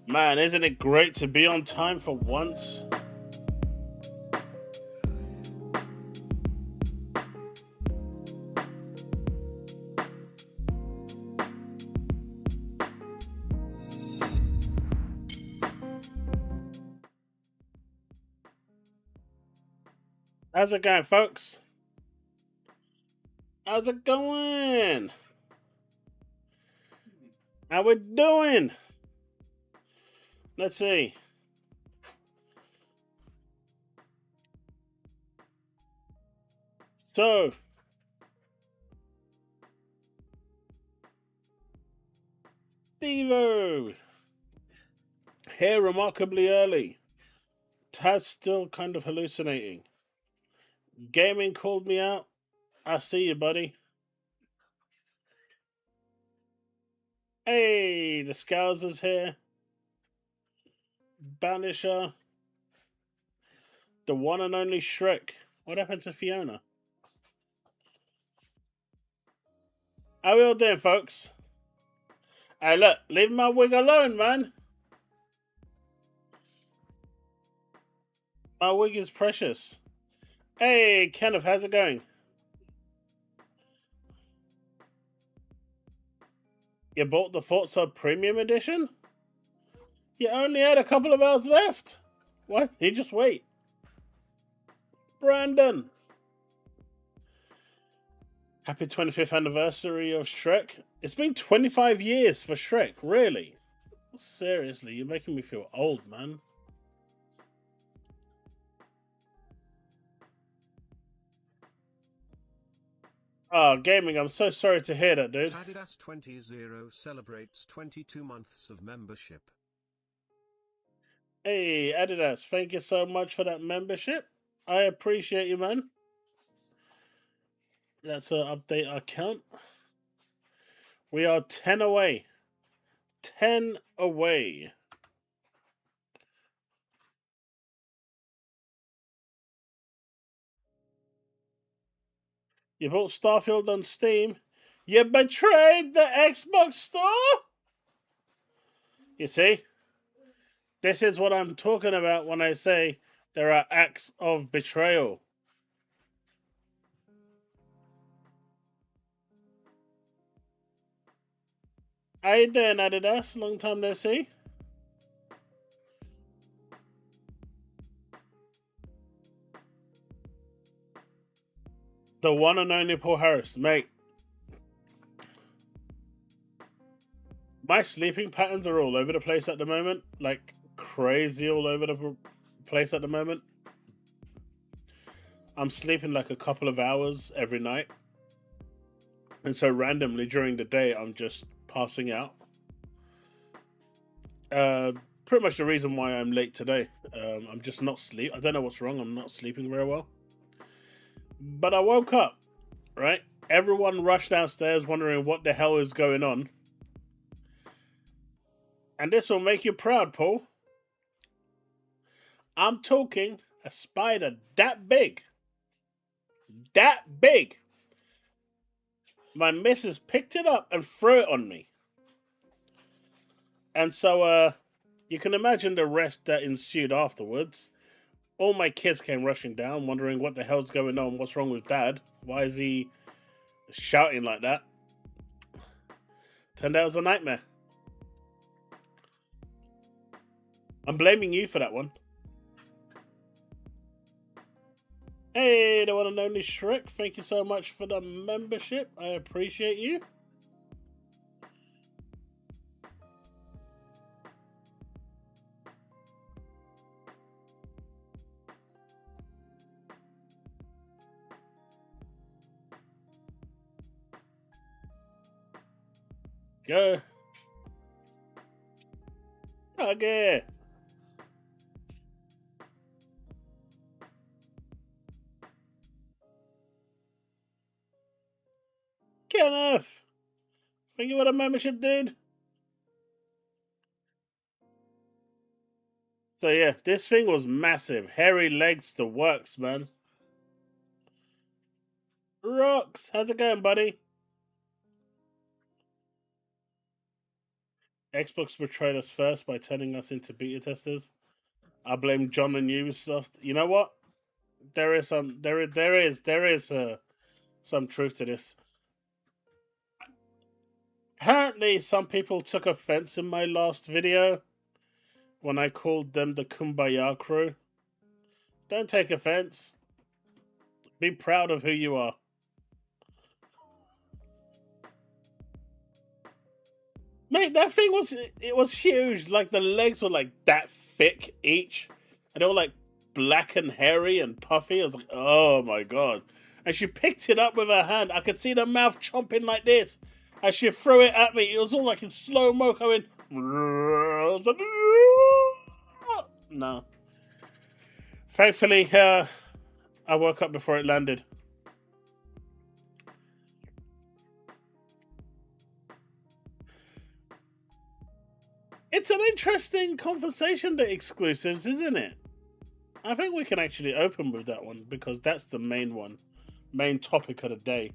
Man, isn't it great to be on time for once? How's it going, folks? How's it going? How we doing? Let's see. So, Stevo here remarkably early. Taz still kind of hallucinating. Gaming called me out. I see you, buddy. Hey, the Scousers here. Banisher. The one and only Shrek. What happened to Fiona? How we all doing, folks? Hey, look, leave my wig alone, man. My wig is precious. Hey, Kenneth, how's it going? You bought the Forza Premium Edition? You only had a couple of hours left. What? You just wait. Brandon. Happy 25th anniversary of Shrek. It's been 25 years for Shrek, really? Seriously, you're making me feel old, man. Oh, gaming, I'm so sorry to hear that, dude. Adidas 20 celebrates 22 months of membership. Hey, Adidas, thank you so much for that membership. I appreciate you, man. Let's update our count. We are 10 away. 10 away. You bought Starfield on Steam. You betrayed the Xbox store? You see? This is what I'm talking about when I say there are acts of betrayal. How you doing, Adidas? Long time no see. The one and only Paul Harris. Mate, my sleeping patterns are all over the place at the moment. Like, crazy all over the place at the moment. I'm sleeping like a couple of hours every night. And so randomly during the day, I'm just passing out. Pretty much the reason why I'm late today. I'm just not sleep. I don't know what's wrong. I'm not sleeping very well. But I woke up, right? Everyone rushed downstairs wondering what the hell is going on. And this will make you proud, Paul. I'm talking a spider that big. That big. My missus picked it up and threw it on me. And so, you can imagine the rest that ensued afterwards. All my kids came rushing down, wondering what the hell's going on. What's wrong with Dad? Why is he shouting like that? Turned out it was a nightmare. I'm blaming you for that one. Hey, the one and only Shrek. Thank you so much for the membership. I appreciate you. Go. Okay. Kenneth. Thank you for the membership, dude. So yeah, this thing was massive. Hairy legs, the works, man. Rocks, how's it going, buddy? Xbox betrayed us first by turning us into beta testers. I blame John and Ubisoft. You know what? There is some some truth to this. Apparently, some people took offense in my last video when I called them the Kumbaya crew. Don't take offense. Be proud of who you are. Mate, that thing was huge. Like the legs were like that thick each. And they were like black and hairy and puffy. I was like, oh my god. And she picked it up with her hand. I could see the mouth chomping like this. As she threw it at me, it was all like in slow-mo going. Like, no. Thankfully, I woke up before it landed. It's an interesting conversation, the exclusives, isn't it? I think we can actually open with that one because that's the main one. Main topic of the day.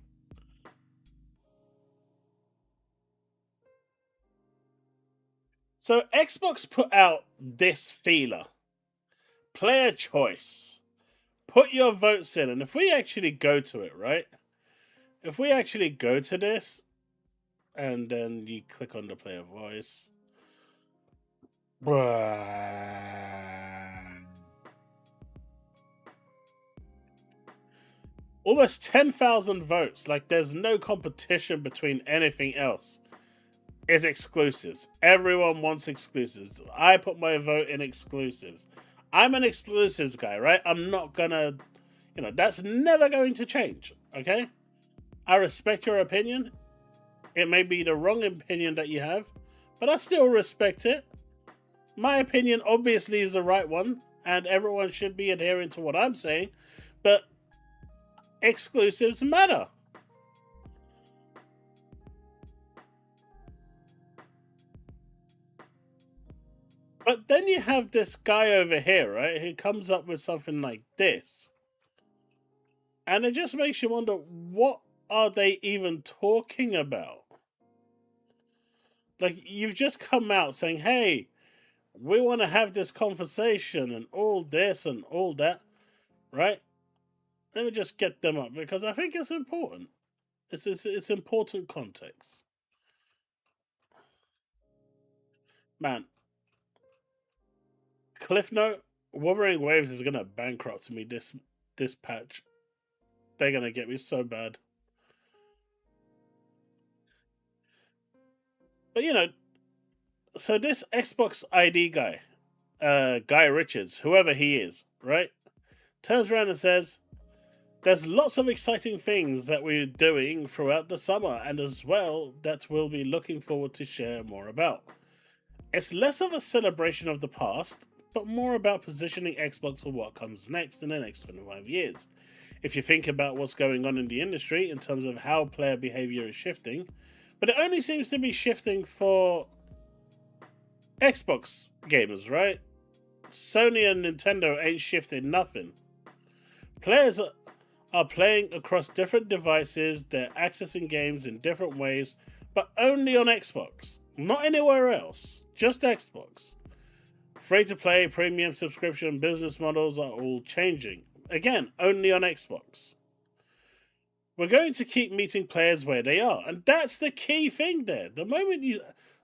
So Xbox put out this feeler. Player choice. Put your votes in. And if we actually go to it, right? If we actually go to this, and then you click on the player voice. Almost 10,000 votes. Like, there's no competition between anything else. It's exclusives. Everyone wants exclusives. I put my vote in exclusives. I'm an exclusives guy, right? I'm not gonna, that's never going to change, okay? I respect your opinion. It may be the wrong opinion that you have, but I still respect it. My opinion obviously is the right one, and everyone should be adhering to what I'm saying, but exclusives matter. But then you have this guy over here, right? Who comes up with something like this. And it just makes you wonder, what are they even talking about? Like, you've just come out saying, hey, we want to have this conversation and all this and all that, right? Let me just get them up because I think it's important. It's important context. Man, Cliff Note, Wuthering Waves is gonna bankrupt me this patch. They're gonna get me so bad. But so this Xbox ID guy, Guy Richards, whoever he is, right, turns around and says, there's lots of exciting things that we're doing throughout the summer and as well that we'll be looking forward to share more about. It's less of a celebration of the past, but more about positioning Xbox for what comes next in the next 25 years. If you think about what's going on in the industry in terms of how player behavior is shifting, but it only seems to be shifting for Xbox gamers, right? Sony and Nintendo ain't shifting nothing. Players are playing across different devices, they're accessing games in different ways, but only on Xbox. Not anywhere else, just Xbox. Free-to-play, premium subscription, business models are all changing. Again, only on Xbox. We're going to keep meeting players where they are, and that's the key thing there. The moment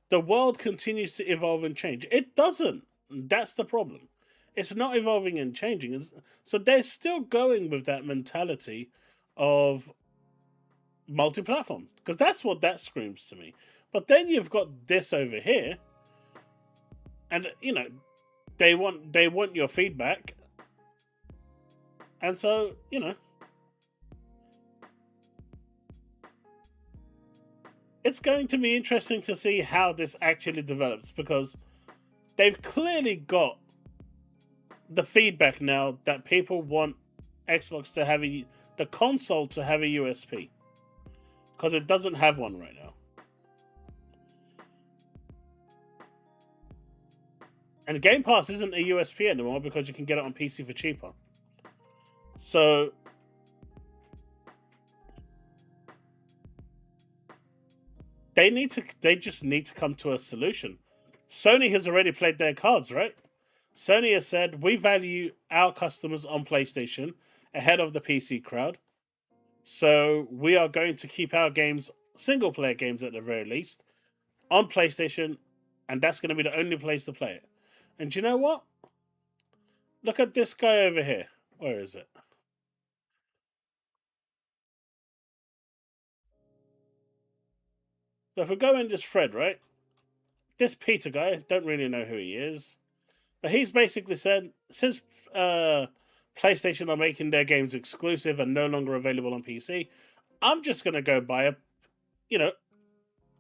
the world continues to evolve and change, it doesn't. That's the problem. It's not evolving and changing. So they're still going with that mentality of multi-platform, because that's what that screams to me. But then you've got this over here, and they want your feedback, and so it's going to be interesting to see how this actually develops, because they've clearly got the feedback now that people want Xbox to have the console to have a USP, because it doesn't have one right now. And Game Pass isn't a USP anymore because you can get it on PC for cheaper. So they just need to come to a solution. Sony has already played their cards, right? Sony has said, we value our customers on PlayStation ahead of the PC crowd. So we are going to keep our games, single player games at the very least, on PlayStation, and that's going to be the only place to play it. And do you know what? Look at this guy over here. Where is it? So if we go in this thread, right? This Peter guy, don't really know who he is. But he's basically said, since PlayStation are making their games exclusive and no longer available on PC, I'm just going to go buy a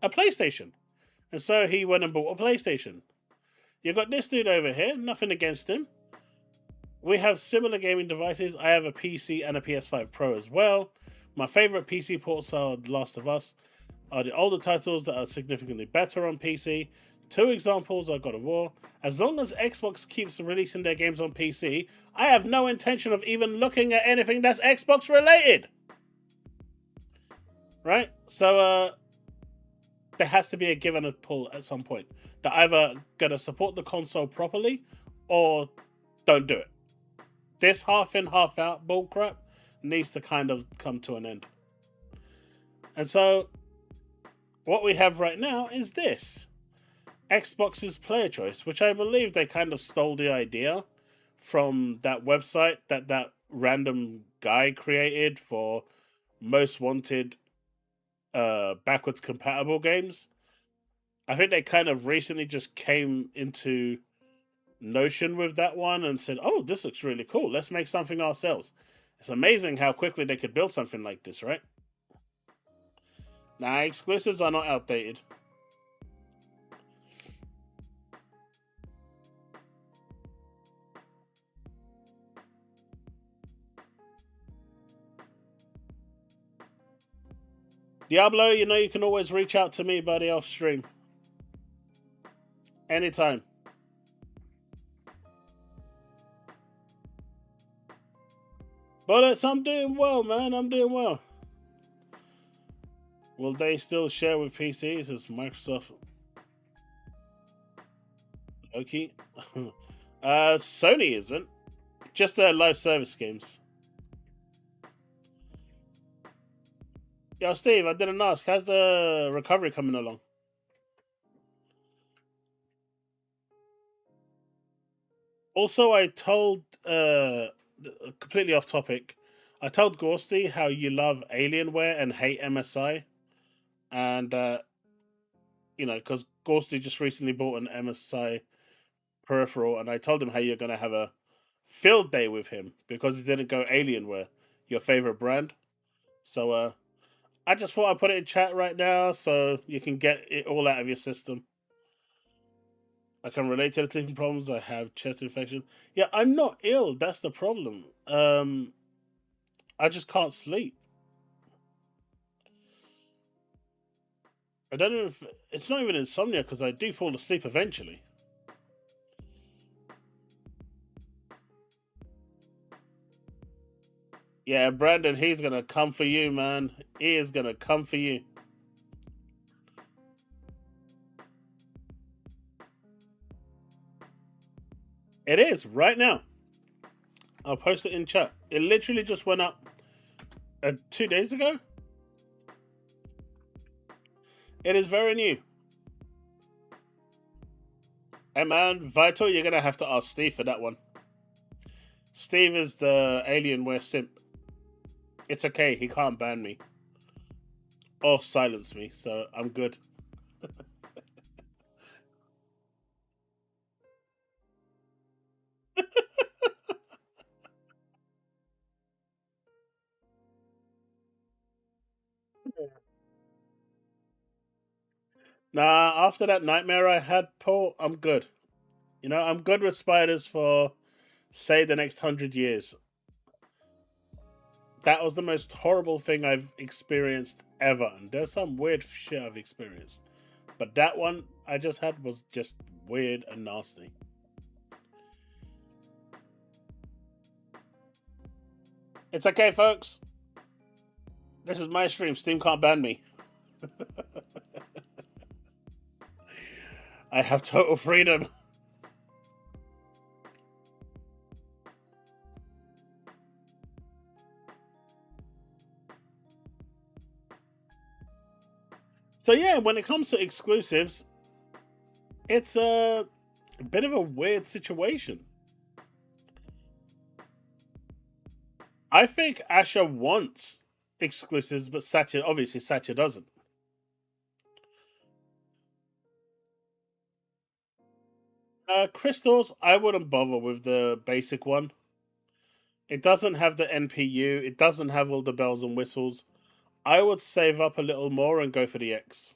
PlayStation. And so he went and bought a PlayStation. You've got this dude over here, nothing against him. We have similar gaming devices. I have a PC and a PS5 Pro as well. My favorite PC ports are The Last of Us, are the older titles that are significantly better on PC. Two examples are God of War. As long as Xbox keeps releasing their games on PC, I have no intention of even looking at anything that's Xbox related. Right? So, there has to be a give and a pull at some point. They're either going to support the console properly or don't do it. This half in, half out bullcrap needs to kind of come to an end. And so, what we have right now is this. Xbox's player choice, which I believe they kind of stole the idea from that website that random guy created for most wanted backwards compatible games. I think they kind of recently just came into notion with that one and said, oh, this looks really cool. Let's make something ourselves. It's amazing how quickly they could build something like this, right? Now, exclusives are not outdated. Diablo, you know you can always reach out to me, buddy, off stream. Anytime. Bullets, I'm doing well, man. I'm doing well. Will they still share with PCs as Microsoft? Okay. Sony isn't. Just their live service games. Yo, Steve, I didn't ask. How's the recovery coming along? Also, I told, completely off topic, I told Gorsty how you love Alienware and hate MSI. And, because Gorsty just recently bought an MSI peripheral, and I told him how you're going to have a field day with him because he didn't go Alienware, your favorite brand. So, I just thought I'd put it in chat right now so you can get it all out of your system. I can relate to the teething problems. I have chest infection. Yeah, I'm not ill. That's the problem. I just can't sleep. I don't know if it's not even insomnia because I do fall asleep eventually. Yeah, Brandon, he's gonna come for you, man. He is gonna come for you. It is right now. I'll post it in chat. It literally just went up 2 days ago. It is very new. Hey man, Vital, you're gonna have to ask Steve for that one. Steve is the Alienware simp. It's okay, he can't ban me. Or silence me, so I'm good. Nah, after that nightmare I had, Paul, I'm good. I'm good with spiders for, say, the next 100 years. That was the most horrible thing I've experienced ever. And there's some weird shit I've experienced. But that one I just had was just weird and nasty. It's okay, folks. This is my stream. Steam can't ban me. I have total freedom. So yeah, when it comes to exclusives, it's a bit of a weird situation. I think Asher wants exclusives, but Satya doesn't. Crystals, I wouldn't bother with the basic one. It doesn't have the NPU. It doesn't have all the bells and whistles. I would save up a little more and go for the X.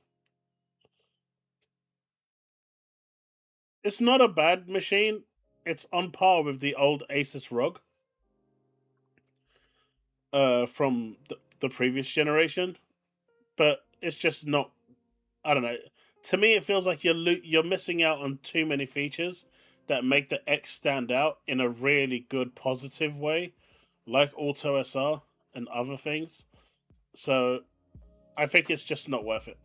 It's not a bad machine. It's on par with the old Asus ROG from the previous generation, but it's just not. I don't know. To me, it feels like you're missing out on too many features that make the X stand out in a really good positive way, like Auto SR and other things. So I think it's just not worth it.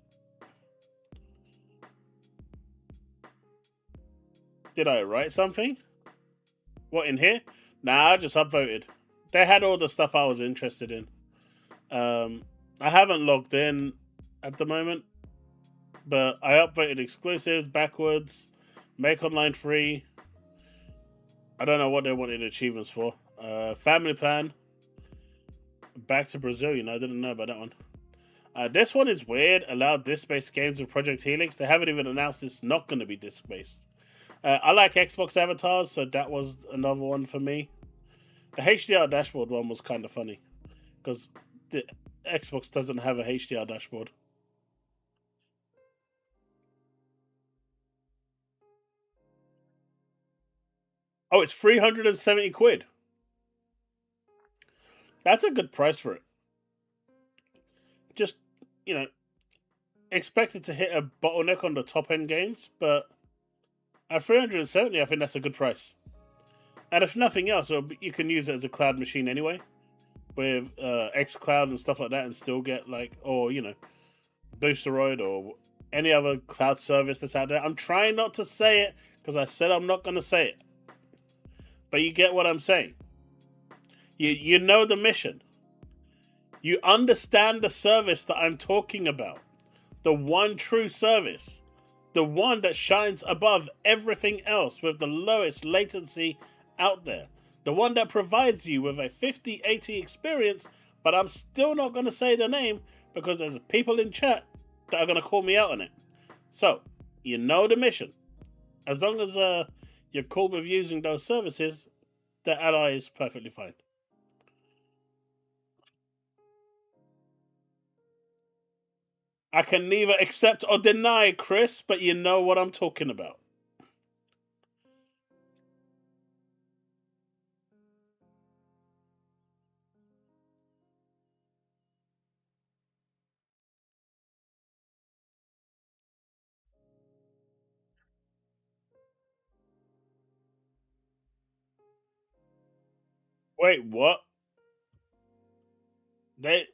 Did I write something? What in here? Nah, I just upvoted. They had all the stuff I was interested in. I haven't logged in at the moment, but I upvoted exclusives backwards, make online free. I don't know what they wanted achievements for. Family plan. Back to Brazil, I didn't know about that one. This one is weird. Allow disc-based games with Project Helix. They haven't even announced it's not going to be disc-based. I like Xbox avatars, so that was another one for me. The HDR dashboard one was kind of funny because the Xbox doesn't have a HDR dashboard. Oh, it's 370 quid. That's a good price for it. Just, you know, expected to hit a bottleneck on the top end games, but at 370, I think that's a good price. And if nothing else, you can use it as a cloud machine anyway, with xCloud and stuff like that, and still get Boosteroid or any other cloud service that's out there. I'm trying not to say it because I said I'm not going to say it, but you get what I'm saying. You know the mission. You understand the service that I'm talking about. The one true service. The one that shines above everything else with the lowest latency out there. The one that provides you with a 5080 experience, but I'm still not going to say the name because there's people in chat that are going to call me out on it. So, you know the mission. As long as you're cool with using those services, the ally is perfectly fine. I can neither accept or deny, Chris, but you know what I'm talking about. Wait, what? They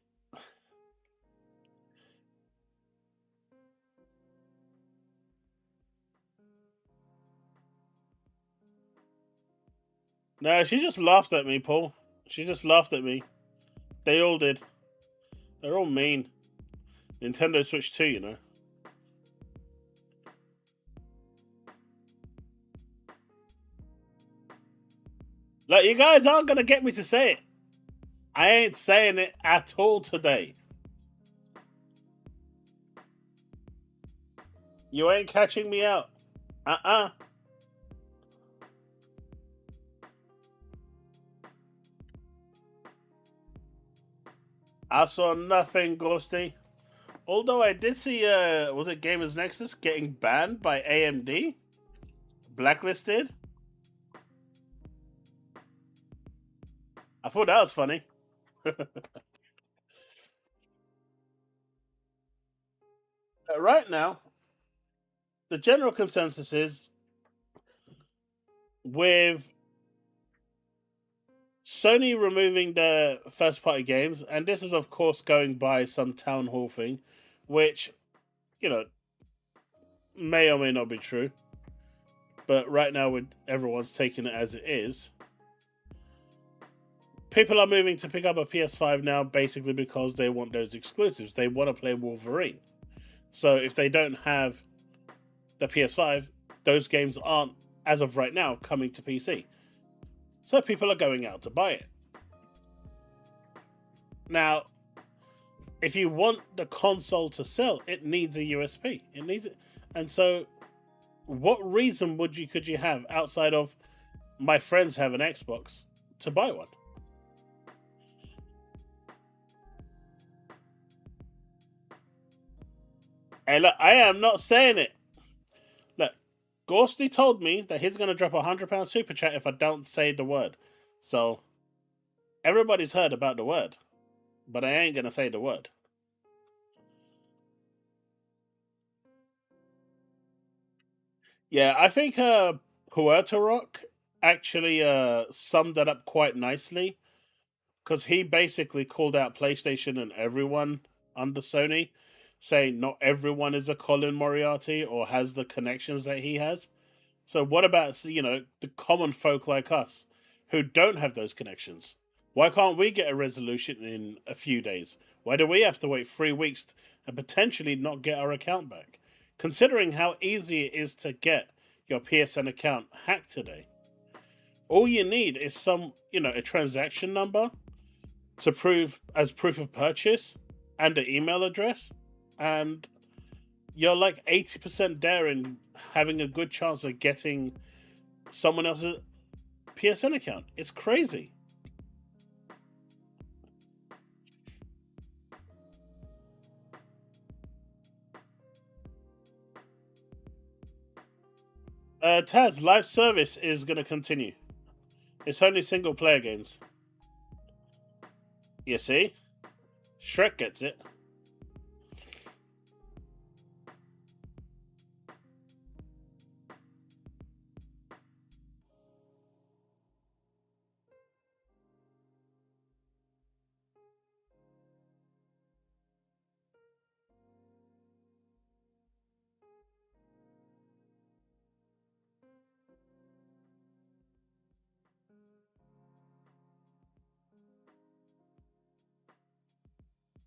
No, she just laughed at me, Paul. She just laughed at me. They all did. They're all mean. Nintendo Switch 2. Look, you guys aren't gonna get me to say it. I ain't saying it at all today. You ain't catching me out. Uh-uh. I saw nothing, Ghosty. Although I did see, was it Gamers Nexus getting banned by AMD? Blacklisted? I thought that was funny. Right now, the general consensus is with Sony removing their first party games, and this is, of course, going by some town hall thing, which, you know, may or may not be true. But right now, with everyone's taking it as it is, people are moving to pick up a PS5 now basically because they want those exclusives. They want to play Wolverine. So if they don't have the PS5, those games aren't, as of right now, coming to PC. So people are going out to buy it. Now, if you want the console to sell, it needs a USP. It needs it. And so what reason could you have outside of my friends have an Xbox to buy one? Hey, look, I am not saying it. Look, Ghosty told me that he's going to drop £100 super chat if I don't say the word. So, everybody's heard about the word. But I ain't going to say the word. Yeah, I think Puerto Rock actually summed that up quite nicely. Because he basically called out PlayStation and everyone under Sony, saying not everyone is a Colin Moriarty or has the connections that he has. So what about, the common folk like us who don't have those connections? Why can't we get a resolution in a few days? Why do we have to wait 3 weeks and potentially not get our account back? Considering how easy it is to get your PSN account hacked today. All you need is a transaction number to prove of purchase and an email address, and you're like 80% there in having a good chance of getting someone else's PSN account. It's crazy. Taz, live service is going to continue. It's only single player games. You see? Shrek gets it.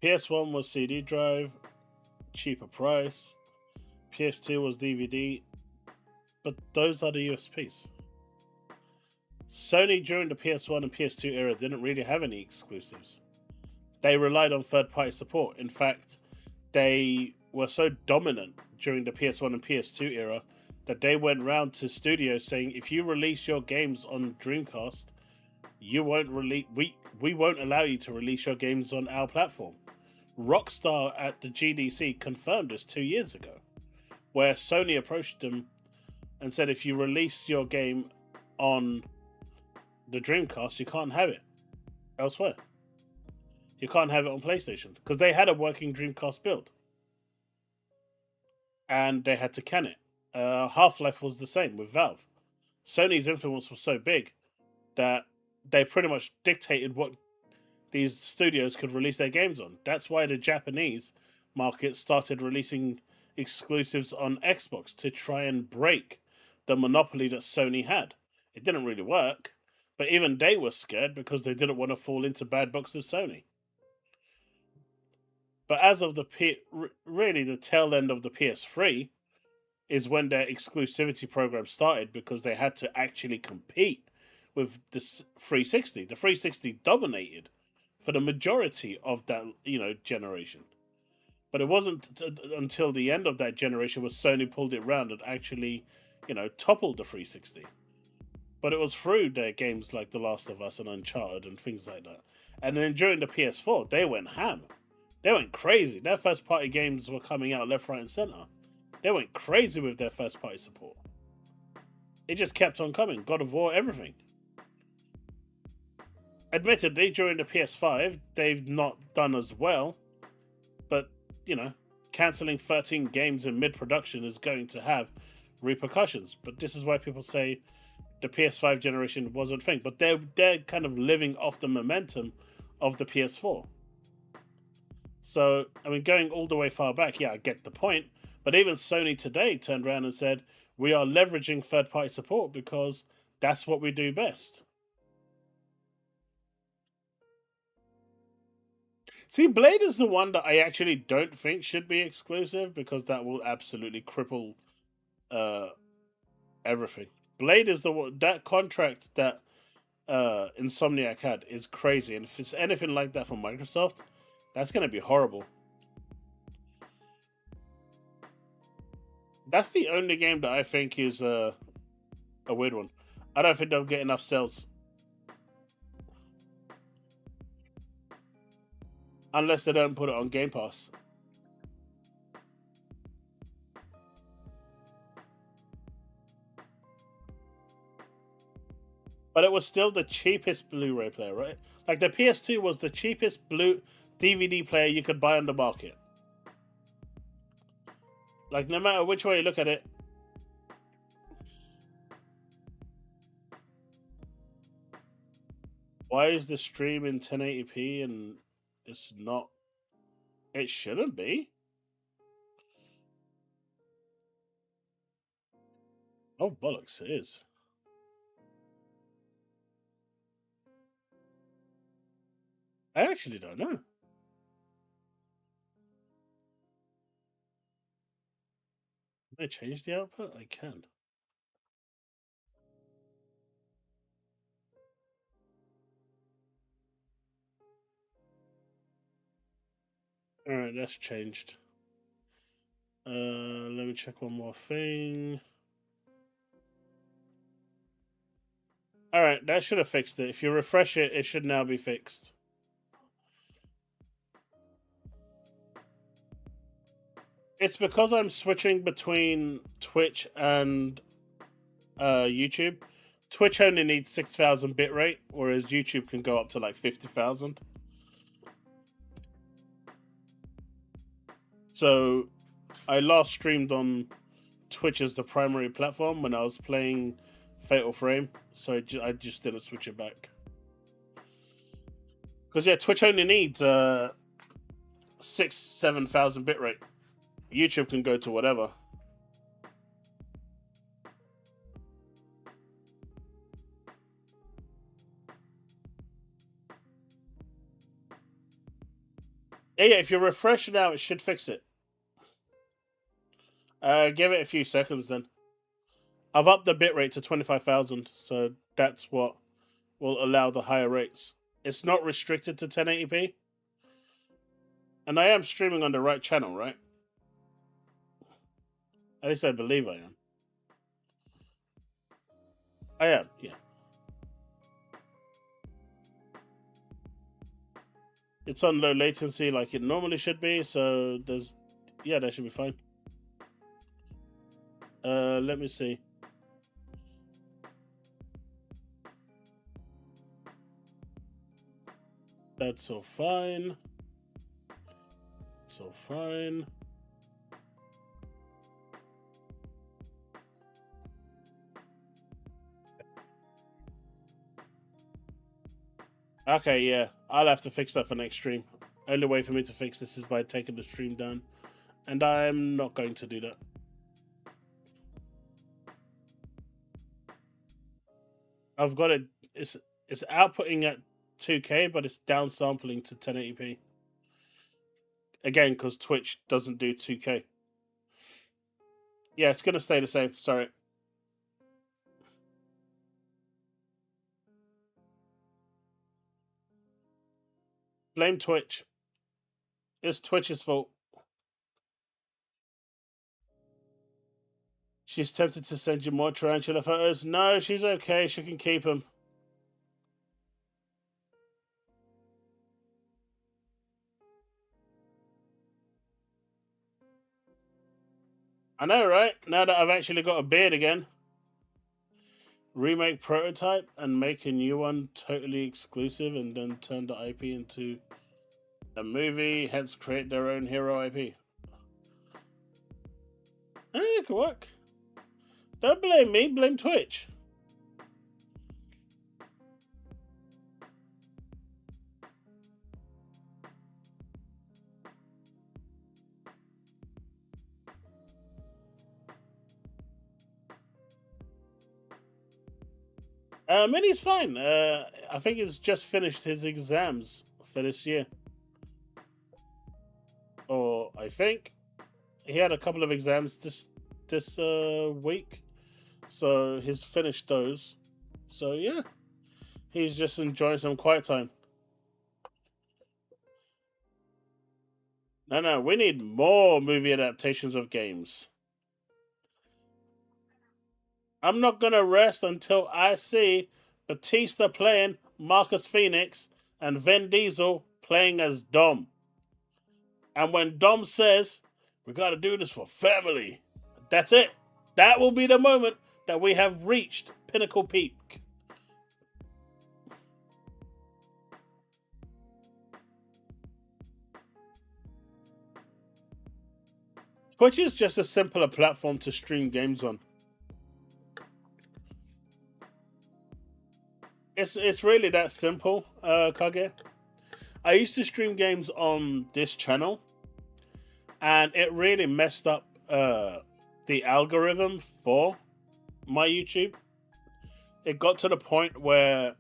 PS1 was CD drive, cheaper price. PS2 was DVD, but those are the USPs. Sony during the PS1 and PS2 era didn't really have any exclusives. They relied on third-party support. In fact, they were so dominant during the PS1 and PS2 era that they went round to studios saying, if you release your games on Dreamcast, you won't we won't allow you to release your games on our platform. Rockstar at the GDC confirmed this 2 years ago, where Sony approached them and said, if you release your game on the Dreamcast, you can't have it elsewhere. You can't have it on PlayStation because they had a working Dreamcast build and they had to can it. Half-Life was the same with Valve. Sony's influence was so big that they pretty much dictated what these studios could release their games on. That's why the Japanese market started releasing exclusives on Xbox to try and break the monopoly that Sony had. It didn't really work, but even they were scared because they didn't want to fall into bad books of Sony. But as of really the tail end of the PS3 is when their exclusivity program started, because they had to actually compete with the 360. The 360 dominated for the majority of that, generation. But it wasn't until the end of that generation where Sony pulled it round and actually, toppled the 360. But it was through their games like The Last of Us and Uncharted and things like that. And then during the PS4, they went ham. They went crazy. Their first party games were coming out left, right, and center. They went crazy with their first party support. It just kept on coming. God of War, everything. Admittedly, during the PS5, they've not done as well. But, cancelling 13 games in mid-production is going to have repercussions. But this is why people say the PS5 generation wasn't a thing. But they're kind of living off the momentum of the PS4. So, going all the way far back, yeah, I get the point. But even Sony today turned around and said, we are leveraging third party support because that's what we do best. See, Blade is the one that I actually don't think should be exclusive because that will absolutely cripple uh, everything. Blade is the one, that contract that Insomniac had is crazy, and if it's anything like that from Microsoft, that's going to be horrible. That's the only game that I think is a weird one. I don't think they'll get enough sales unless they don't put it on Game Pass. But it was still the cheapest Blu-ray player, right? Like the PS2 was the cheapest blue DVD player you could buy on the market. Like no matter which way you look at it. Why is the stream in 1080p and it's not? It shouldn't be. Oh bollocks! It is. I actually don't know. Can I change the output? I can. Alright, that's changed. Let me check one more thing. Alright, that should have fixed it. If you refresh it, it should now be fixed. It's because I'm switching between Twitch and YouTube. Twitch only needs 6,000 bitrate, whereas YouTube can go up to like 50,000. So I last streamed on Twitch as the primary platform when I was playing Fatal Frame, so I just didn't switch it back. Because yeah, Twitch only needs 7,000 bitrate. YouTube can go to whatever. Yeah, if you refresh it now, it should fix it. Give it a few seconds then. I've upped the bitrate to 25,000, so that's what will allow the higher rates. It's not restricted to 1080p. And I am streaming on the right channel, right? At least I believe I am. I am, yeah. It's on low latency like it normally should be, so there's... Yeah, that should be fine. Let me see. That's all fine. So fine. Okay, yeah. I'll have to fix that for next stream. Only way for me to fix this is by taking the stream down. And I'm not going to do that. I've got it. It's outputting at 2K, but it's downsampling to 1080p. Again, because Twitch doesn't do 2K. Yeah, it's going to stay the same. Sorry. Blame Twitch. It's Twitch's fault. She's tempted to send you more tarantula photos. No, she's okay. She can keep them. I know, right? Now that I've actually got a beard again. Remake prototype and make a new one totally exclusive and then turn the IP into a movie, hence create their own hero IP. It could work. Don't blame me, blame Twitch. Minnie's fine. I think he's just finished his exams for this year. Or I think he had a couple of exams this week, so he's finished those. So yeah, he's just enjoying some quiet time. No, we need more movie adaptations of games. I'm not gonna rest until I see Batista playing Marcus Phoenix and Vin Diesel playing as Dom. And when Dom says, "We gotta do this for family," that's it. That will be the moment that we have reached pinnacle peak. Twitch is just a simpler platform to stream games on. It's really that simple, Kage. I used to stream games on this channel, and it really messed up the algorithm for my YouTube. It got to the point where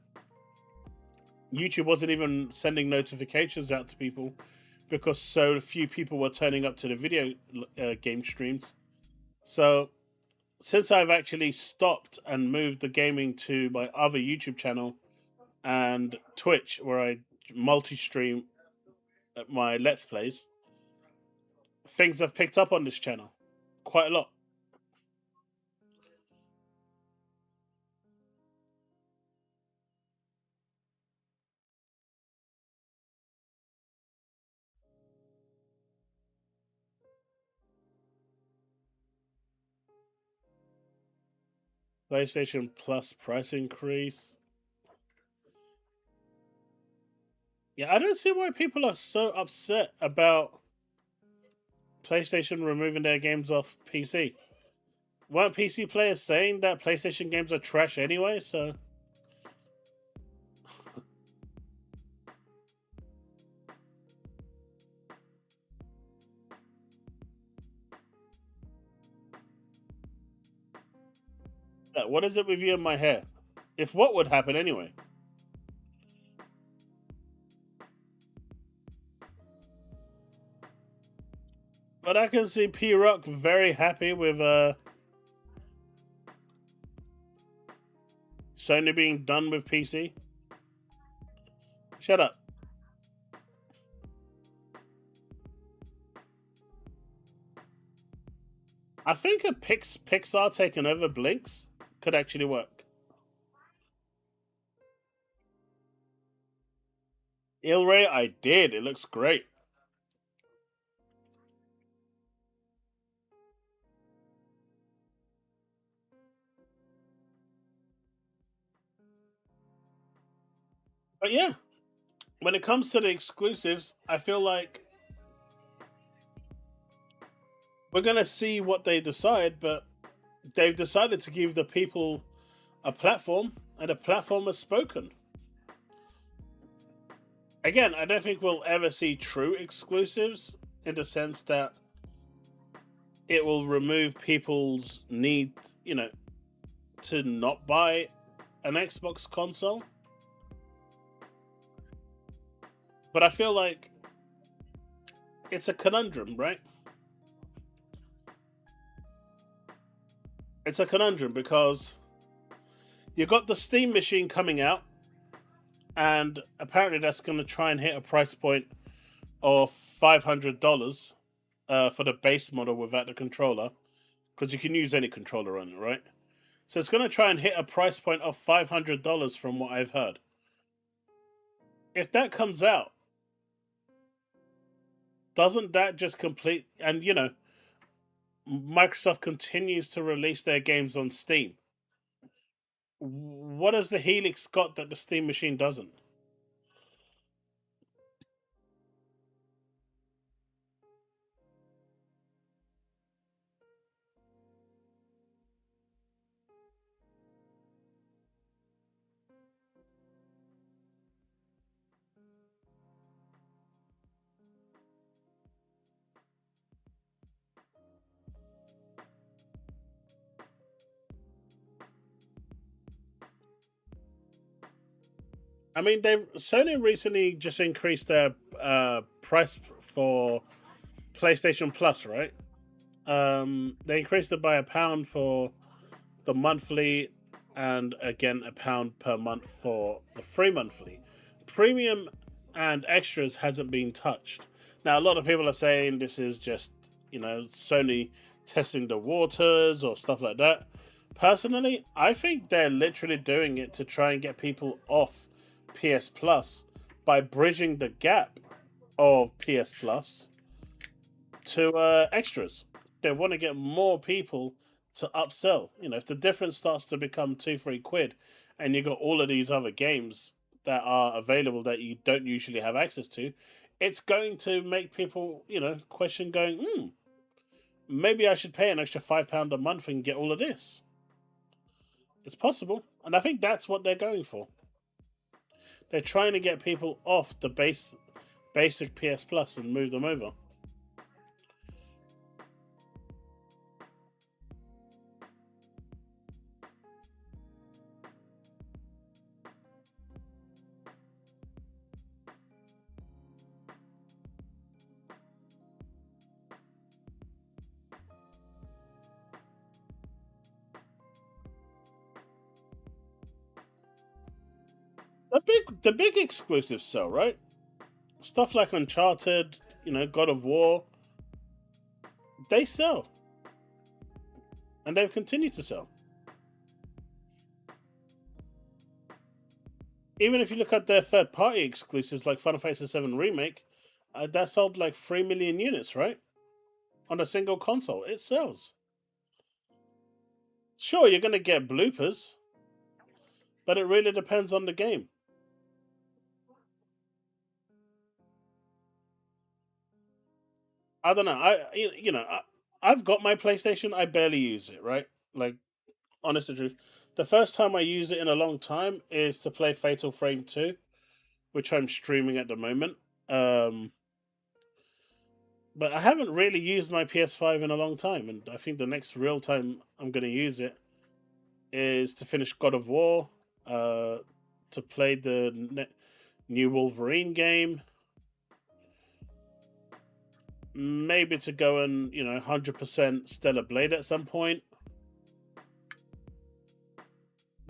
YouTube wasn't even sending notifications out to people because so few people were turning up to the video game streams. So since I've actually stopped and moved the gaming to my other YouTube channel and Twitch, where I multi-stream my Let's Plays, things have picked up on this channel quite a lot. PlayStation Plus price increase. Yeah, I don't see why people are so upset about PlayStation removing their games off PC. Weren't PC players saying that PlayStation games are trash anyway? So what is it with you and my hair? If what would happen anyway? But I can see P Rock very happy with Sony being done with PC. Shut up. I think a Pixar taking over Blinks could actually work. Ilray, I did. It looks great. But yeah, when it comes to the exclusives, I feel like we're gonna see what they decide, but they've decided to give the people a platform, and the platform has spoken. Again, I don't think we'll ever see true exclusives in the sense that it will remove people's need, to not buy an Xbox console. But I feel like it's a conundrum, right? It's a conundrum because you got the Steam machine coming out, and apparently that's going to try and hit a price point of $500 for the base model without the controller, because you can use any controller on it, right? So it's going to try and hit a price point of $500 from what I've heard. If that comes out, doesn't that just complete? And Microsoft continues to release their games on Steam. What has the Helix got that the Steam machine doesn't? I mean, Sony recently just increased their price for PlayStation Plus, right? They increased it by £1 for the monthly, and again £1 per month for the free monthly. Premium and extras hasn't been touched. Now, a lot of people are saying this is just, Sony testing the waters or stuff like that. Personally, I think they're literally doing it to try and get people off PS Plus by bridging the gap of PS Plus to extras. They want to get more people to upsell. If the difference starts to become 2-3 quid, and you got all of these other games that are available that you don't usually have access to, it's going to make people, question going, maybe I should pay an extra £5 a month and get all of this. It's possible, and I think that's what they're going for. They're trying to get people off the basic PS Plus and move them over. The big exclusives sell, right? Stuff like Uncharted, God of War, they sell. And they've continued to sell. Even if you look at their third party exclusives like Final Fantasy VII Remake, that sold like 3 million units, right? On a single console. It sells. Sure, you're going to get bloopers, but it really depends on the game. I don't know. I've got my PlayStation. I barely use it, right? Like, honest to truth, the first time I use it in a long time is to play Fatal Frame 2, which I'm streaming at the moment. But I haven't really used my PS5 in a long time, and I think the next real time I'm going to use it is to finish God of War, to play the new Wolverine game, maybe to go and 100% Stellar Blade at some point.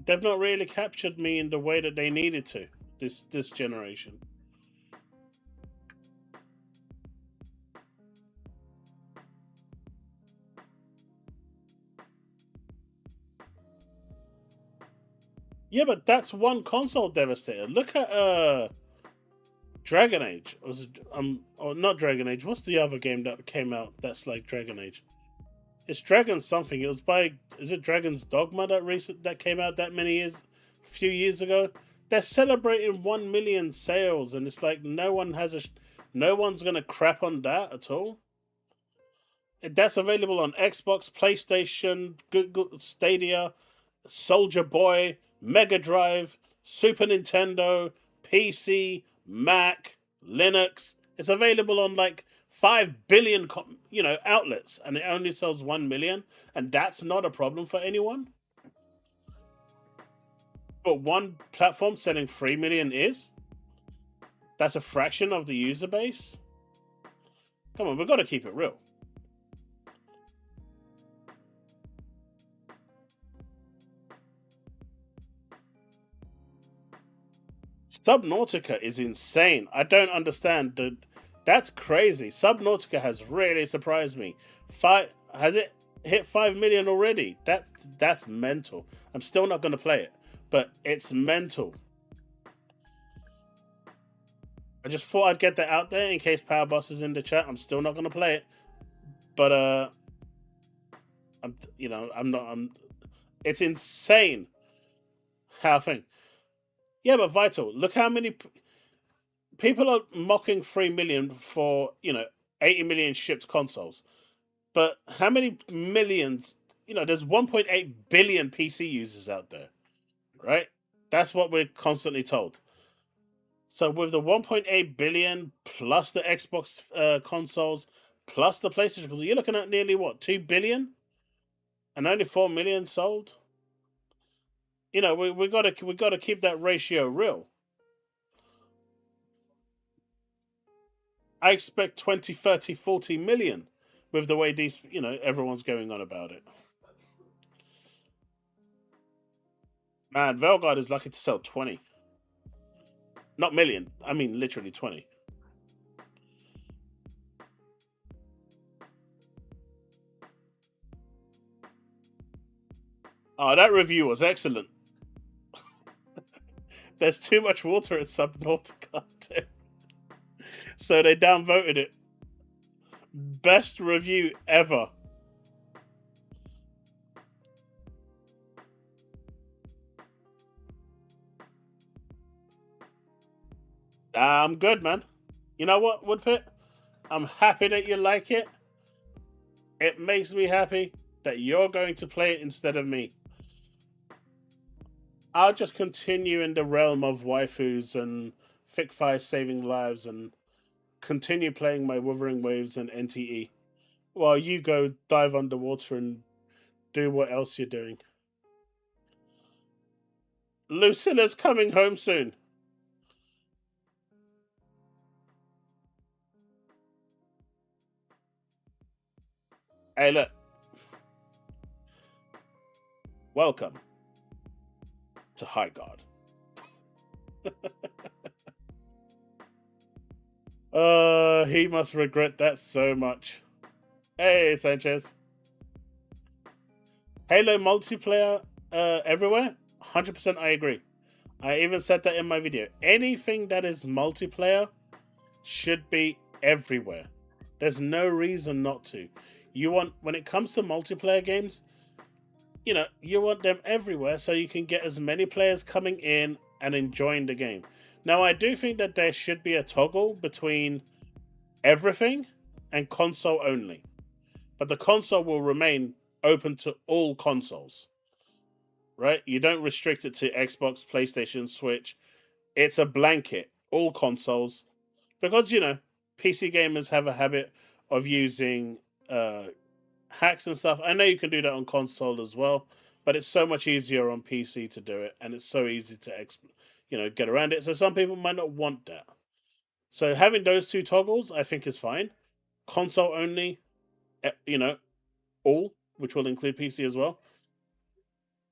They've not really captured me in the way that they needed to this generation. Yeah, but that's one console devastator. Look at Dragon Age. Or not Dragon Age. What's the other game that came out that's like Dragon Age? It's Dragon something. It was by, is it Dragon's Dogma that came out that a few years ago? They're celebrating 1 million sales, and it's like no one's gonna crap on that at all. That's available on Xbox, PlayStation, Google Stadia, Soldier Boy, Mega Drive, Super Nintendo, PC, Mac, Linux. It's available on like 5 billion outlets, and it only sells 1 million, and that's not a problem for anyone. But one platform selling 3 million is? That's a fraction of the user base? Come on, we've got to keep it real. Subnautica is insane. I don't understand. That's crazy. Subnautica has really surprised me. Has it hit 5 million already? That's mental. I'm still not going to play it, but it's mental. I just thought I'd get that out there in case Power Boss is in the chat. I'm still not going to play it, but I'm not. It's insane how thing. Yeah, but Vital, look how many people are mocking 3 million for 80 million shipped consoles, but how many millions? There's 1.8 billion PC users out there, right? That's what we're constantly told. So with the 1.8 billion plus the Xbox consoles plus the PlayStation consoles, you're looking at nearly what, 2 billion, and only 4 million sold. We got to keep that ratio real. I expect 20, 30, 40 million with the way these, everyone's going on about it. Man, Velguard is lucky to sell 20. Not million. I mean, literally 20. Oh, that review was excellent. There's too much water in Subnautica, too. So they downvoted it. Best review ever. I'm good, man. You know what, Woodpit? I'm happy that you like it. It makes me happy that you're going to play it instead of me. I'll just continue in the realm of waifus and Fic Fire saving lives and continue playing my Wuthering Waves and NTE while you go dive underwater and do what else you're doing. Lucilla's coming home soon. Hey, look. Welcome to High God. He must regret that so much. Hey, Sanchez. Halo multiplayer everywhere? 100% I agree. I even said that in my video. Anything that is multiplayer should be everywhere. There's no reason not to. When it comes to multiplayer games, you want them everywhere so you can get as many players coming in and enjoying the game. Now, I do think that there should be a toggle between everything and console only. But the console will remain open to all consoles. Right? You don't restrict it to Xbox, PlayStation, Switch. It's a blanket. All consoles. Because, PC gamers have a habit of using hacks and stuff. I know you can do that on console as well, but it's so much easier on PC to do it, and it's so easy to get around it. So some people might not want that. So having those two toggles, I think, is fine. Console only, all, which will include PC as well.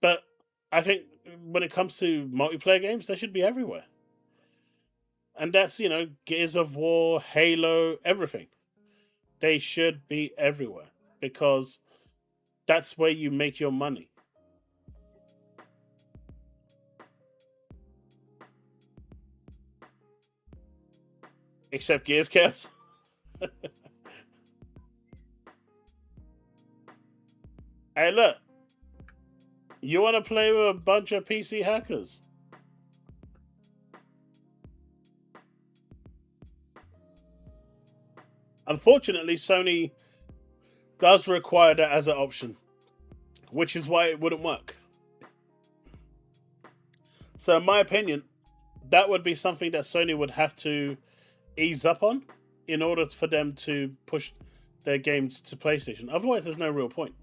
But I think when it comes to multiplayer games, they should be everywhere. And that's, Gears of War, Halo, everything. They should be everywhere because that's where you make your money. Except Gears Chaos. Hey, look. You want to play with a bunch of PC hackers? Unfortunately, Sony does require that as an option, which is why it wouldn't work. So, in my opinion, that would be something that Sony would have to ease up on in order for them to push their games to PlayStation. Otherwise, there's no real point.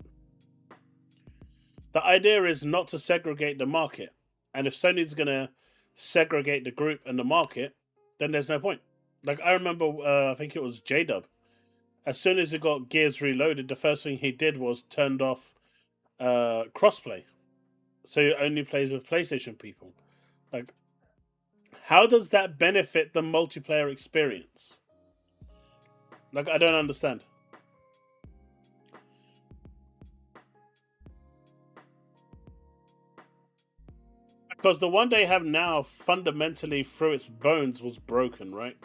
The idea is not to segregate the market. And if Sony's going to segregate the group and the market, then there's no point. Like, I remember, I think it was J-Dub. As soon as he got Gears Reloaded, the first thing he did was turned off crossplay. So he only plays with PlayStation people. Like, how does that benefit the multiplayer experience? Like, I don't understand. Because the one they have now, fundamentally through its bones, was broken, right?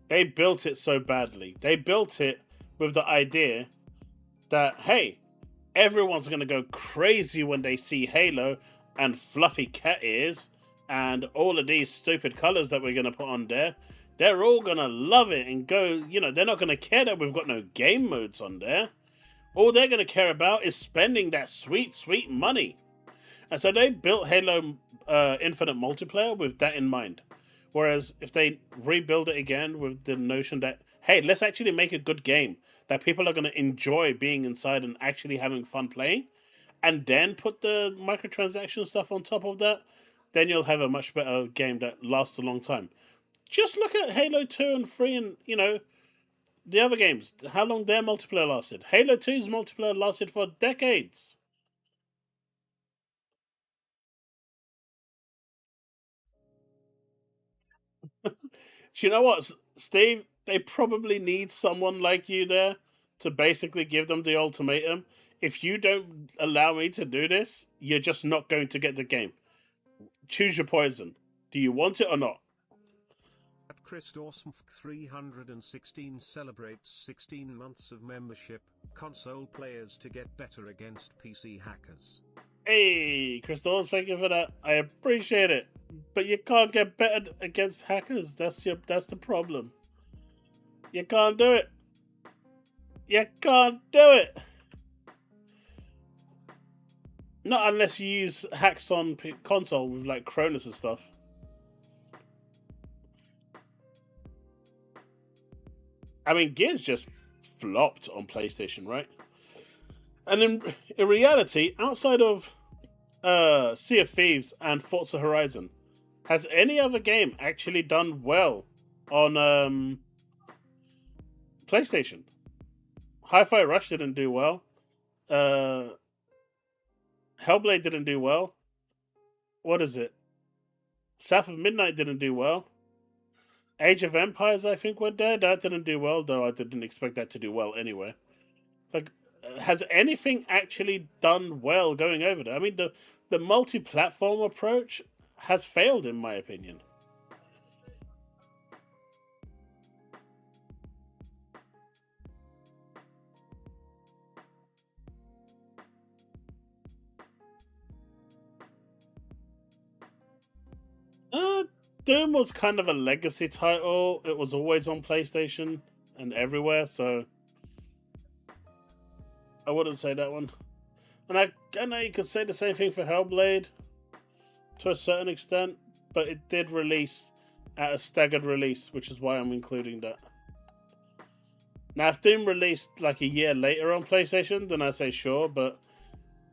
They built it so badly. They built it with the idea that, hey, everyone's going to go crazy when they see Halo and fluffy cat ears and all of these stupid colors that we're going to put on there. They're all going to love it and go, they're not going to care that we've got no game modes on there. All they're going to care about is spending that sweet, sweet money. And so they built Halo Infinite Multiplayer with that in mind. Whereas if they rebuild it again with the notion that, hey, let's actually make a good game that people are going to enjoy being inside and actually having fun playing, and then put the microtransaction stuff on top of that, then you'll have a much better game that lasts a long time. Just look at Halo 2 and 3 and, the other games. How long their multiplayer lasted. Halo 2's multiplayer lasted for decades. Do you know what, Steve? They probably need someone like you there to basically give them the ultimatum. If you don't allow me to do this, you're just not going to get the game. Choose your poison. Do you want it or not? Chris Dawson 316 celebrates 16 months of membership, console players to get better against PC hackers. Hey, Crystal, thank you for that. I appreciate it. But you can't get better against hackers. That's the problem. You can't do it. You can't do it. Not unless you use hacks on console with like Cronus and stuff. I mean, Gears just flopped on PlayStation, right? And in reality, outside of Sea of Thieves and Forza Horizon, has any other game actually done well on PlayStation? Hi-Fi Rush didn't do well. Hellblade didn't do well. What is it? South of Midnight didn't do well. Age of Empires, I think, went there. That didn't do well, though I didn't expect that to do well anyway. Like, has anything actually done well going over there? I mean, the multi-platform approach has failed, in my opinion. Doom was kind of a legacy title. It was always on PlayStation and everywhere, so I wouldn't say that one. And I know you could say the same thing for Hellblade to a certain extent, but it did release at a staggered release, which is why I'm including that. Now, if Doom released like a year later on PlayStation, then I'd say sure, but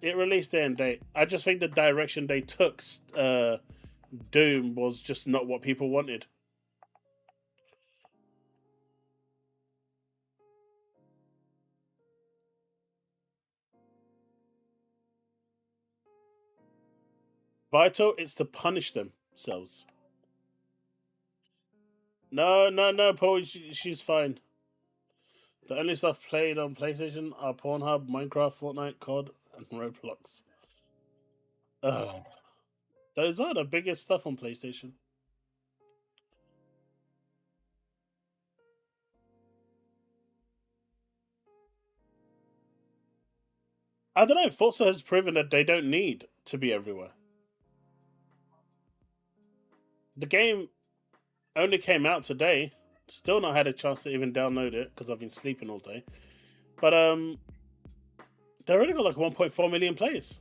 it released day and date. I just think the direction they took Doom was just not what people wanted. Vital, it's to punish themselves. No, Paul, she's fine. The only stuff played on PlayStation are Pornhub, Minecraft, Fortnite, COD, and Roblox. Ugh. Those are the biggest stuff on PlayStation. I don't know. Forza has proven that they don't need to be everywhere. The game only came out today. Still not had a chance to even download it because I've been sleeping all day. But they already got like 1.4 million players.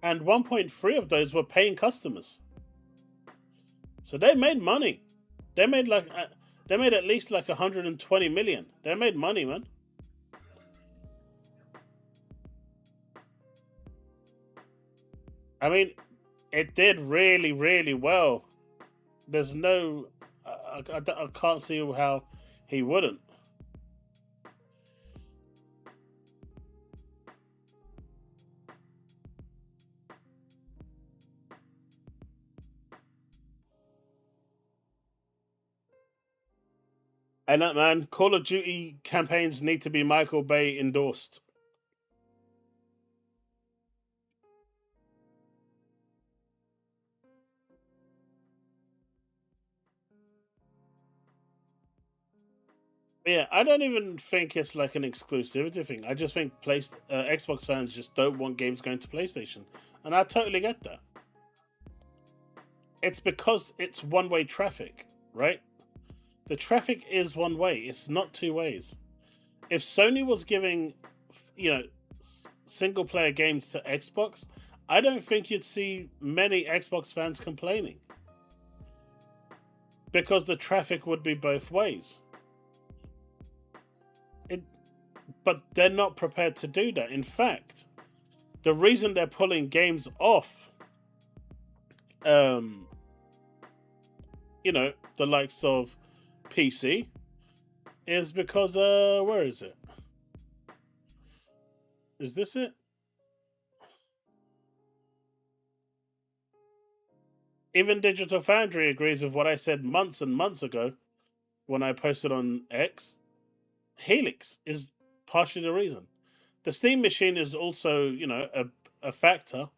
And 1.3 of those were paying customers. So they made money. They made at least like 120 million. They made money, man. I mean, it did really, really well. There's no, I can't see how he wouldn't. And that man, Call of Duty campaigns need to be Michael Bay endorsed. Yeah, I don't even think it's like an exclusivity thing. I just think Xbox fans just don't want games going to PlayStation, and I totally get that. It's because it's one-way traffic, right? The traffic is one way. It's not two ways. If Sony was giving, you know, single-player games to Xbox, I don't think you'd see many Xbox fans complaining because the traffic would be both ways. But they're not prepared to do that. In fact, the reason they're pulling games off um, the likes of PC is because where is it? Is this it? Even Digital Foundry agrees with what I said months and months ago when I posted on X. Helix is partially the reason. The Steam machine is also, a factor,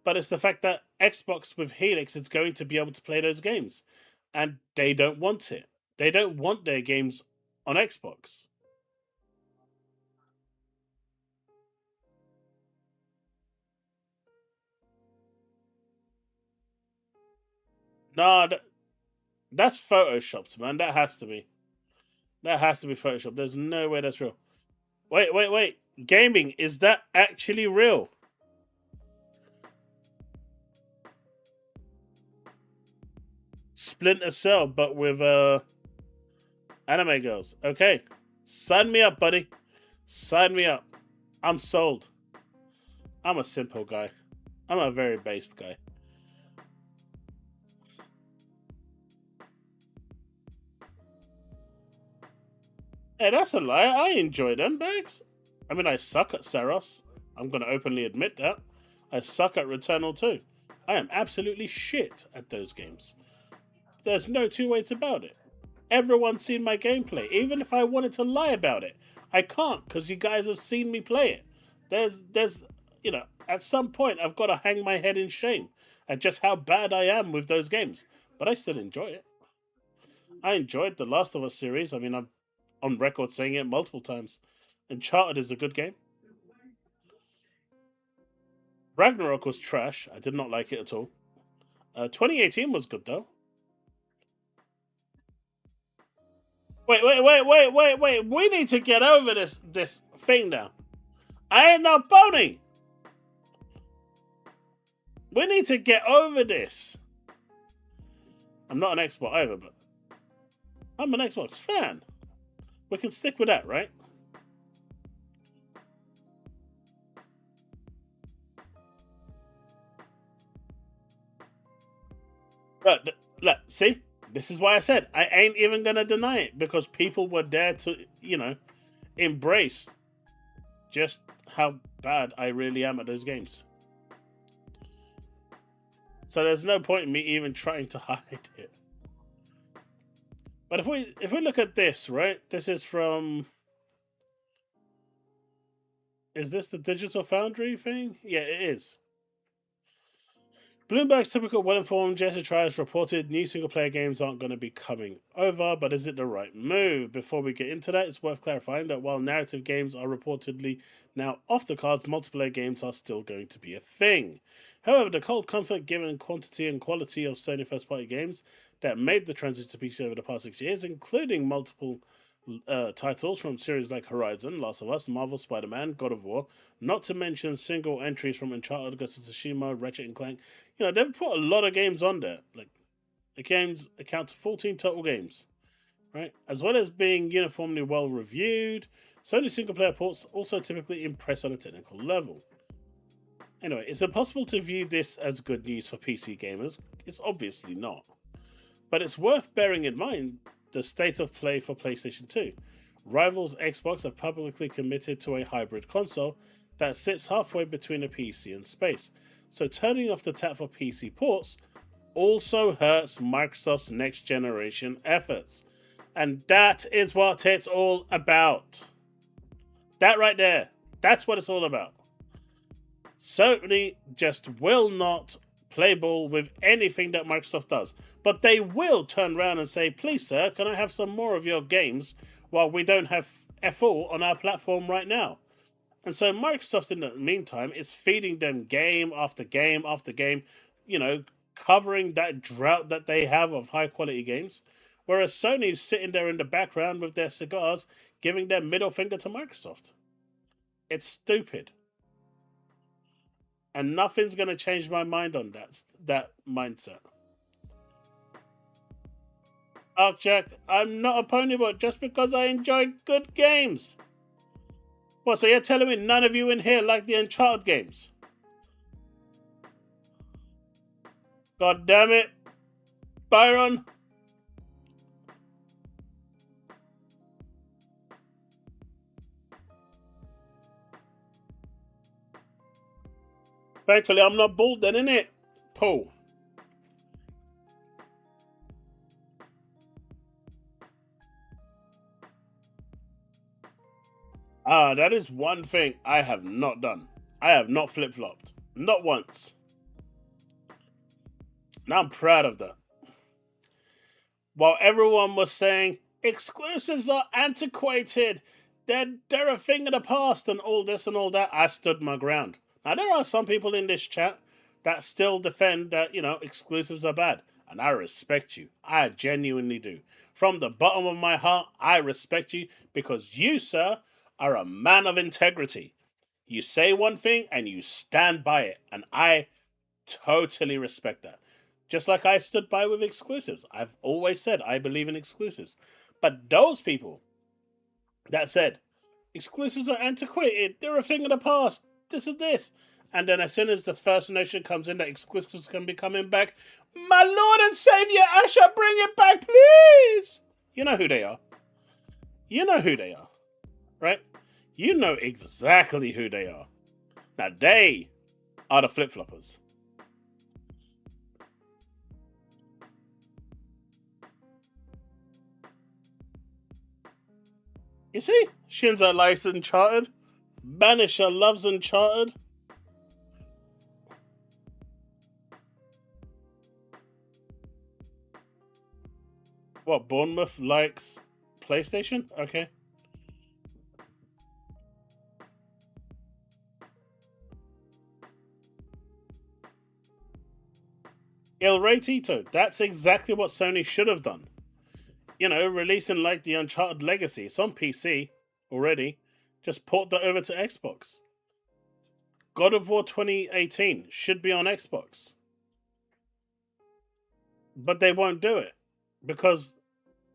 but it's the fact that Xbox with Helix is going to be able to play those games, and they don't want it. They don't want their games on Xbox. Nah, that's photoshopped, man. That has to be. That has to be photoshopped. There's no way that's real. Wait. Gaming, is that actually real? Splinter Cell, but with anime girls. Okay. Sign me up, buddy. Sign me up. I'm sold. I'm a simple guy. I'm a very based guy. Hey, that's a lie. I enjoy them bags. I mean, I suck at Saros. I'm going to openly admit that. I suck at Returnal too. I am absolutely shit at those games. There's no two ways about it. Everyone's seen my gameplay. Even if I wanted to lie about it, I can't because you guys have seen me play it. There's, at some point I've got to hang my head in shame at just how bad I am with those games. But I still enjoy it. I enjoyed the Last of Us series. I mean, I'm on record saying it multiple times. Uncharted is a good game. Ragnarok was trash. I did not like it at all. 2018 was good though. Wait. We need to get over this thing now. I ain't no pony. We need to get over this. I'm not an Xbox either, but I'm an Xbox fan. We can stick with that, right? Look, see? This is why I said I ain't even gonna deny it because people were there to, embrace just how bad I really am at those games. So there's no point in me even trying to hide it. But if we look at this, right? This is from. Is this the Digital Foundry thing? Yeah, it is. Bloomberg's typical well-informed Jesse Trials reported new single-player games aren't going to be coming over, but is it the right move? Before we get into that, it's worth clarifying that while narrative games are reportedly now off the cards, multiplayer games are still going to be a thing. However, the cold comfort given quantity and quality of Sony first-party games that made the transition to PC over the past 6 years, including multiple titles from series like Horizon, Last of Us, Marvel, Spider-Man, God of War, not to mention single entries from Uncharted, Ghost of Tsushima, Ratchet and Clank. They've put a lot of games on there. Like, the games account to 14 total games, right? As well as being uniformly well reviewed, Sony single-player ports also typically impress on a technical level. Anyway, it's impossible to view this as good news for PC gamers. It's obviously not. But it's worth bearing in mind the state of play for PlayStation 2. Rivals Xbox have publicly committed to a hybrid console that sits halfway between a PC and space. So turning off the tap for PC ports also hurts Microsoft's next generation efforts. And that is what it's all about. That right there, that's what it's all about. Sony just will not play ball with anything that Microsoft does. But they will turn around and say, please, sir, can I have some more of your games while we don't have F4 on our platform right now? And so Microsoft, in the meantime, is feeding them game after game after game, covering that drought that they have of high-quality games. Whereas Sony's sitting there in the background with their cigars, giving their middle finger to Microsoft. It's stupid. And nothing's going to change my mind on that mindset. Arcjack, I'm not a ponybot just because I enjoy good games. What, so you're telling me none of you in here like the Uncharted games? God damn it, Byron. Thankfully, I'm not bald then, innit? Paul. That is one thing I have not done. I have not flip-flopped. Not once. And I'm proud of that. While everyone was saying, exclusives are antiquated, they're a thing of the past and all this and all that, I stood my ground. Now, there are some people in this chat that still defend that, exclusives are bad. And I respect you. I genuinely do. From the bottom of my heart, I respect you because you, sir, are a man of integrity. You say one thing and you stand by it. And I totally respect that. Just like I stood by with exclusives. I've always said I believe in exclusives. But those people that said exclusives are antiquated, they're a thing of the past, this is this. And then as soon as the first notion comes in that exclusives can be coming back, my Lord and Savior, I shall bring it back, please. You know who they are. You know who they are. Right? You know exactly who they are. Now they are the flip-floppers. You see? Shinzo likes Uncharted. Banisher loves Uncharted. What, Bournemouth likes PlayStation? Okay. Il Rey Tito. That's exactly what Sony should have done. Releasing like the Uncharted Legacy. It's on PC already. Just port that over to Xbox. God of War 2018 should be on Xbox. But they won't do it. Because,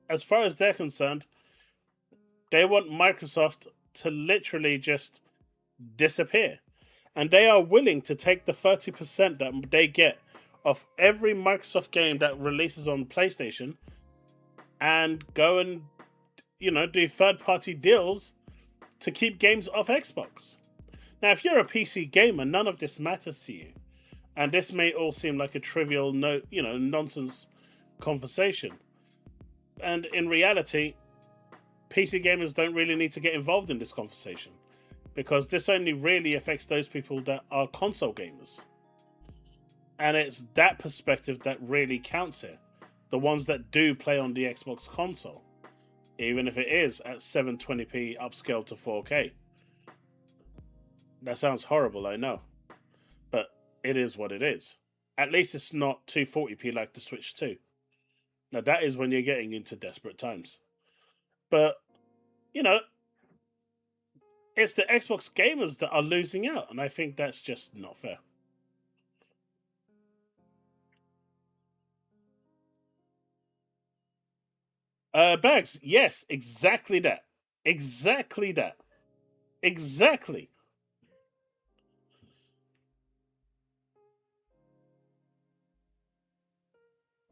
as far as they're concerned, they want Microsoft to literally just disappear. And they are willing to take the 30% that they get of every Microsoft game that releases on PlayStation and go and, do third-party deals to keep games off Xbox. Now, if you're a PC gamer, none of this matters to you. And this may all seem like a trivial, nonsense conversation. And in reality, PC gamers don't really need to get involved in this conversation because this only really affects those people that are console gamers. And it's that perspective that really counts here. The ones that do play on the Xbox console, even if it is at 720p upscaled to 4K. That sounds horrible, I know. But it is what it is. At least it's not 240p like the Switch 2. Now that is when you're getting into desperate times. But, it's the Xbox gamers that are losing out, and I think that's just not fair. Bags, yes, exactly that. Exactly that. Exactly.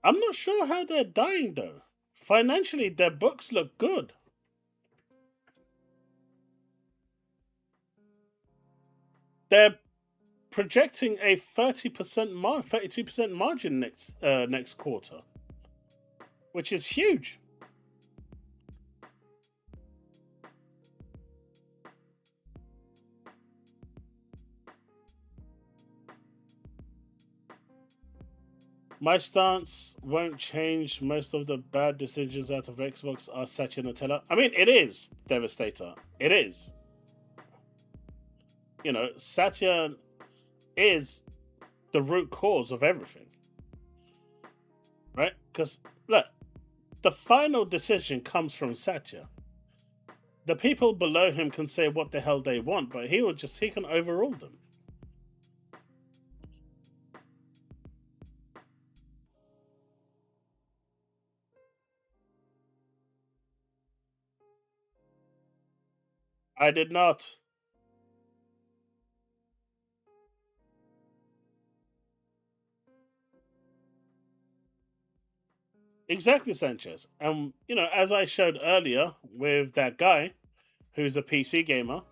I'm not sure how they're dying though. Financially, their books look good. They're projecting a 30% 32% margin next quarter, which is huge. My stance won't change. Most of the bad decisions out of Xbox are Satya Nutella. I mean, it is Devastator. It is. Satya is the root cause of everything. Right? Because, look, the final decision comes from Satya. The people below him can say what the hell they want, but he can overrule them. I did not. Exactly, Sanchez. And as I showed earlier with that guy who's a PC gamer,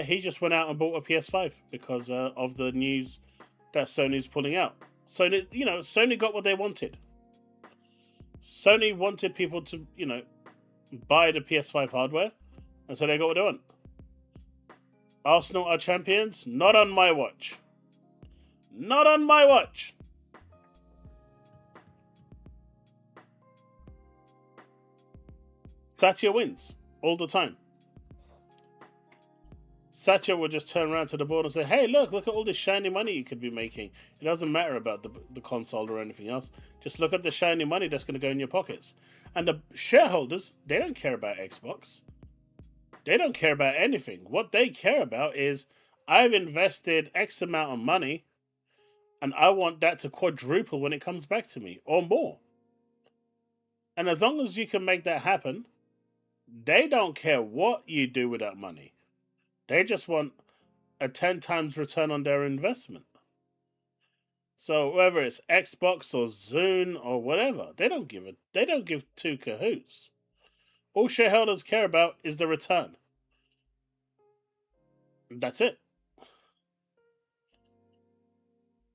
he just went out and bought a PS5 because of the news that Sony's pulling out. Sony, Sony got what they wanted. Sony wanted people to, buy the PS5 hardware, and so they got what they want. Arsenal are champions? Not on my watch. Not on my watch. Satya wins all the time. Satya will just turn around to the board and say, hey, look at all this shiny money you could be making. It doesn't matter about the console or anything else. Just look at the shiny money that's going to go in your pockets. And the shareholders, they don't care about Xbox. They don't care about anything. What they care about is, I've invested X amount of money and I want that to quadruple when it comes back to me or more. And as long as you can make that happen, they don't care what you do with that money. They just want a 10 times return on their investment. So whether it's Xbox or Zune or whatever, they don't give two cahoots. All shareholders care about is the return. That's it.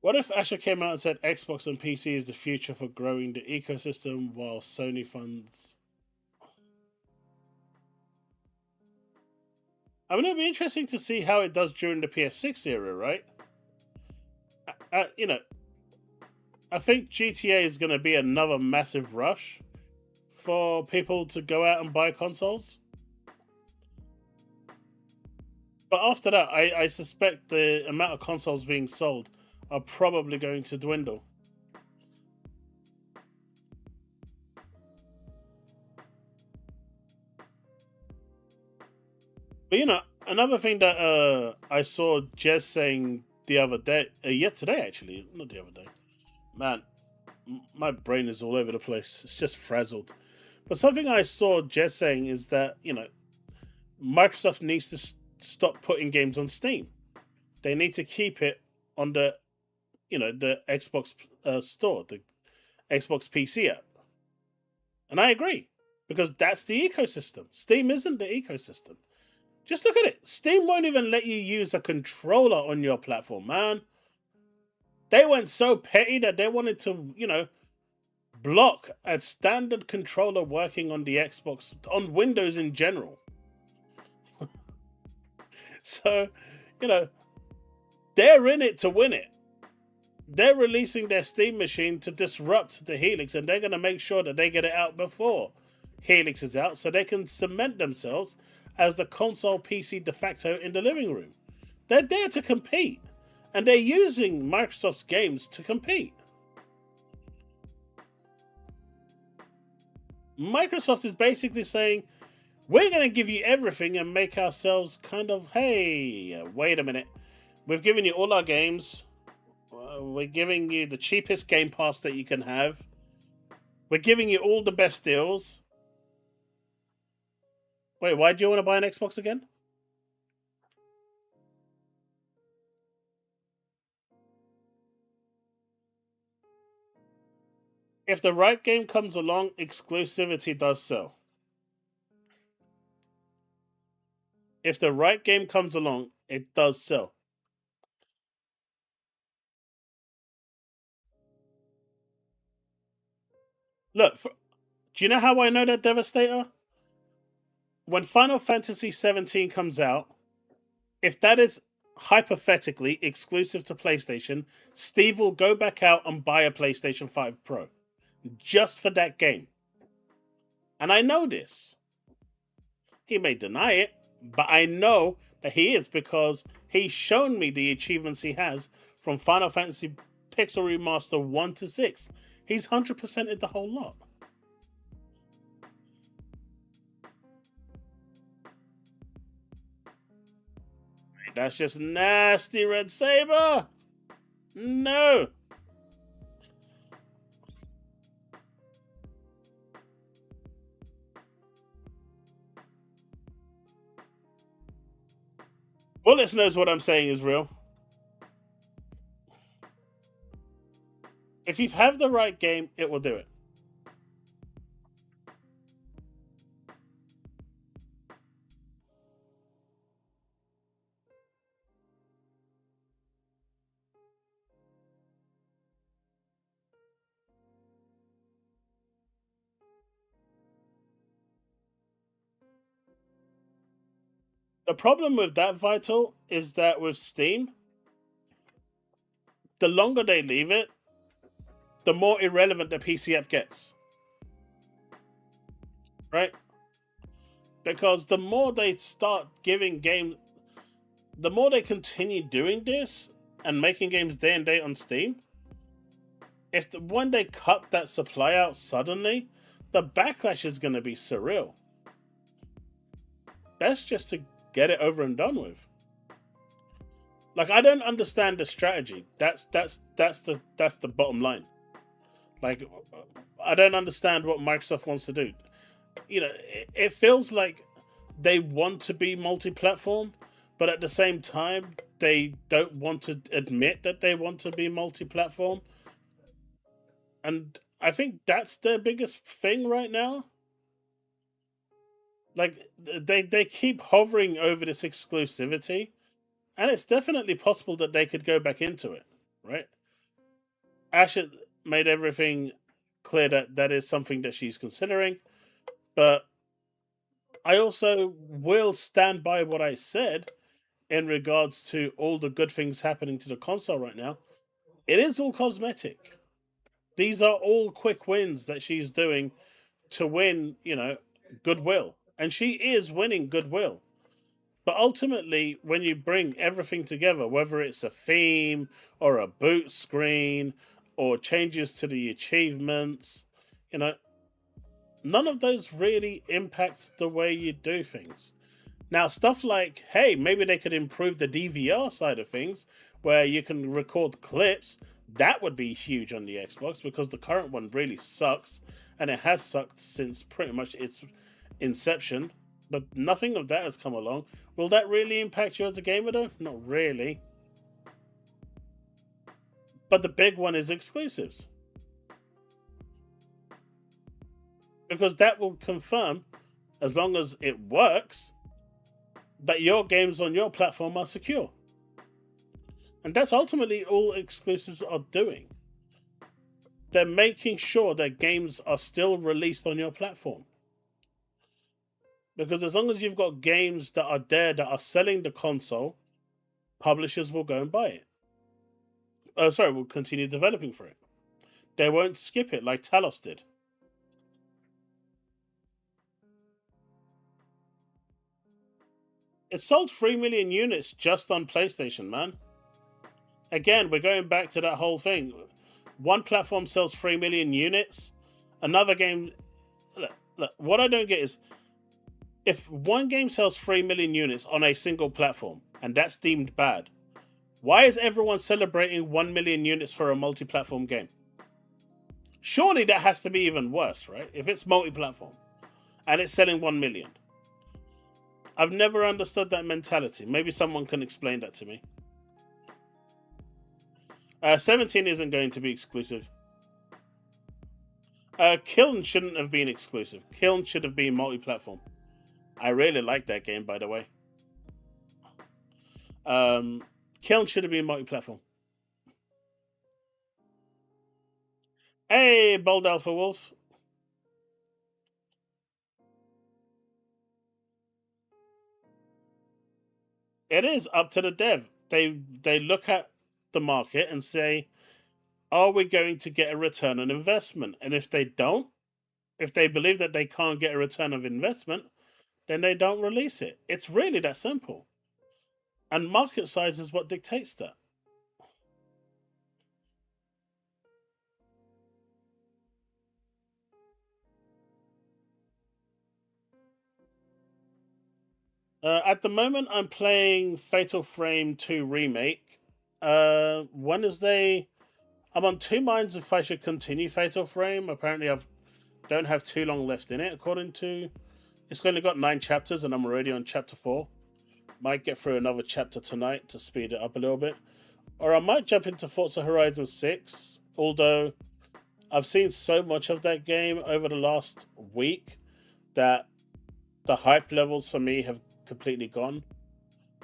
What if Asher came out and said Xbox and PC is the future for growing the ecosystem while Sony funds? I mean, it'll be interesting to see how it does during the PS6 era, right? I think GTA is going to be another massive rush for people to go out and buy consoles. But after that, I suspect the amount of consoles being sold are probably going to dwindle. But another thing that I saw Jez saying the other day, today actually, not the other day. Man, my brain is all over the place. It's just frazzled. But something I saw Jez saying is that, Microsoft needs to stop putting games on Steam. They need to keep it on the Xbox store, the Xbox PC app. And I agree, because that's the ecosystem. Steam isn't the ecosystem. Just look at it. Steam won't even let you use a controller on your platform, man. They went so petty that they wanted to, block a standard controller working on the Xbox, on Windows in general. So, they're in it to win it. They're releasing their Steam machine to disrupt the Helix, and they're going to make sure that they get it out before Helix is out so they can cement themselves as the console PC de facto in the living room. They're there to compete, and they're using Microsoft's games to compete. Microsoft is basically saying, we're going to give you everything and make ourselves kind of, hey, wait a minute. We've given you all our games. We're giving you the cheapest Game Pass that you can have. We're giving you all the best deals. Wait, why do you want to buy an Xbox again? If the right game comes along, exclusivity does so. If the right game comes along, it does so. Look, do you know how I know that, Devastator? When Final Fantasy 17 comes out, if that is hypothetically exclusive to PlayStation, Steve will go back out and buy a PlayStation 5 Pro just for that game. And I know this. He may deny it, but I know that he is, because he's shown me the achievements he has from Final Fantasy Pixel Remaster 1 to 6. He's 100%ed the whole lot. That's just nasty, Red Saber. No. Bullets knows what I'm saying is real. If you have the right game, it will do it. The problem with that, Vital, is that with Steam, the longer they leave it, the more irrelevant the PC app gets. Right? Because the more they start giving games, the more they continue doing this and making games day and date on Steam, when they cut that supply out suddenly, the backlash is going to be surreal. That's just to get it over and done with. Like, I don't understand the strategy. That's the bottom line. Like, I don't understand what Microsoft wants to do. It feels like they want to be multi-platform, but at the same time, they don't want to admit that they want to be multi-platform. And I think that's their biggest thing right now. Like, they keep hovering over this exclusivity, and it's definitely possible that they could go back into it, right? Ash made everything clear that that is something that she's considering, but I also will stand by what I said in regards to all the good things happening to the console right now. It is all cosmetic. These are all quick wins that she's doing to win, goodwill. And she is winning goodwill. But ultimately, when you bring everything together, whether it's a theme or a boot screen or changes to the achievements, you know, none of those really impact the way you do things. Now, stuff like, hey, maybe they could improve the DVR side of things where you can record clips. That would be huge on the Xbox because the current one really sucks and it has sucked since pretty much its inception. But nothing of that has come along. Will that really impact you as a gamer though? Not really. But the big one is exclusives. Because that will confirm, as long as it works, that your games on your platform are secure. And that's ultimately all exclusives are doing. They're making sure that games are still released on your platform. Because as long as you've got games that are there that are selling the console, publishers will go and buy it. Will continue developing for it. They won't skip it like Talos did. It sold 3 million units just on PlayStation, man. Again, we're going back to that whole thing. One platform sells 3 million units. Another game. Look, what I don't get is if one game sells 3 million units on a single platform and that's deemed bad, why is everyone celebrating 1 million units for a multi platform game? Surely that has to be even worse, right? If it's multi platform and it's selling 1 million. I've never understood that mentality. Maybe someone can explain that to me. 17 isn't going to be exclusive. Kiln shouldn't have been exclusive. Kiln should have been multi-platform. I really like that game, by the way. Kiln should have been multi-platform. Hey, Bold Alpha Wolf. It is up to the dev. They look at the market and say, are we going to get a return on investment? And if they don't, if they believe that they can't get a return of investment, then they don't release it. It's really that simple. And market size is what dictates that. At the moment, I'm playing Fatal Frame 2 Remake. Wednesday, I'm on two minds if I should continue Fatal Frame. Apparently, I don't have too long left in it, according to... It's only got 9 chapters, and I'm already on chapter 4. Might get through another chapter tonight to speed it up a little bit. Or I might jump into Forza Horizon 6, although I've seen so much of that game over the last week that the hype levels for me have completely gone.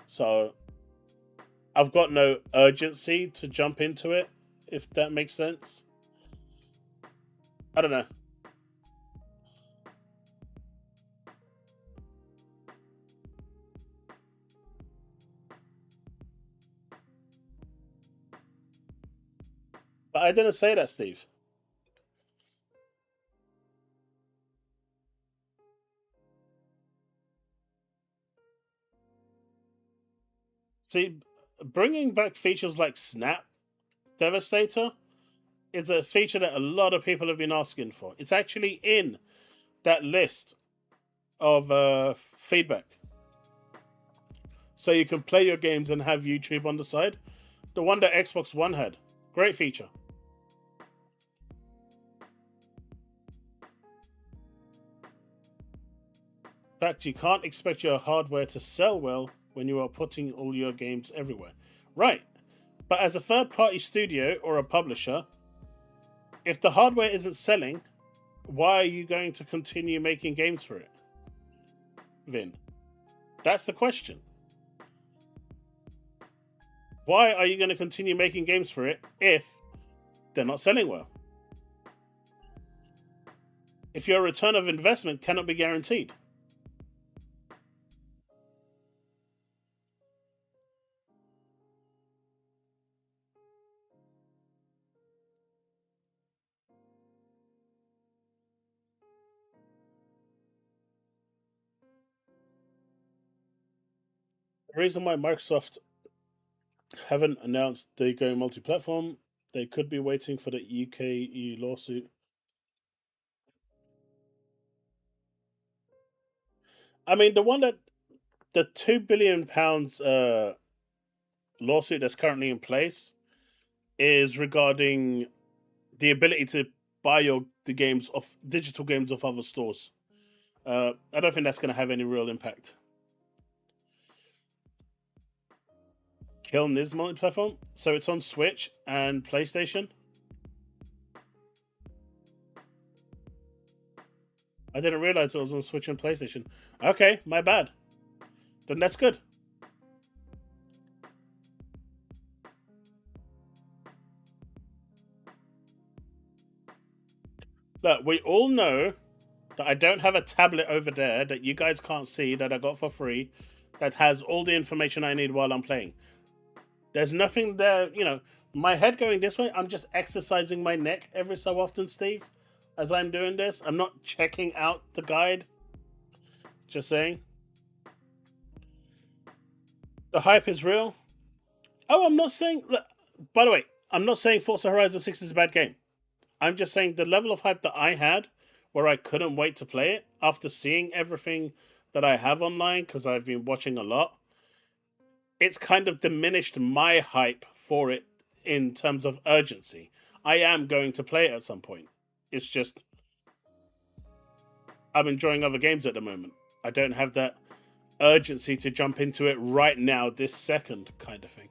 So I've got no urgency to jump into it, if that makes sense. I don't know. But I didn't say that, Steve. See, bringing back features like Snap Devastator is a feature that a lot of people have been asking for. It's actually in that list of feedback. So you can play your games and have YouTube on the side. The one that Xbox One had. Great feature. In fact, you can't expect your hardware to sell well when you are putting all your games everywhere. Right. But as a third party studio or a publisher, if the hardware isn't selling, why are you going to continue making games for it? Vin. That's the question. Why are you going to continue making games for it if they're not selling well? If your return of investment cannot be guaranteed. The reason why Microsoft haven't announced they go multi-platform, they could be waiting for the UK EU lawsuit. I mean, the £2 billion lawsuit that's currently in place is regarding the ability to buy the games off digital games off other stores. I don't think that's going to have any real impact. Kiln is multi-platform, so it's on Switch and PlayStation. I didn't realize it was on Switch and PlayStation. Okay, my bad. Then that's good. Look, we all know that I don't have a tablet over there that you guys can't see that I got for free that has all the information I need while I'm playing. There's nothing there, my head going this way, I'm just exercising my neck every so often, Steve, as I'm doing this. I'm not checking out the guide. Just saying. The hype is real. Oh, I'm not saying. Look, by the way, I'm not saying Forza Horizon 6 is a bad game. I'm just saying the level of hype that I had, where I couldn't wait to play it after seeing everything that I have online, because I've been watching a lot, it's kind of diminished my hype for it in terms of urgency. I am going to play it at some point. It's just I'm enjoying other games at the moment. I don't have that urgency to jump into it right now, this second, kind of thing.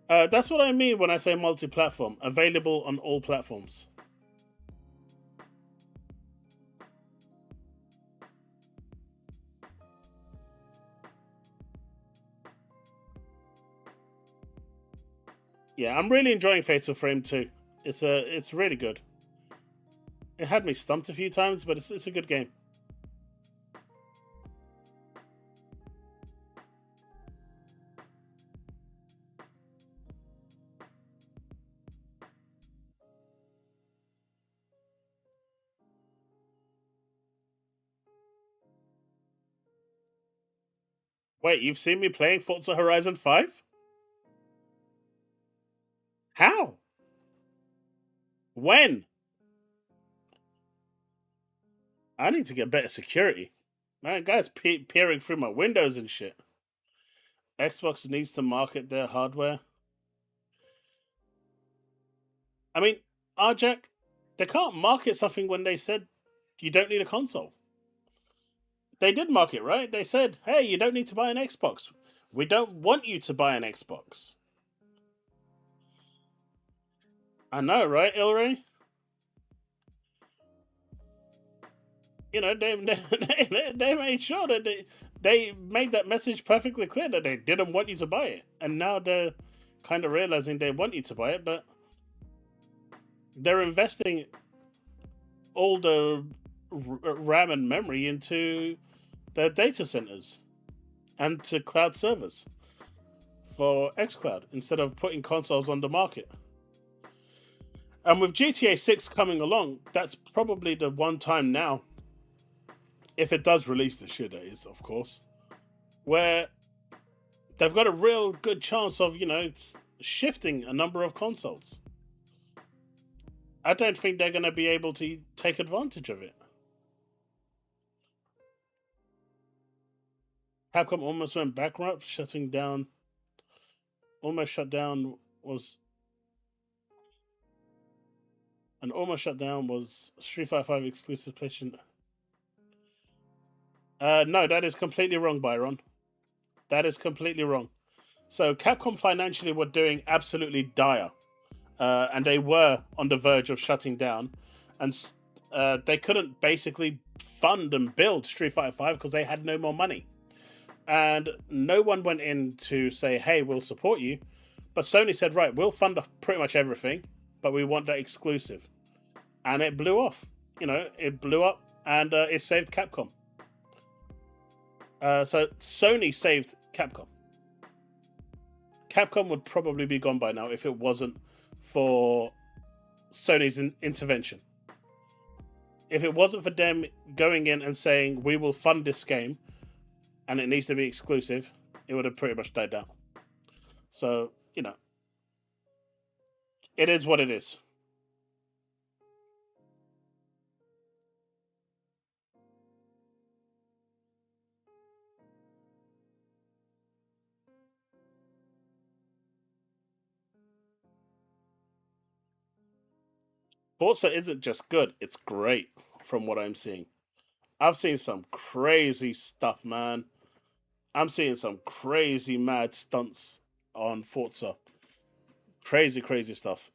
That's what I mean when I say multi-platform. Available on all platforms. Yeah, I'm really enjoying Fatal Frame 2. It's really good. It had me stumped a few times, but it's a good game. Wait, you've seen me playing Forza Horizon 5? How? When? I need to get better security. Man, guys peering through my windows and shit. Xbox needs to market their hardware. I mean, Arjack, they can't market something when they said you don't need a console. They did market, right? They said, hey, you don't need to buy an Xbox. We don't want you to buy an Xbox. I know, right, Ilray? They made sure that they made that message perfectly clear that they didn't want you to buy it. And now they're kind of realizing they want you to buy it, but they're investing all the RAM and memory into their data centers and to cloud servers. for xCloud instead of putting consoles on the market. And with GTA 6 coming along, that's probably the one time now, if it does release this year, that is, of course, where they've got a real good chance of, shifting a number of consoles. I don't think they're going to be able to take advantage of it. Capcom almost went bankrupt, shutting down. Almost shut down was. And almost shut down was Street Fighter 5 exclusive PlayStation. No, that is completely wrong, Byron. That is completely wrong. So Capcom financially were doing absolutely dire. And they were on the verge of shutting down. And they couldn't basically fund and build Street Fighter 5 because they had no more money. And no one went in to say, hey, we'll support you. But Sony said, right, we'll fund pretty much everything, but we want that exclusive. And it blew off. It blew up and it saved Capcom. So Sony saved Capcom. Capcom would probably be gone by now if it wasn't for Sony's intervention. If it wasn't for them going in and saying, we will fund this game and it needs to be exclusive, it would have pretty much died down. So, it is what it is. Forza isn't just good, it's great from what I'm seeing. I've seen some crazy stuff, man. I'm seeing some crazy mad stunts on Forza. Crazy, crazy stuff.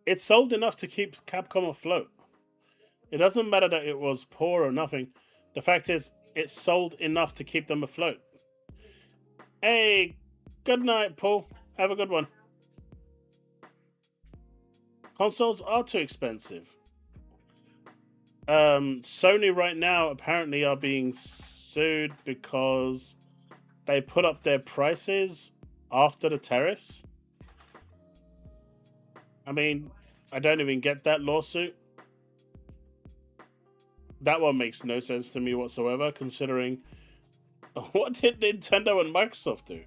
It sold enough to keep Capcom afloat. It doesn't matter that it was poor or nothing. The fact is, it sold enough to keep them afloat. Hey, good night, Paul. Have a good one. Consoles are too expensive. Sony right now apparently are being sued because they put up their prices after the tariffs. I mean, I don't even get that lawsuit. That one makes no sense to me whatsoever, considering what did Nintendo and Microsoft do?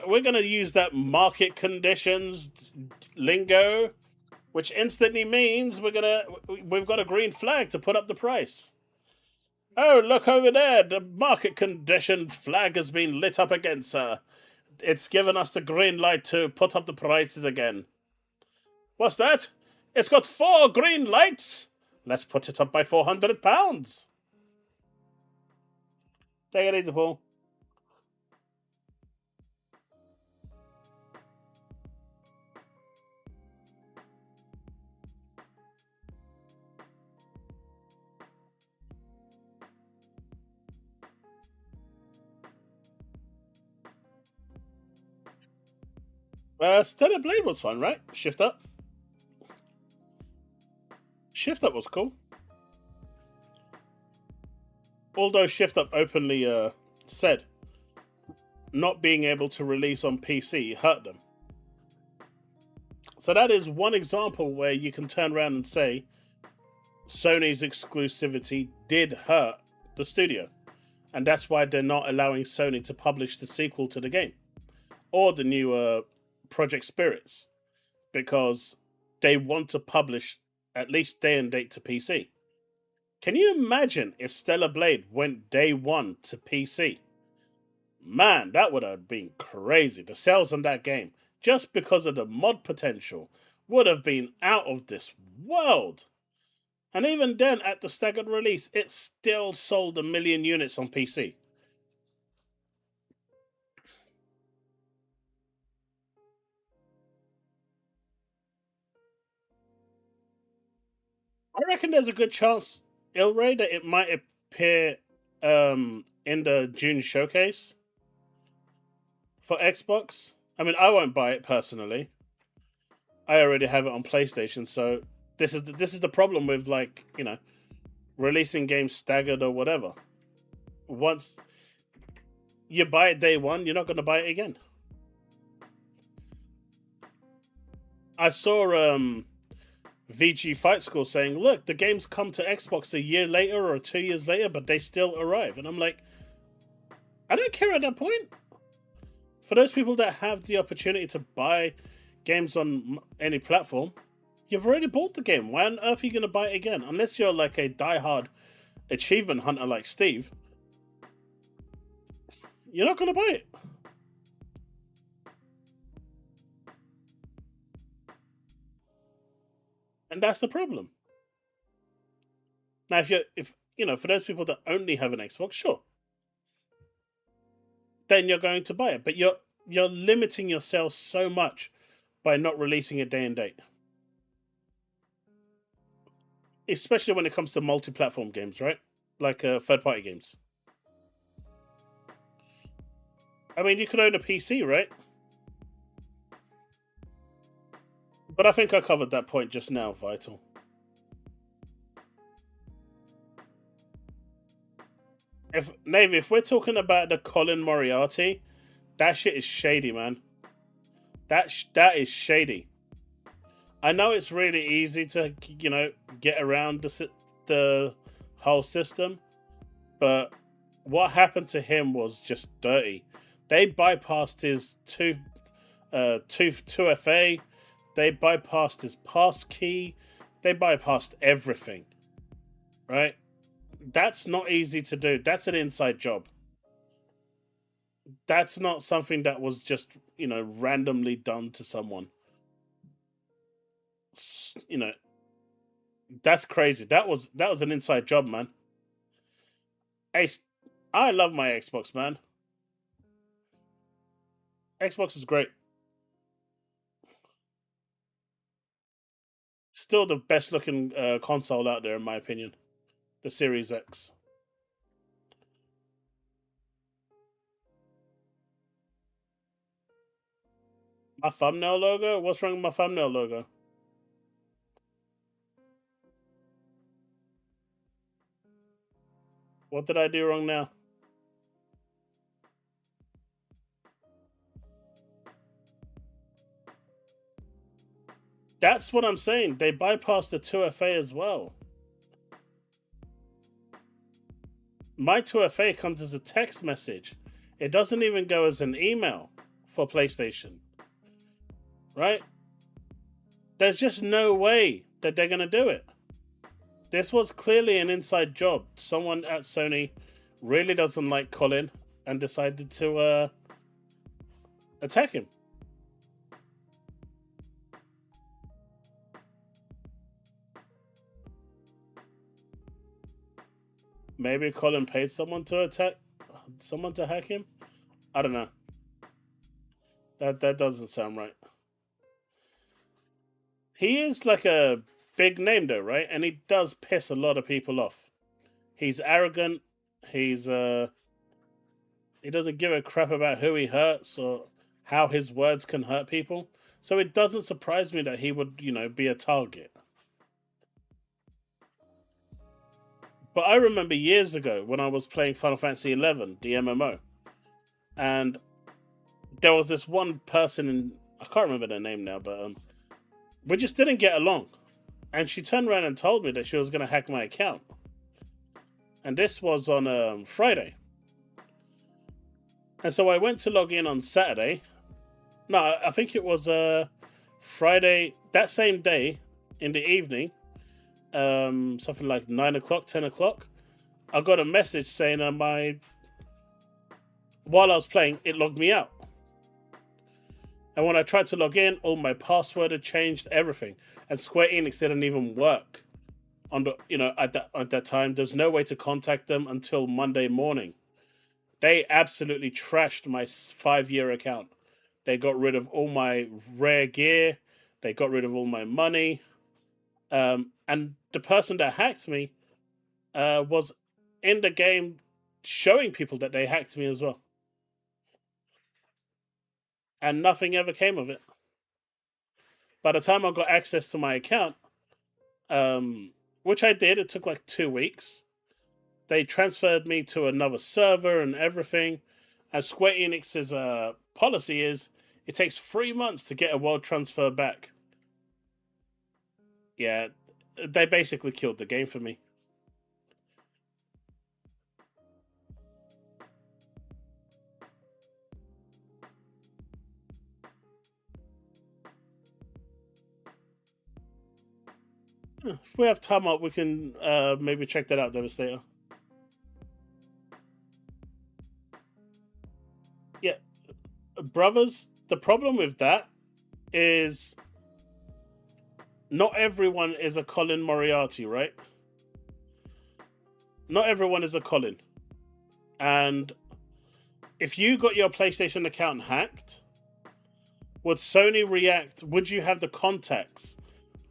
We're gonna use that market conditions lingo, which instantly means we've got a green flag to put up the price. Oh, look over there! The market condition flag has been lit up against her. It's given us the green light to put up the prices again. What's that? It's got 4 green lights. Let's put it up by £400. Take it easy, Paul. Stellar Blade was fun, right? Shift Up. Shift Up was cool. Although Shift Up openly said not being able to release on PC hurt them. So that is one example where you can turn around and say Sony's exclusivity did hurt the studio. And that's why they're not allowing Sony to publish the sequel to the game or the new Project Spirits, because they want to publish at least day and date to PC. Can you imagine if Stellar Blade went day one to PC? Man, that would have been crazy. The sales on that game, just because of the mod potential, would have been out of this world. And even then, at the staggered release, it still sold 1 million units on PC. I reckon there's a good chance, Ilray, that it might appear in the June showcase for Xbox. I mean, I won't buy it personally, I already have it on PlayStation, so this is the problem with, like, releasing games staggered or whatever. Once you buy it day one, you're not going to buy it again. I saw VG Fight School saying, "Look, the games come to Xbox a year later or 2 years later, but they still arrive." And I'm like, I don't care at that point. For those people that have the opportunity to buy games on any platform, you've already bought the game. Why on earth are you going to buy it again? Unless you're like a diehard achievement hunter like Steve, you're not going to buy it. And that's the problem. Now, if for those people that only have an Xbox, sure, then you're going to buy it. But you're limiting yourself so much by not releasing a day and date. Especially when it comes to multi-platform games, right? Like third-party games. I mean, you could own a PC, right? But I think I covered that point just now, Vital. If Navy, if we're talking about the Colin Moriarty, that shit is shady, man. That is shady. I know it's really easy to get around the whole system, but what happened to him was just dirty. They bypassed his 2FA. They bypassed his pass key. They bypassed everything. Right? That's not easy to do. That's an inside job. That's not something that was just, randomly done to someone. That's crazy. That was an inside job, man. I love my Xbox, man. Xbox is great. Still the best looking console out there, in my opinion. The Series X. My thumbnail logo? What's wrong with my thumbnail logo? What did I do wrong now? That's what I'm saying. They bypassed the 2FA as well. My 2FA comes as a text message. It doesn't even go as an email for PlayStation. Right? There's just no way that they're going to do it. This was clearly an inside job. Someone at Sony really doesn't like Colin and decided to attack him. Maybe Colin paid someone to hack him. I don't know. That doesn't sound right. He is like a big name though, right? And he does piss a lot of people off. He's arrogant. He doesn't give a crap about who he hurts or how his words can hurt people. So it doesn't surprise me that he would, be a target. But I remember years ago when I was playing Final Fantasy XI, the MMO, and there was this one person I can't remember their name now, but we just didn't get along. And she turned around and told me that she was going to hack my account. And this was on Friday. And so I went to log in on Saturday. No, I think it was Friday, that same day in the evening, something like 9 o'clock, 10 o'clock. I got a message saying while I was playing, it logged me out. And when I tried to log in, all my password had changed, everything. And Square Enix didn't even work on the, at that time. There's no way to contact them until Monday morning. They absolutely trashed my 5-year account. They got rid of all my rare gear. They got rid of all my money. And the person that hacked me was in the game showing people that they hacked me as well. And nothing ever came of it. By the time I got access to my account, which I did, it took like 2 weeks. They transferred me to another server and everything. And Square Enix's policy is it takes 3 months to get a world transfer back. Yeah, they basically killed the game for me. If we have time up, we can maybe check that out, Devastator. Yeah, brothers, the problem with that is not everyone is a Colin Moriarty, right? Not everyone is a Colin. And if you got your PlayStation account hacked, would Sony react? Would you have the contacts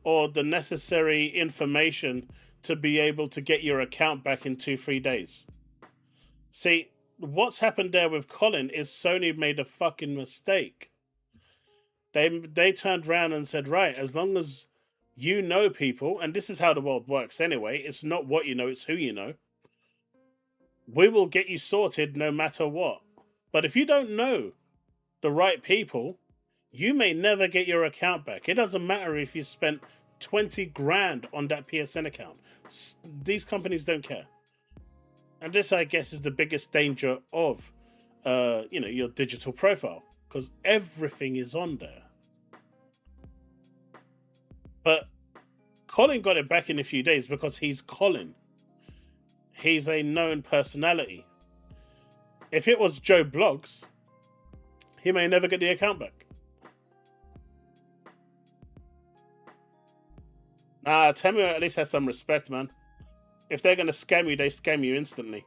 or the necessary information to be able to get your account back in 2-3 days? See, what's happened there with Colin is Sony made a fucking mistake. They turned around and said, right, as long as you know people, and this is how the world works anyway, it's not what you know, it's who you know. We will get you sorted no matter what. But if you don't know the right people, you may never get your account back. It doesn't matter if you spent 20 grand on that PSN account. These companies don't care. And this, I guess, is the biggest danger of, your digital profile, because everything is on there. But Colin got it back in a few days because he's Colin. He's a known personality. If it was Joe Blogs, he may never get the account back. Nah, Temu at least has some respect, man. If they're going to scam you, they scam you instantly.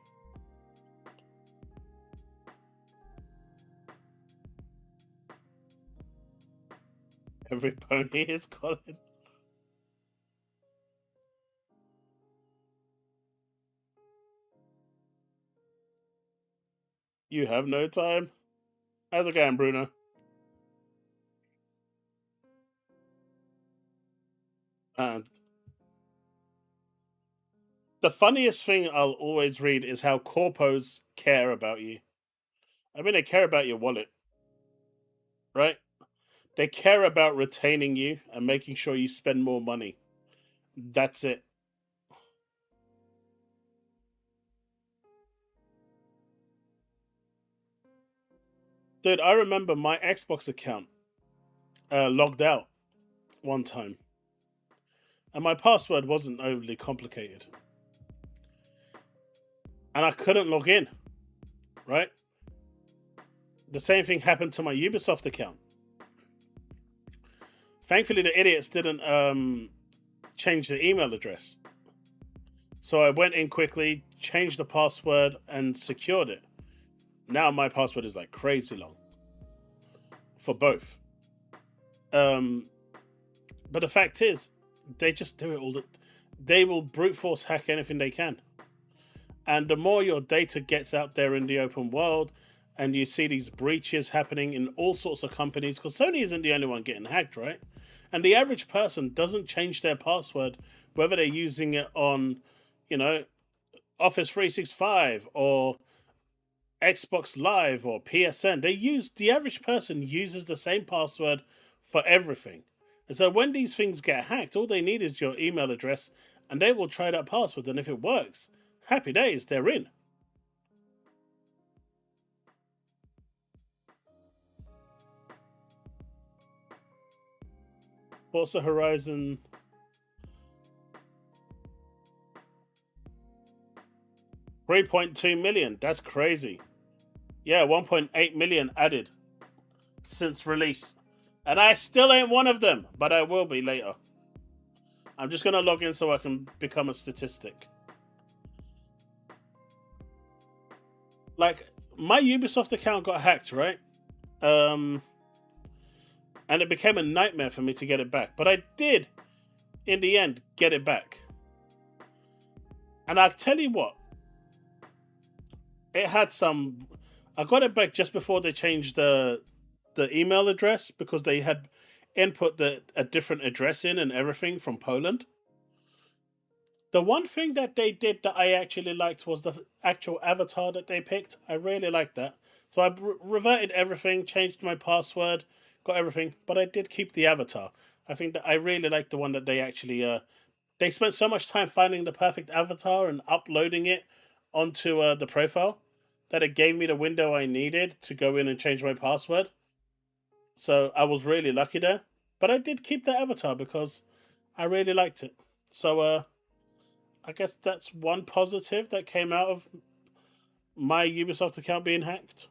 Every pony is Colin. You have no time. How's it going, Bruno? And the funniest thing I'll always read is how corpos care about you. I mean, they care about your wallet, right? They care about retaining you and making sure you spend more money. That's it. Dude, I remember my Xbox account logged out one time. And my password wasn't overly complicated. And I couldn't log in, right? The same thing happened to my Ubisoft account. Thankfully, the idiots didn't change the email address. So I went in quickly, changed the password, and secured it. Now my password is like crazy long. For both. But the fact is, they just do it they will brute force hack anything they can. And the more your data gets out there in the open world, and you see these breaches happening in all sorts of companies, because Sony isn't the only one getting hacked, right? And the average person doesn't change their password, whether they're using it on, Office 365 or Xbox Live or PSN. The average person uses the same password for everything. And so when these things get hacked, all they need is your email address, and they will try that password. And if it works, happy days, they're in. Forza Horizon. $3.2 million. That's crazy. Yeah, 1.8 million added since release. And I still ain't one of them, but I will be later. I'm just going to log in so I can become a statistic. Like, my Ubisoft account got hacked, right? And it became a nightmare for me to get it back. But I did, in the end, get it back. And I'll tell you what. It had some... I got it back just before they changed the email address, because they had... input a different address in and everything from Poland. The one thing that they did that I actually liked was the actual avatar that they picked. I really liked that. So I reverted everything, changed my password, got everything, but I did keep the avatar. I think that I really liked the one that they actually they spent so much time finding the perfect avatar and uploading it onto the profile that it gave me the window I needed to go in and change my password. So I was really lucky there. But I did keep the avatar because I really liked it. So I guess that's one positive that came out of my Ubisoft account being hacked.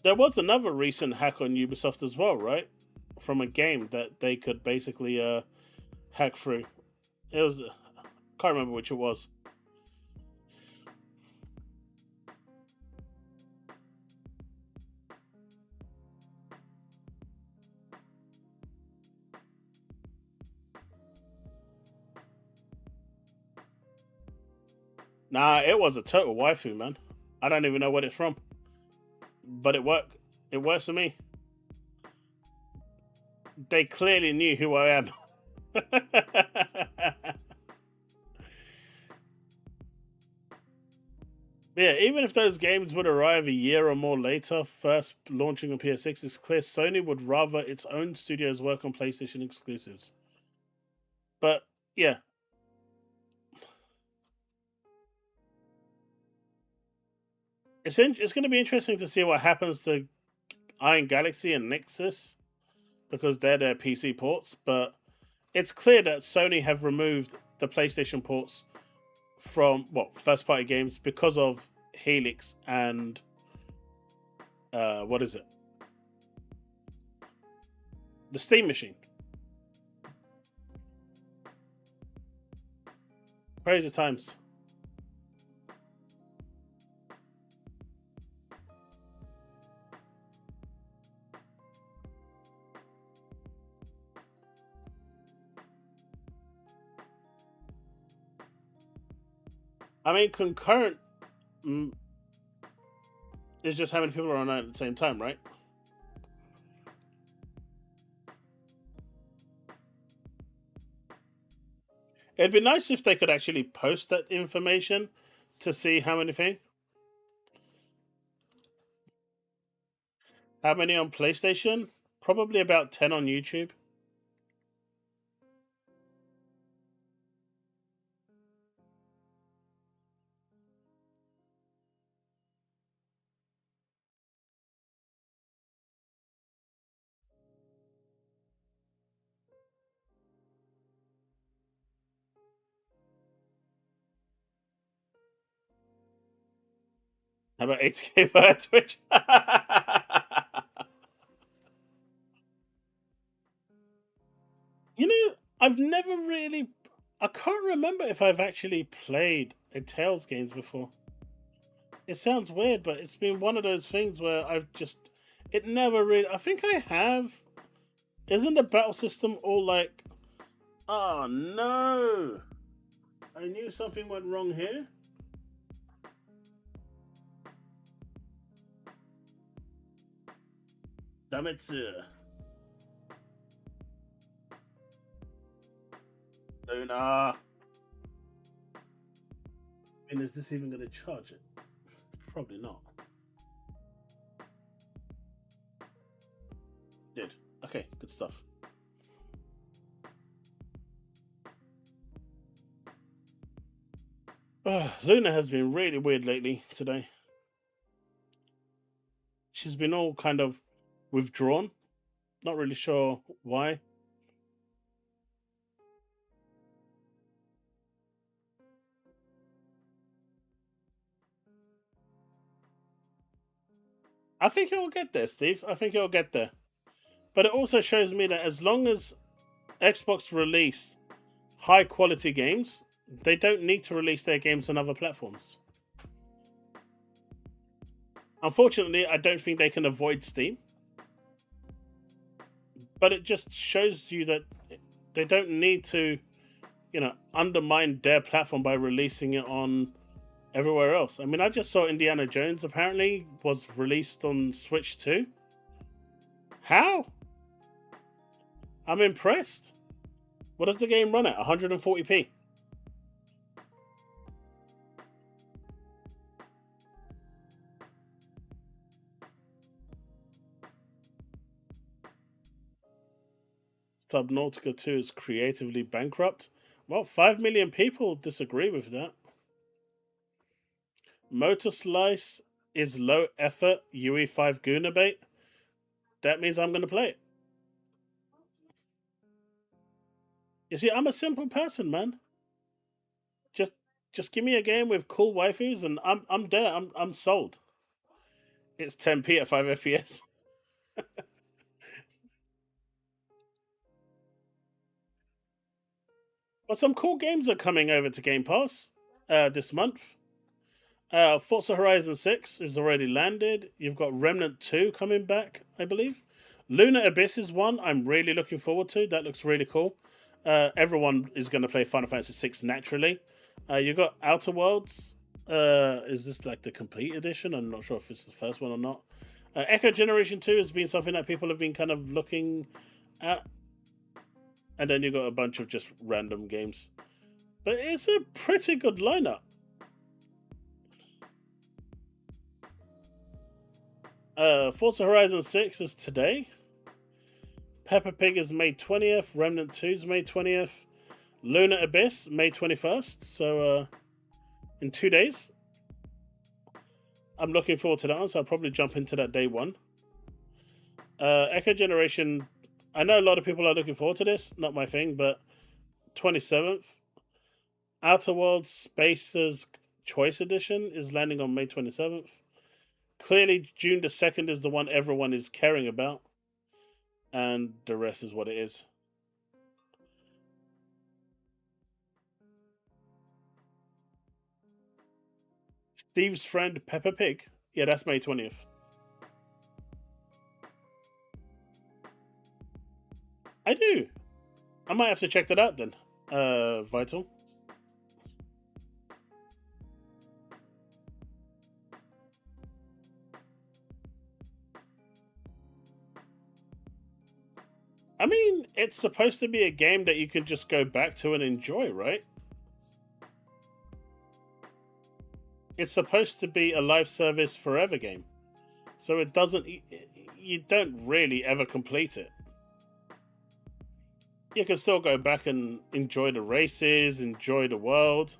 There was another recent hack on Ubisoft as well, right? From a game that they could basically hack through. It was can't remember which it was. Nah, it was a total waifu, man. I don't even know what it's from, but it worked. It works for me. They clearly knew who I am. Yeah, even if those games would arrive a year or more later, first launching on PS6, it's clear Sony would rather its own studios work on PlayStation exclusives. But yeah, it's going to be interesting to see what happens to Iron Galaxy and Nexus because they're their PC ports. But it's clear that Sony have removed the PlayStation ports from first party games because of Helix and what is it? The Steam machine. Crazy times. I mean, concurrent is just how many people are on it at the same time, right? It'd be nice if they could actually post that information to see how many things. How many on PlayStation? Probably about 10 on YouTube. How about 80k via Twitch? You know, I've never really. I can't remember if I've actually played a Tales games before. It sounds weird, but it's been one of those things where I've just. It never really. I think I have. Isn't the battle system all like. Oh no! I knew something went wrong here. Damn it. Luna. And is this even going to charge it? Probably not. Did. Okay, good stuff. Luna has been really weird lately today. She's been all kind of withdrawn. Not really sure why. I think it'll get there, Steve. I think it'll get there. But it also shows me that as long as Xbox release high quality games, they don't need to release their games on other platforms. Unfortunately, I don't think they can avoid Steam. But it just shows you that they don't need to, undermine their platform by releasing it on everywhere else. I mean, I just saw Indiana Jones apparently was released on Switch too. How? I'm impressed. What does the game run at? 140p. Subnautica 2 is creatively bankrupt. Well, 5 million people disagree with that. Motor Slice is low effort UE5 Gooner bait. That means I'm going to play it. You see, I'm a simple person, man. Just give me a game with cool waifus and I'm there. I'm sold. It's 10p at 5 FPS. But some cool games are coming over to Game Pass this month. Forza Horizon 6 is already landed. You've got Remnant 2 coming back, I believe. Lunar Abyss is one I'm really looking forward to. That looks really cool. Everyone is going to play Final Fantasy 6 naturally. You've got Outer Worlds. Is this like the complete edition? I'm not sure if it's the first one or not. Echo Generation 2 has been something that people have been kind of looking at. And then you've got a bunch of just random games. But it's a pretty good lineup. Forza Horizon 6 is today. Peppa Pig is May 20th. Remnant 2 is May 20th. Lunar Abyss, May 21st. So, in 2 days. I'm looking forward to that one, so I'll probably jump into that day one. Echo Generation, I know a lot of people are looking forward to this. Not my thing, but 27th. Outer Worlds Spacer's Choice Edition is landing on May 27th. Clearly, June the 2nd is the one everyone is caring about. And the rest is what it is. Steve's friend Peppa Pig. Yeah, that's May 20th. I do. I might have to check that out then. Vital. I mean, it's supposed to be a game that you can just go back to and enjoy, right? It's supposed to be a live service forever game. So it doesn't, you don't really ever complete it. You can still go back and enjoy the races, enjoy the world.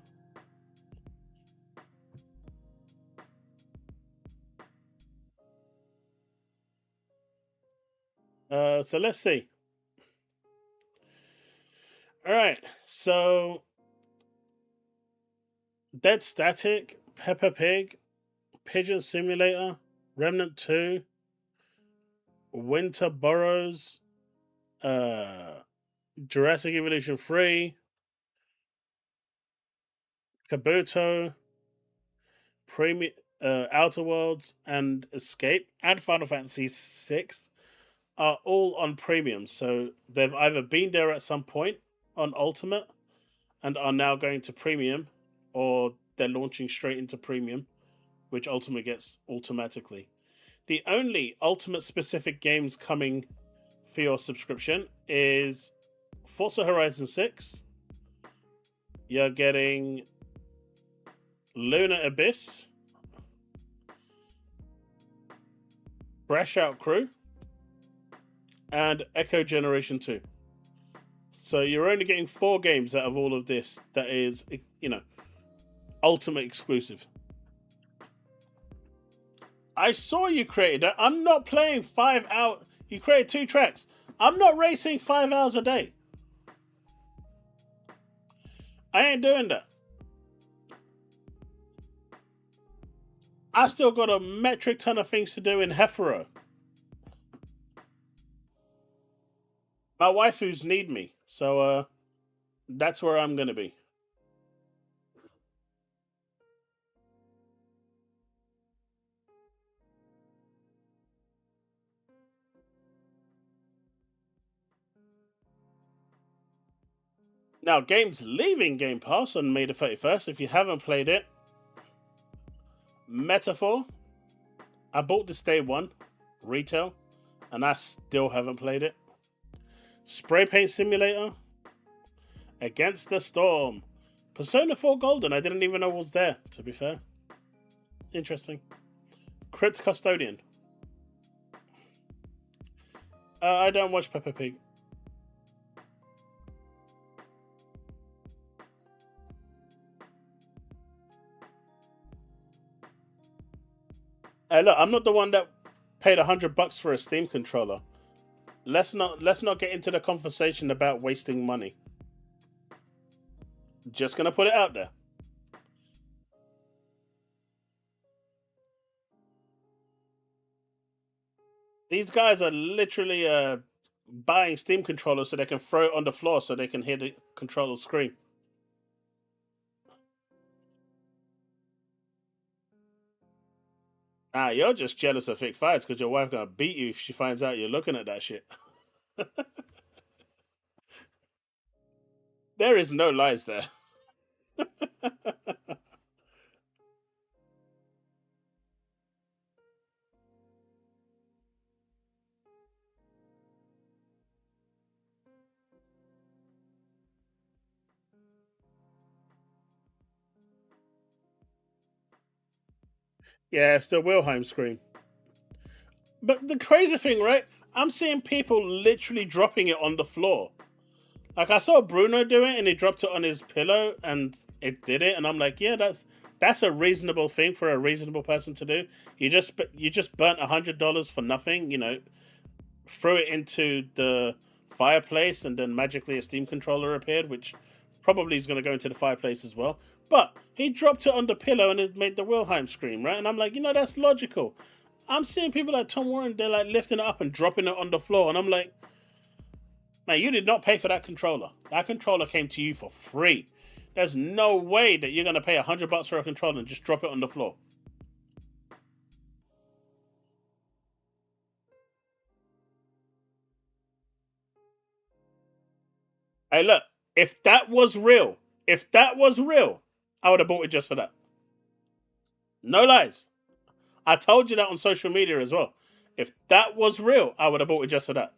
So let's see. All right, so Dead Static, Peppa Pig, Pigeon Simulator, Remnant 2, Winter Burrows, Jurassic Evolution 3, Kabuto, Premium, Outer Worlds, and Escape, and Final Fantasy 6 are all on premium. So they've either been there at some point on Ultimate and are now going to premium, or they're launching straight into premium, which Ultimate gets automatically. The only Ultimate specific games coming for your subscription is Forza Horizon 6. You're getting Lunar Abyss, Crash Out Crew, and Echo Generation 2. So you're only getting 4 games out of all of this that is, Ultimate exclusive. I saw you created that. I'm not playing 5 hours. You created 2 tracks. I'm not racing 5 hours a day. I ain't doing that. I still got a metric ton of things to do in Hefero. My waifus need me, so that's where I'm gonna be. Now, games leaving Game Pass on May the 31st. If you haven't played it, Metaphor. I bought this day one, retail, and I still haven't played it. Spray Paint Simulator. Against the Storm. Persona 4 Golden. I didn't even know was there, to be fair. Interesting. Crypt Custodian. I don't watch Peppa Pig. Look, I'm not the one that paid $100 for a Steam controller. Let's not get into the conversation about wasting money. Just gonna put it out there. These guys are literally buying Steam controllers so they can throw it on the floor so they can hear the controller scream. Ah, you're just jealous of Vic Fights because your wife gonna beat you if she finds out you're looking at that shit. There is no lies there. Yeah, it's the Wilhelm scream. But the crazy thing, right? I'm seeing people literally dropping it on the floor. Like I saw Bruno do it, and he dropped it on his pillow, and it did it. And I'm like, yeah, that's a reasonable thing for a reasonable person to do. You just burnt $100 for nothing. You know, threw it into the fireplace, and then magically a Steam controller appeared, which probably is going to go into the fireplace as well. But he dropped it on the pillow, and it made the Wilhelm scream, right? And I'm like, that's logical. I'm seeing people like Tom Warren, they're like lifting it up and dropping it on the floor, and I'm like, man, you did not pay for that controller. That controller came to you for free. There's no way that you're gonna pay $100 for a controller and just drop it on the floor. Hey, look, if that was real, I would have bought it just for that. No lies. I told you that on social media as well. If that was real, I would have bought it just for that.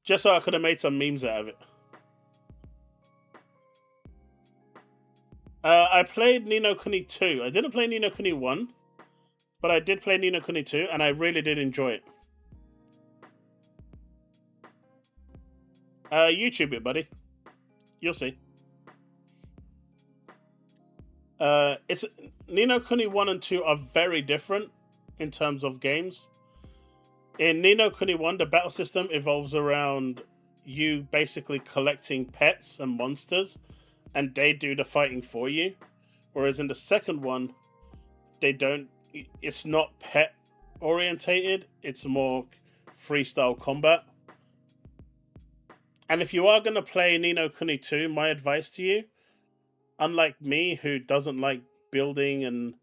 Just so I could have made some memes out of it. I played Ni no Kuni 2. I didn't play Ni no Kuni 1, but I did play Ni no Kuni 2, and I really did enjoy it. YouTube it, buddy. You'll see. It's Ni no Kuni 1 and 2 are very different in terms of games. In Ni no Kuni 1, the battle system evolves around you basically collecting pets and monsters, and they do the fighting for you. Whereas in the second one, they don't. It's not pet orientated. It's more freestyle combat. And if you are going to play Ni no Kuni 2, my advice to you, unlike me who doesn't like building and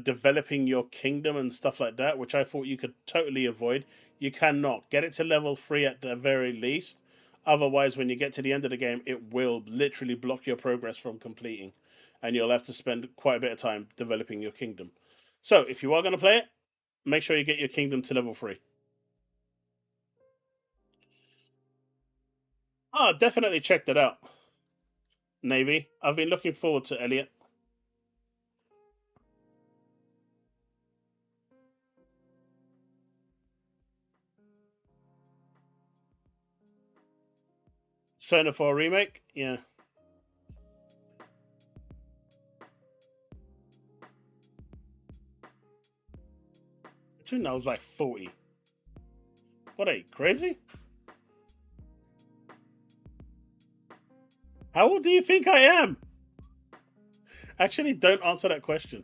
developing your kingdom and stuff like that, which I thought you could totally avoid, you cannot. Get it to level 3 at the very least. Otherwise, when you get to the end of the game, it will literally block your progress from completing. And you'll have to spend quite a bit of time developing your kingdom. So, if you are going to play it, make sure you get your kingdom to level 3. Ah, definitely check that out, Navy. I've been looking forward to Elliot. Persona 4 remake, yeah. I think that was like 40. What are you, crazy? How old do you think I am? Actually, don't answer that question.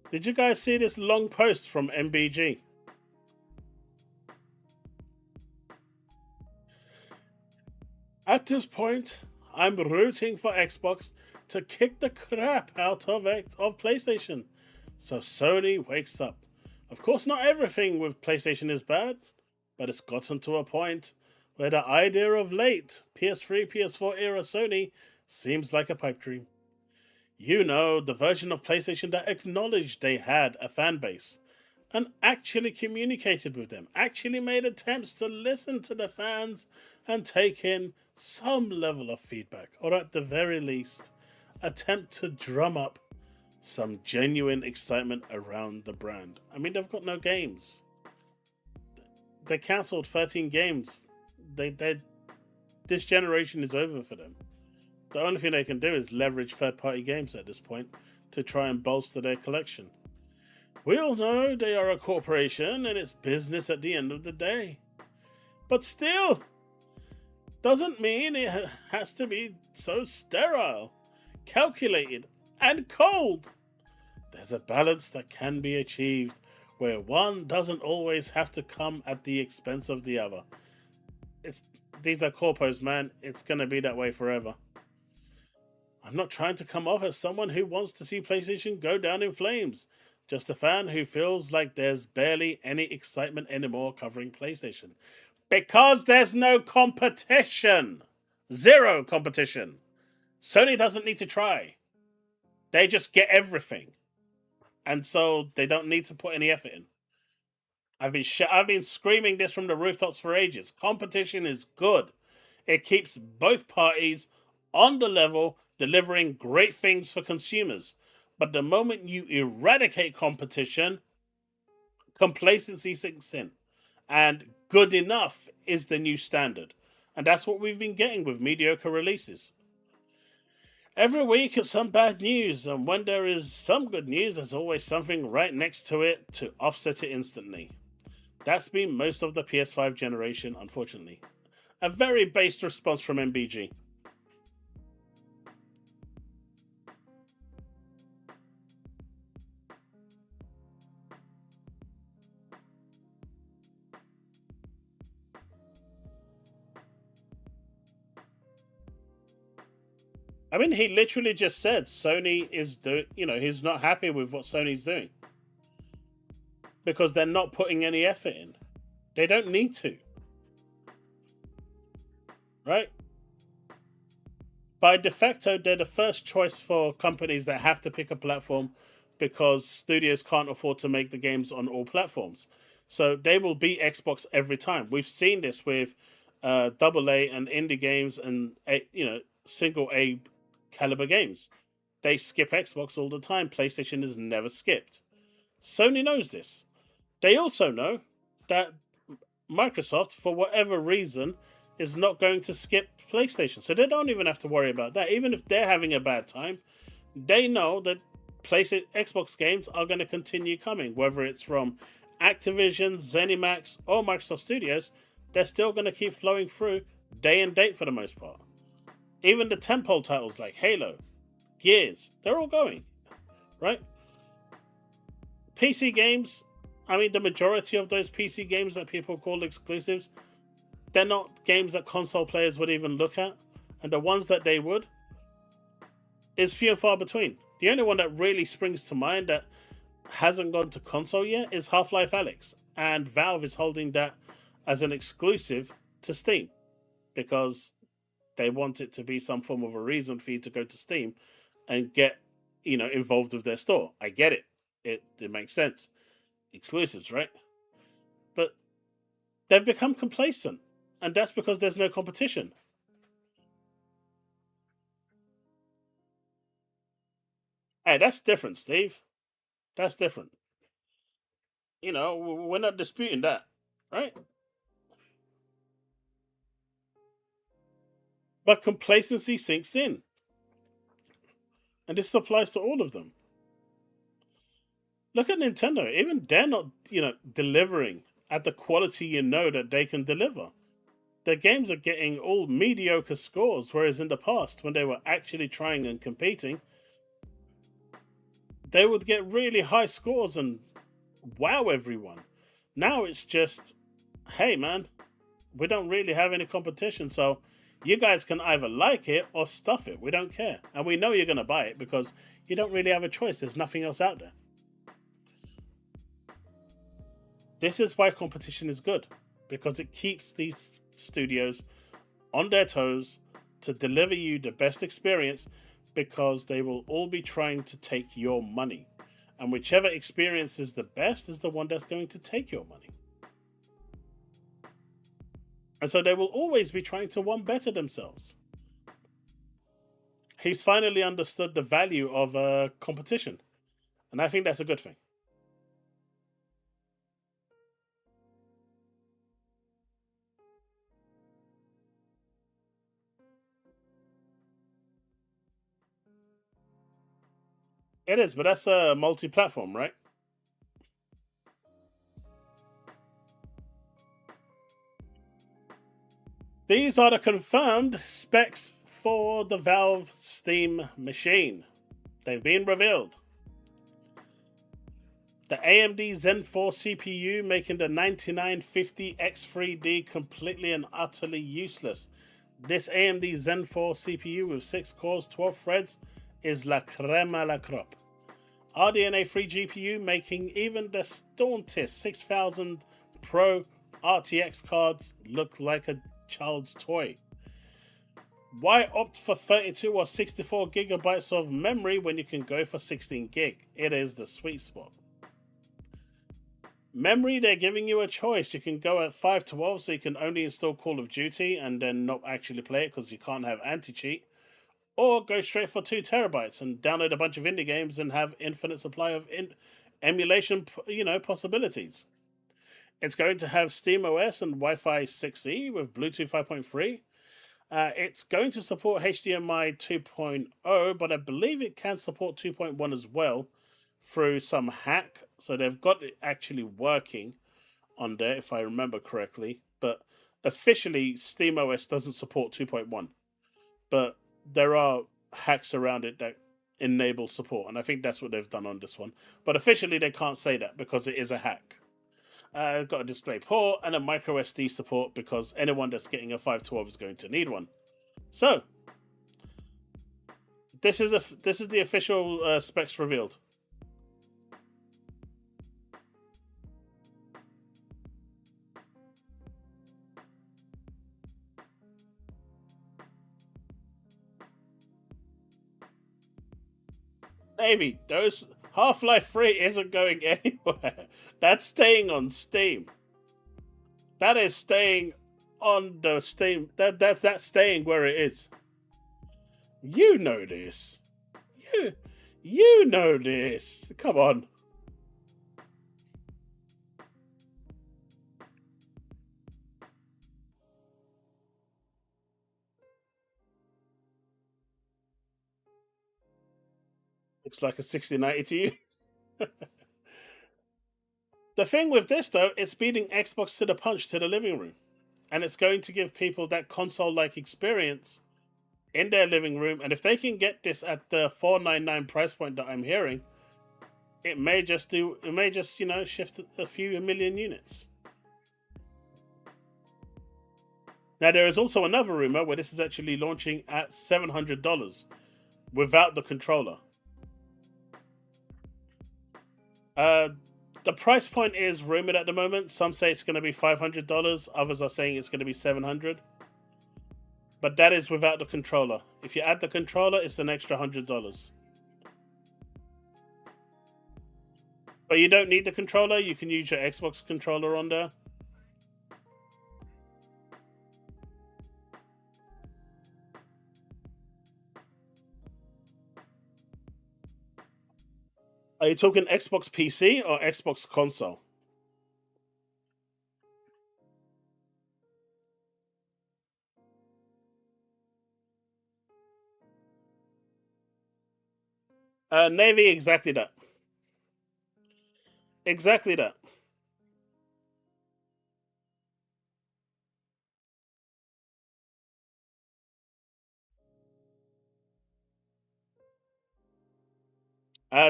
Did you guys see this long post from MBG? At this point, I'm rooting for Xbox to kick the crap out of PlayStation, so Sony wakes up. Of course, not everything with PlayStation is bad. But it's gotten to a point where the idea of late PS3, PS4 era Sony seems like a pipe dream. You know, the version of PlayStation that acknowledged they had a fan base and actually communicated with them, actually made attempts to listen to the fans and take in some level of feedback, or at the very least, attempt to drum up some genuine excitement around the brand. I mean, they've got no games. They cancelled 13 games. This generation is over for them. The only thing they can do is leverage third-party games at this point to try and bolster their collection. We all know they are a corporation and it's business at the end of the day. But still, doesn't mean it has to be so sterile, calculated, and cold. There's a balance that can be achieved where one doesn't always have to come at the expense of the other. These are corpos, man. It's going to be that way forever. I'm not trying to come off as someone who wants to see PlayStation go down in flames. Just a fan who feels like there's barely any excitement anymore covering PlayStation. Because there's no competition. Zero competition. Sony doesn't need to try. They just get everything. And so they don't need to put any effort in. I've been screaming this from the rooftops for ages. Competition is good. It keeps both parties on the level, delivering great things for consumers. But the moment you eradicate competition, complacency sinks in. And good enough is the new standard. And that's what we've been getting with mediocre releases. Every week it's some bad news, and when there is some good news, there's always something right next to it to offset it instantly. That's been most of the PS5 generation, unfortunately. A very based response from MBG. I mean, he literally just said Sony is he's not happy with what Sony's doing. Because they're not putting any effort in. They don't need to. Right? By de facto, they're the first choice for companies that have to pick a platform because studios can't afford to make the games on all platforms. So they will beat Xbox every time. We've seen this with AA and indie games and single A caliber games. They skip Xbox all the time. PlayStation is never skipped. Sony knows this. They also know that Microsoft, for whatever reason, is not going to skip PlayStation. So they don't even have to worry about that. Even if they're having a bad time, they know that Xbox games are going to continue coming. Whether it's from Activision, ZeniMax, or Microsoft Studios, they're still going to keep flowing through day and date for the most part. Even the tentpole titles like Halo, Gears, they're all going. Right? PC games, I mean, the majority of those PC games that people call exclusives, they're not games that console players would even look at. And the ones that they would is few and far between. The only one that really springs to mind that hasn't gone to console yet is Half-Life Alyx. And Valve is holding that as an exclusive to Steam. Because they want it to be some form of a reason for you to go to Steam and get, involved with their store. I get it. It makes sense. Exclusives, right? But they've become complacent, and that's because there's no competition. Hey, that's different, Steve. That's different. We're not disputing that, right? But complacency sinks in. And this applies to all of them. Look at Nintendo. Even they're not, delivering at the quality that they can deliver. Their games are getting all mediocre scores, whereas in the past, when they were actually trying and competing, they would get really high scores and wow everyone. Now it's just, hey man, we don't really have any competition, so you guys can either like it or stuff it. We don't care. And we know you're going to buy it because you don't really have a choice. There's nothing else out there. This is why competition is good. because it keeps these studios on their toes to deliver you the best experience, because they will all be trying to take your money. And whichever experience is the best is the one that's going to take your money. And so they will always be trying to one better themselves. He's finally understood the value of competition. And I think that's a good thing. It is, but that's a multi-platform, right? These are the confirmed specs for the Valve Steam machine. They've been revealed. The AMD Zen 4 CPU, making the 9950 X3D completely and utterly useless. This AMD Zen 4 CPU with 6 cores, 12 threads is la creme a la crop. RDNA 3 GPU, making even the stauntest 6000 Pro RTX cards look like a child's toy. Why opt for 32 or 64 gigabytes of memory when you can go for 16 gig? It is the sweet spot. Memory, they're giving you a choice. You can go at 512, so you can only install Call of Duty and then not actually play it because you can't have anti-cheat. Or go straight for 2 terabytes and download a bunch of indie games and have infinite supply of emulation, possibilities. It's going to have SteamOS and Wi-Fi 6E with Bluetooth 5.3. It's going to support HDMI 2.0, but I believe it can support 2.1 as well through some hack. So they've got it actually working on there, if I remember correctly. But officially, SteamOS doesn't support 2.1. But there are hacks around it that enable support, and I think that's what they've done on this one. But officially, they can't say that because it is a hack. Got a display port and a micro SD support, because anyone that's getting a 512 is going to need one. So this is the official specs revealed. Navy, those Half-Life 3 isn't going anywhere. That's staying on Steam. That is staying on the Steam. That's staying where it is. You know this. You know this. Come on. Looks like a 6090 to you. The thing with this, though, it's beating Xbox to the punch to the living room. And it's going to give people that console-like experience in their living room. And if they can get this at the $499 price point that I'm hearing, it may just shift a few million units. Now, there is also another rumor where this is actually launching at $700 without the controller. The price point is rumored at the moment. Some say it's going to be $500. Others are saying it's going to be $700. But that is without the controller. If you add the controller, it's an extra $100. But you don't need the controller. You can use your Xbox controller on there. Are you talking Xbox PC or Xbox console? Navy, exactly that. Exactly that.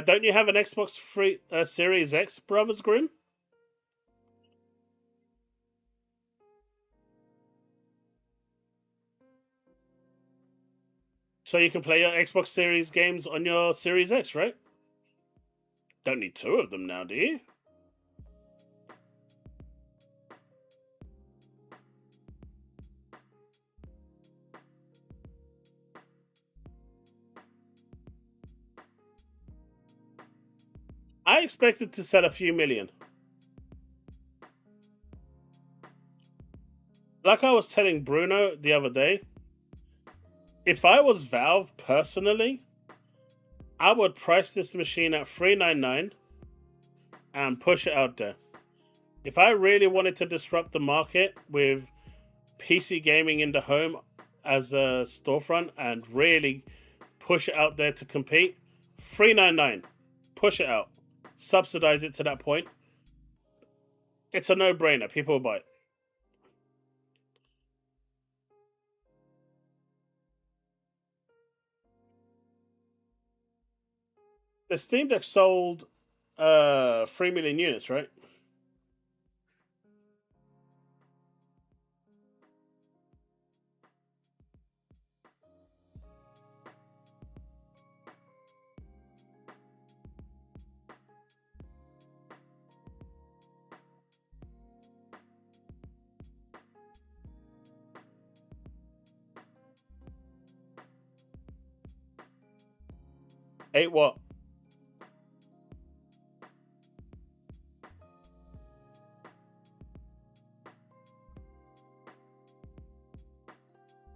Don't you have an Xbox Series X, Brothers Grimm? So you can play your Xbox Series games on your Series X, right? Don't need 2 of them now, do you? I expected to sell a few million. Like I was telling Bruno the other day, if I was Valve personally, I would price this machine at $399 and push it out there. If I really wanted to disrupt the market with PC gaming in the home as a storefront and really push it out there to compete, $399, push it out, subsidize it to that point. It's a no-brainer. People will buy it. The Steam Deck sold 3 million units, right? Eight what?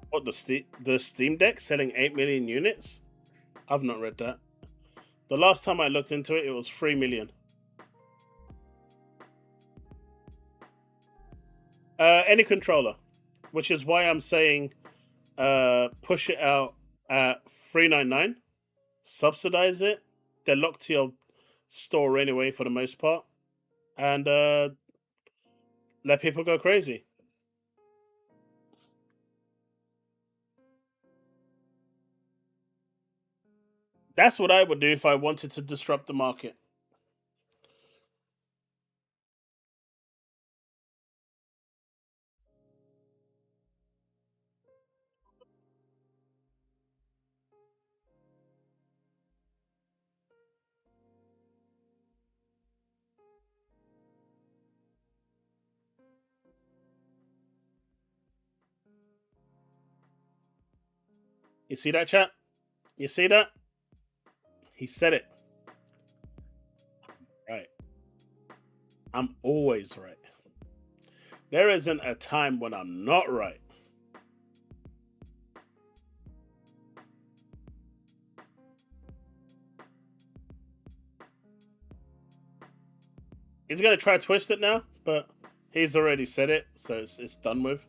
What, the Steam Deck selling 8 million units? I've not read that. The last time I looked into it, it was 3 million. Any controller, which is why I'm saying push it out at $399, subsidize it. They're locked to your store anyway for the most part, and let people go crazy. That's what I would do if I wanted to disrupt the market. You see that, chat? You see that? He said it. Right. I'm always right. There isn't a time when I'm not right. He's gonna try to twist it now, but he's already said it, so it's done with.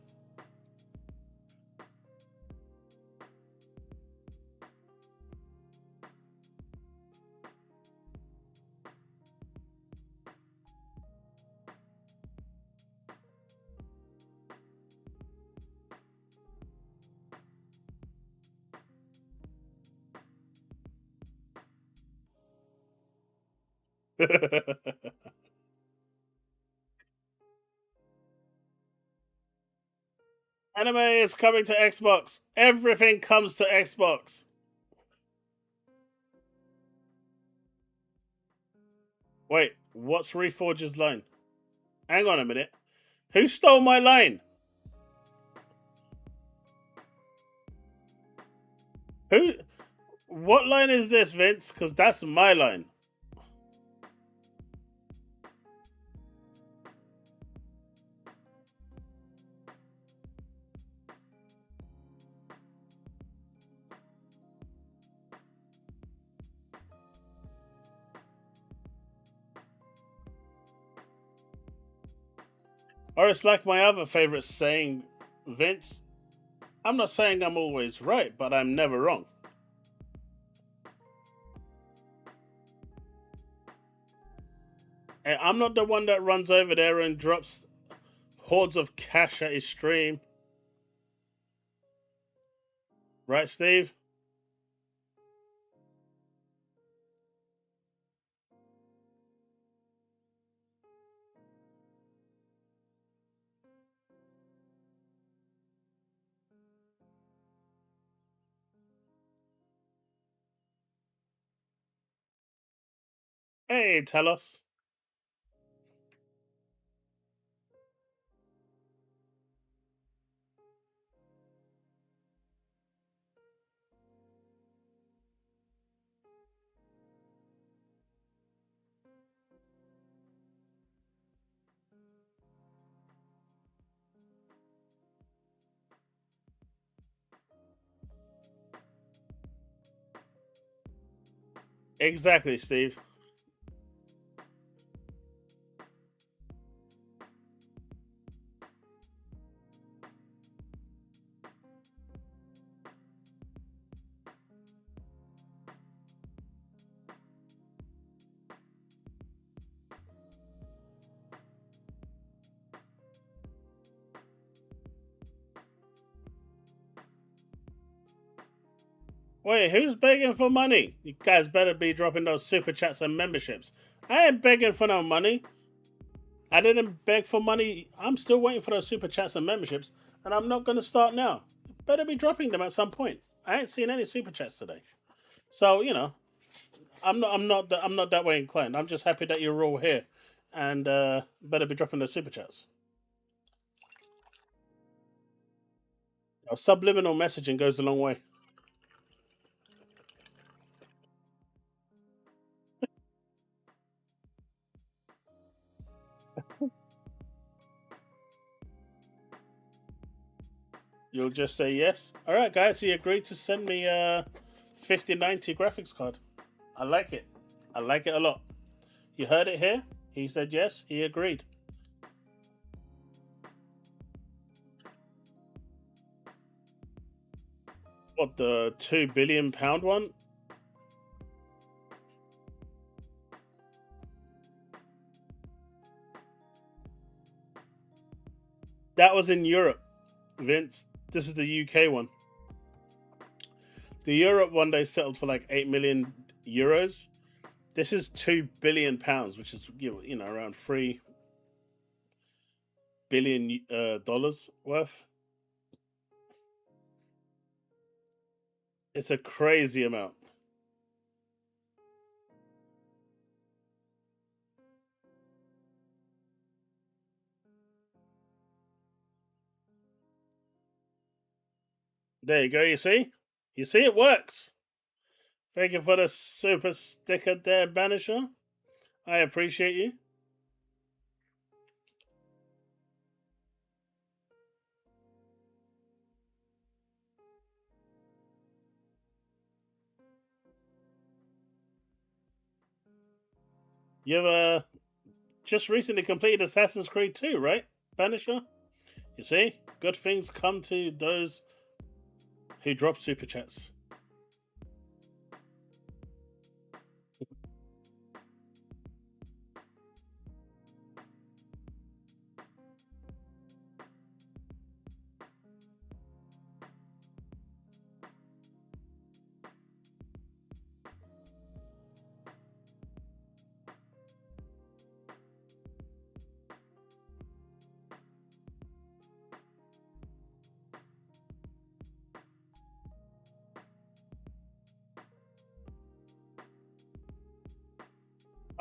Anime is coming to Xbox. Everything comes to Xbox. Wait, what's Reforge's line? Hang on a minute. Who stole my line? Who? What line is this, Vince? Because that's my line. Or it's like my other favorite saying, Vince. I'm not saying I'm always right, but I'm never wrong. And I'm not the one that runs over there and drops hordes of cash at his stream. Right, Steve? Hey, Telos. Exactly, Steve. Wait, who's begging for money? You guys better be dropping those super chats and memberships. I ain't begging for no money. I didn't beg for money. I'm still waiting for those super chats and memberships, and I'm not going to start now. Better be dropping them at some point. I ain't seen any super chats today, so you know I'm not that way inclined. I'm just happy that you're all here, and better be dropping those super chats. Subliminal messaging goes a long way. You'll just say yes. All right, guys. He agreed to send me a 5090 graphics card. I like it. I like it a lot. You heard it here. He said yes. He agreed. What, the £2 billion one? That was in Europe, Vince. This is the UK one. The Europe one they settled for like 8 million euros. This is £2 billion, which is around $3 billion dollars worth. It's a crazy amount. There you go. You see, it works. Thank you for the super sticker there, Banisher. I appreciate you. You've just recently completed Assassin's Creed 2, right, Banisher? You see, good things come to those who drop super chats.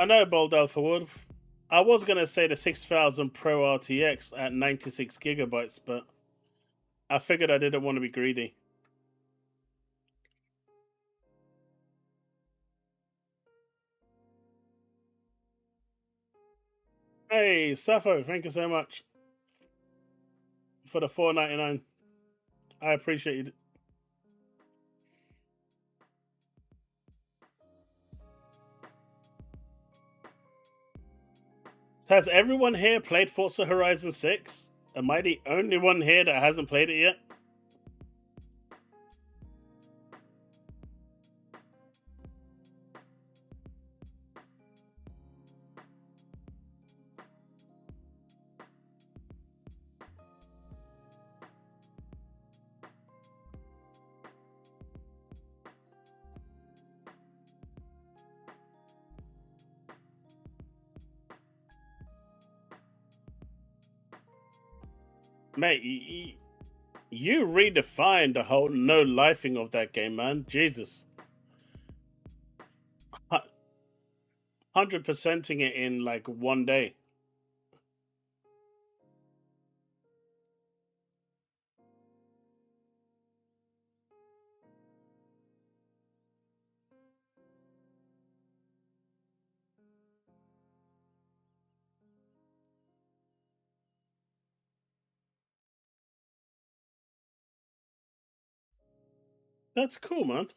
I know, Bold Alpha Wolf. I was gonna say the 6000 Pro RTX at 96 GB, but I figured I didn't want to be greedy. Hey, Safo, thank you so much for the 4.99. I appreciate it. Has everyone here played Forza Horizon 6? Am I the only one here that hasn't played it yet? Mate, you redefined the whole no lifing of that game, man. Jesus. 100%ing it in like one day. That's cool, man.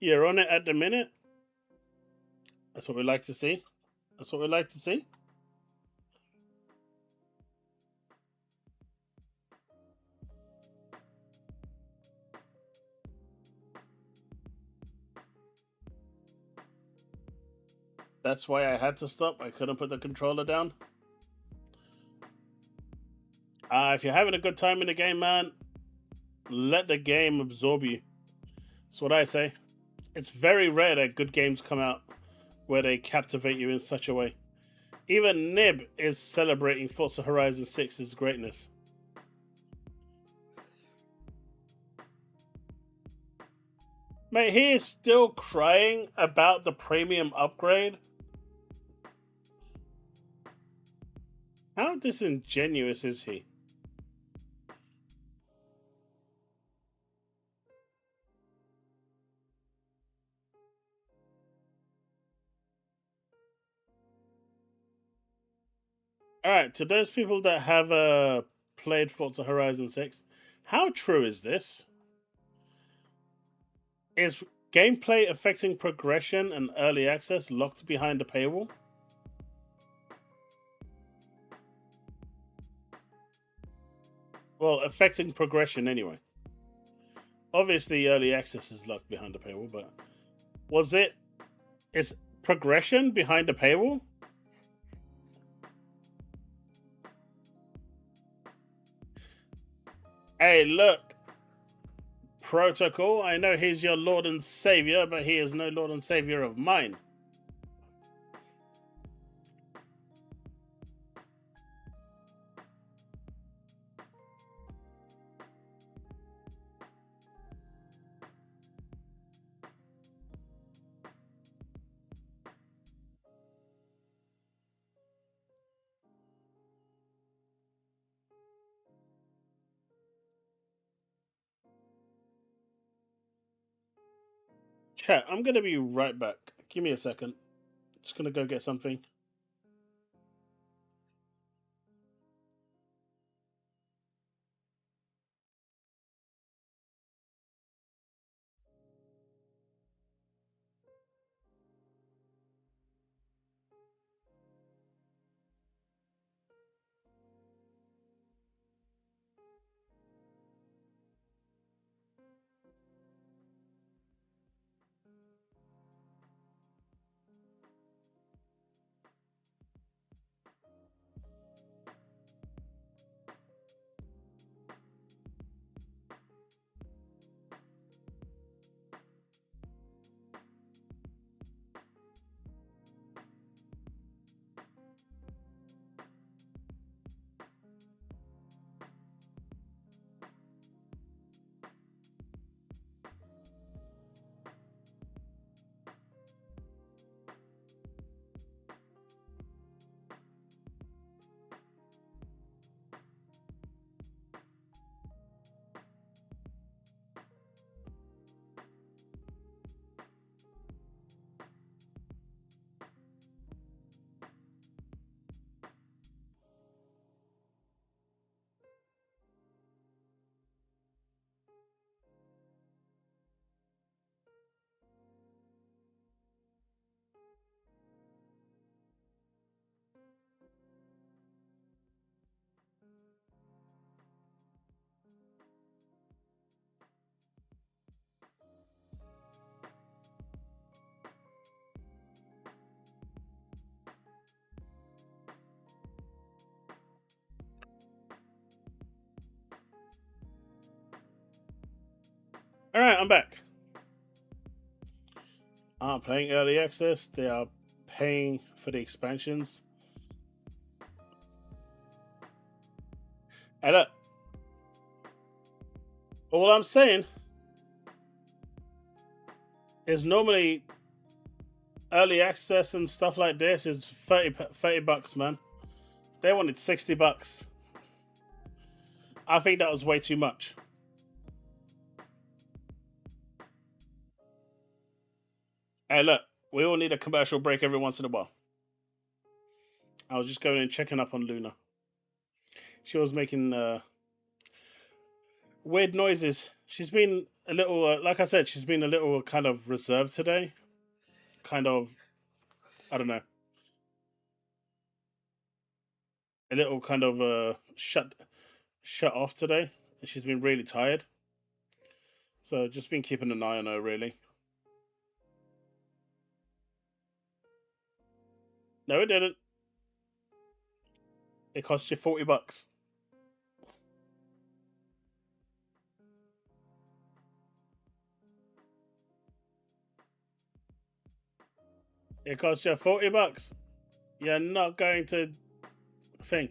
You're on it at the minute. That's what we like to see. That's what we like to see. That's why I had to stop. I couldn't put the controller down. If you're having a good time in the game, man, let the game absorb you. That's what I say. It's very rare that good games come out where they captivate you in such a way. Even Nib is celebrating Forza Horizon 6's greatness. Mate, he is still crying about the premium upgrade. How disingenuous is he? Alright, to those people that have played Forza Horizon 6, how true is this? Is gameplay affecting progression and early access locked behind a paywall? Well, affecting progression anyway. Obviously, early access is locked behind a paywall, but is progression behind a paywall? Hey, look, Protocol, I know he's your Lord and Savior, but he is no Lord and Savior of mine. Chat, I'm going to be right back. Give me a second. Just going to go get something. All right, I'm back. I'm playing early access. They are paying for the expansions. And look, all I'm saying is normally early access and stuff like this is 30 bucks, man. They wanted 60 bucks. I think that was way too much. Hey, look, we all need a commercial break every once in a while. I was just going and checking up on Luna. She was making weird noises. She's been a little, like I said, she's been a little kind of reserved today. Kind of, I don't know, a little kind of shut off today. And she's been really tired. So just been keeping an eye on her, really. No, it didn't. It cost you $40. It cost you $40. You're not going to thing.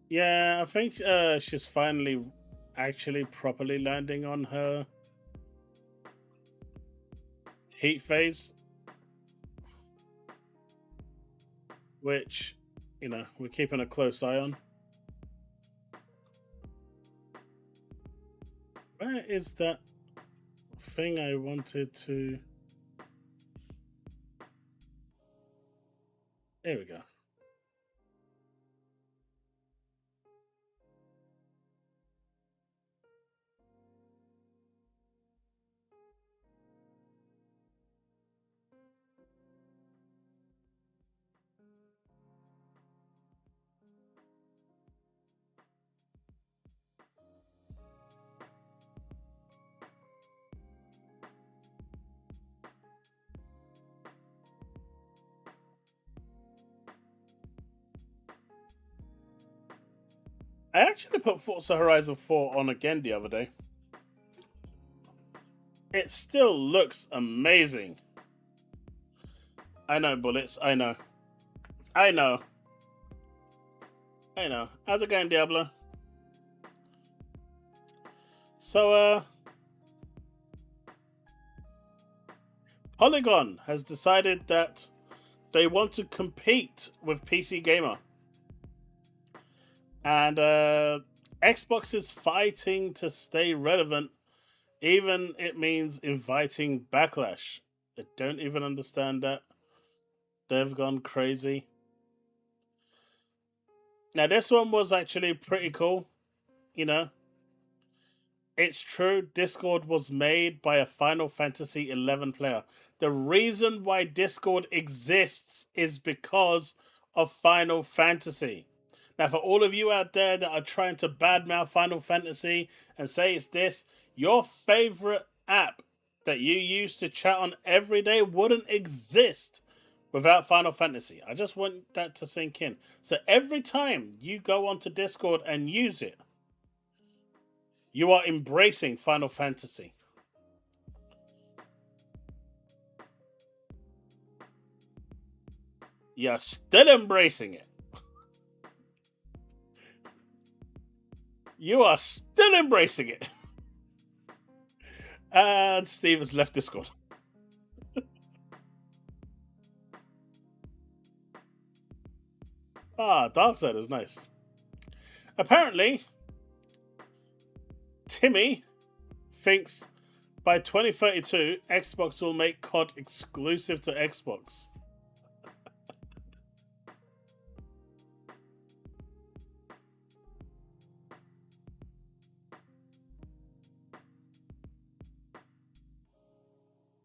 Yeah, I think she's finally actually properly landing on her heat phase, which, we're keeping a close eye on. Where is that thing I wanted to... There we go. I actually put Forza Horizon 4 on again the other day. It still looks amazing. I know, Bullets. I know. I know. I know. How's it going, Diablo? So, Polygon has decided that they want to compete with PC Gamer. And Xbox is fighting to stay relevant, even it means inviting backlash. I don't even understand that. They've gone crazy. Now, this one was actually pretty cool, It's true, Discord was made by a Final Fantasy XI player. The reason why Discord exists is because of Final Fantasy. Now, for all of you out there that are trying to badmouth Final Fantasy and say it's this, your favorite app that you use to chat on every day wouldn't exist without Final Fantasy. I just want that to sink in. So every time you go onto Discord and use it, you are embracing Final Fantasy. You're still embracing it. You are still embracing it. And Steve has left Discord. Darkseid is nice. Apparently, Timmy thinks by 2032, Xbox will make COD exclusive to Xbox.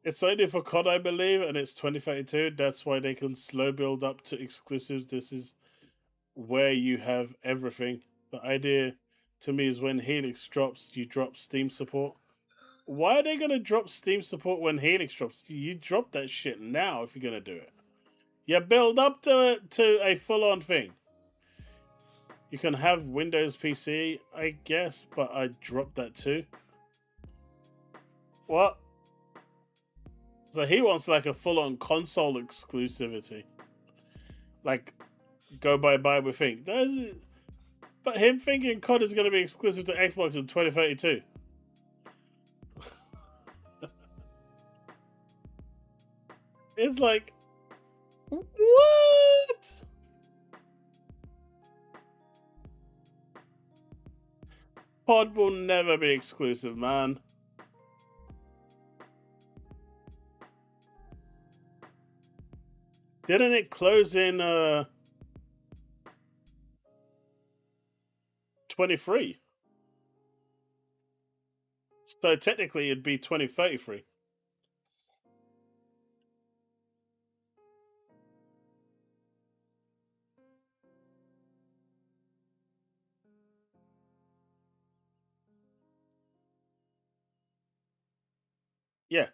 It's only for COD, I believe, and it's 2032. That's why they can slow build up to exclusives. This is where you have everything. The idea to me is when Helix drops, you drop Steam support. Why are they going to drop Steam support when Helix drops? You drop that shit now if you're going to do it. You build up to a full-on thing. You can have Windows PC, I guess, but I dropped that too. What? So he wants like a full-on console exclusivity. Like, go bye-bye with thing. But him thinking COD is going to be exclusive to Xbox in 2032. It's like, what? COD will never be exclusive, man. Didn't it close in 23? So technically it'd be 2033. Yeah.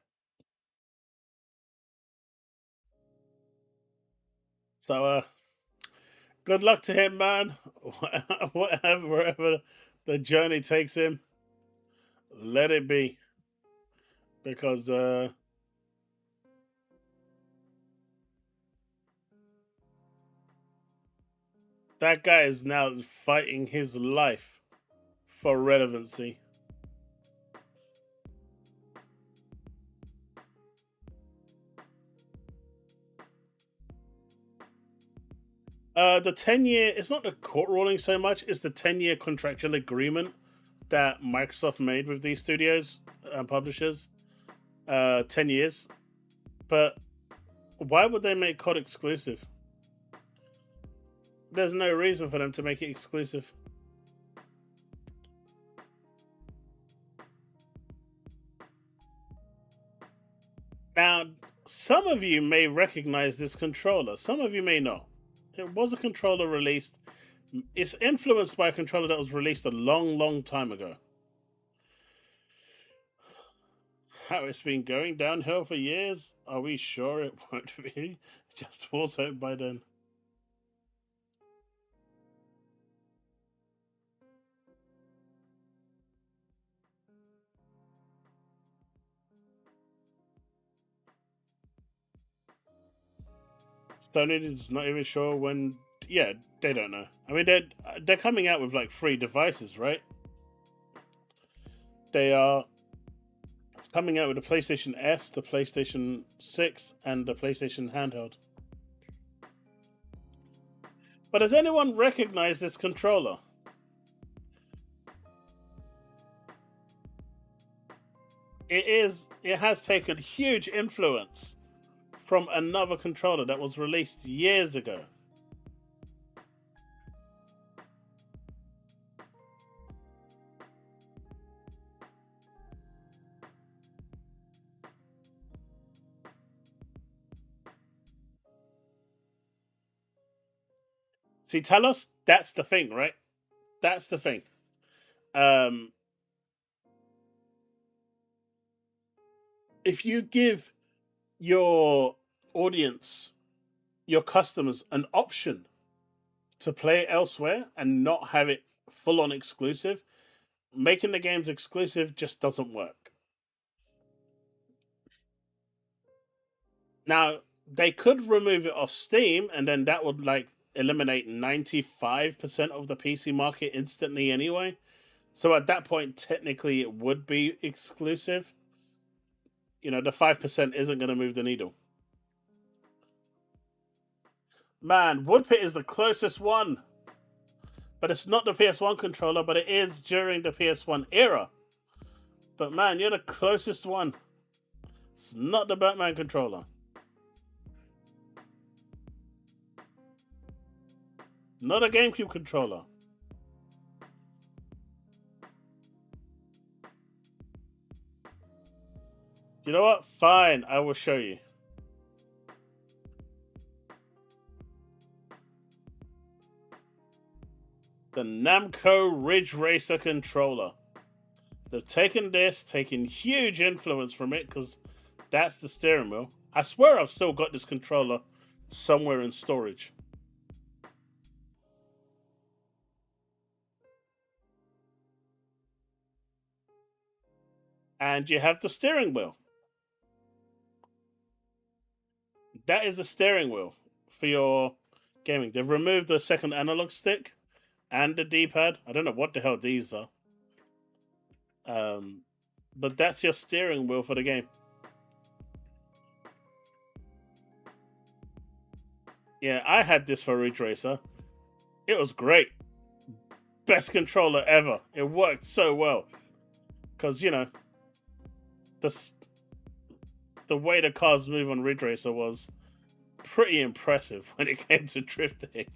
So good luck to him, man. Whatever, wherever the journey takes him, let it be. Because that guy is now fighting his life for relevancy. The 10-year, it's not the court ruling so much, it's the 10-year contractual agreement that Microsoft made with these studios and publishers. 10 years. But why would they make COD exclusive? There's no reason for them to make it exclusive. Now, some of you may recognize this controller. Some of you may not. It was a controller released. It's influenced by a controller that was released a long, long time ago. How it's been going downhill for years? Are we sure it won't be? Just also by then. Sony is not even sure when. Yeah, they don't know. I mean, they're coming out with like 3 devices, right? They are coming out with the PlayStation S, the PlayStation 6, and the PlayStation handheld. But does anyone recognize this controller? It has taken huge influence from another controller that was released years ago. See, Talos, that's the thing, right? That's the thing. If you give your audience, your customers, an option to play it elsewhere and not have it full on exclusive, making the games exclusive just doesn't work. Now, they could remove it off Steam, and then that would like eliminate 95% of the PC market instantly anyway. So at that point, technically, it would be exclusive. You know, the 5% isn't going to move the needle. Man, Woodpit is the closest one. But it's not the PS1 controller, but it is during the PS1 era. But man, you're the closest one. It's not the Batman controller. Not a GameCube controller. You know what? Fine, I will show you. The Namco Ridge Racer controller. They've taken this, taken huge influence from it, because that's the steering wheel. I swear I've still got this controller somewhere in storage. And you have the steering wheel. That is the steering wheel for your gaming. They've removed the second analog stick and the D-pad. I don't know what the hell these are. But that's your steering wheel for the game. Yeah, I had this for Ridge Racer. It was great. Best controller ever. It worked so well. Because, you know, the way the cars move on Ridge Racer was pretty impressive when it came to drifting.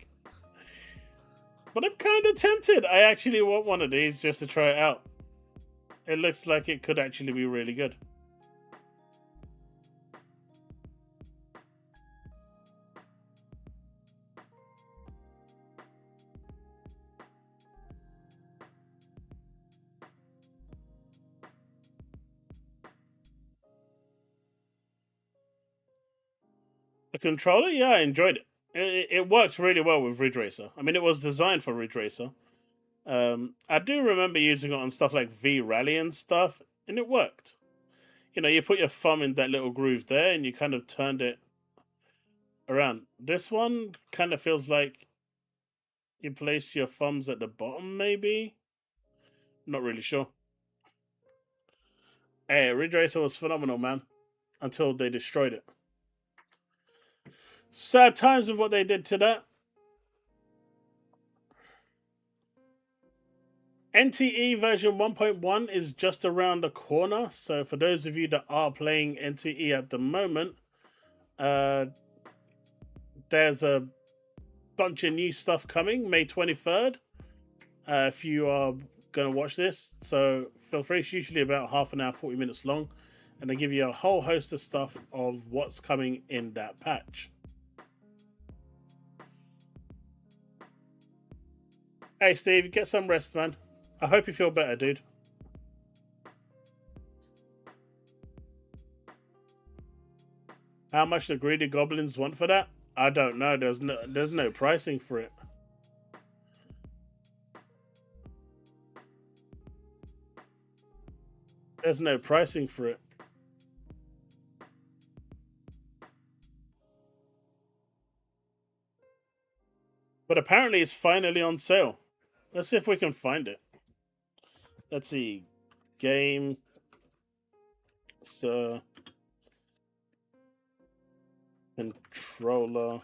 But I'm kind of tempted. I actually want one of these just to try it out. It looks like it could actually be really good. The controller, yeah, I enjoyed it. It works really well with Ridge Racer. I mean, it was designed for Ridge Racer. I do remember using it on stuff like V-Rally and stuff, and it worked. You know, you put your thumb in that little groove there, and you kind of turned it around. This one kind of feels like you place your thumbs at the bottom, maybe? Not really sure. Hey, Ridge Racer was phenomenal, man. Until they destroyed it. Sad times with what they did to that. NTE version 1.1 is just around the corner. So for those of you that are playing NTE at the moment, there's a bunch of new stuff coming May 23rd. If you are going to watch this, so feel free. It's usually about half an hour, 40 minutes long, and they give you a whole host of stuff of what's coming in that patch. Hey Steve, get some rest, man. I hope you feel better, dude. How much the greedy goblins want for that? I don't know. There's no pricing for it. There's no pricing for it. But apparently it's finally on sale. Let's see if we can find it. Let's see. Game. So. Controller.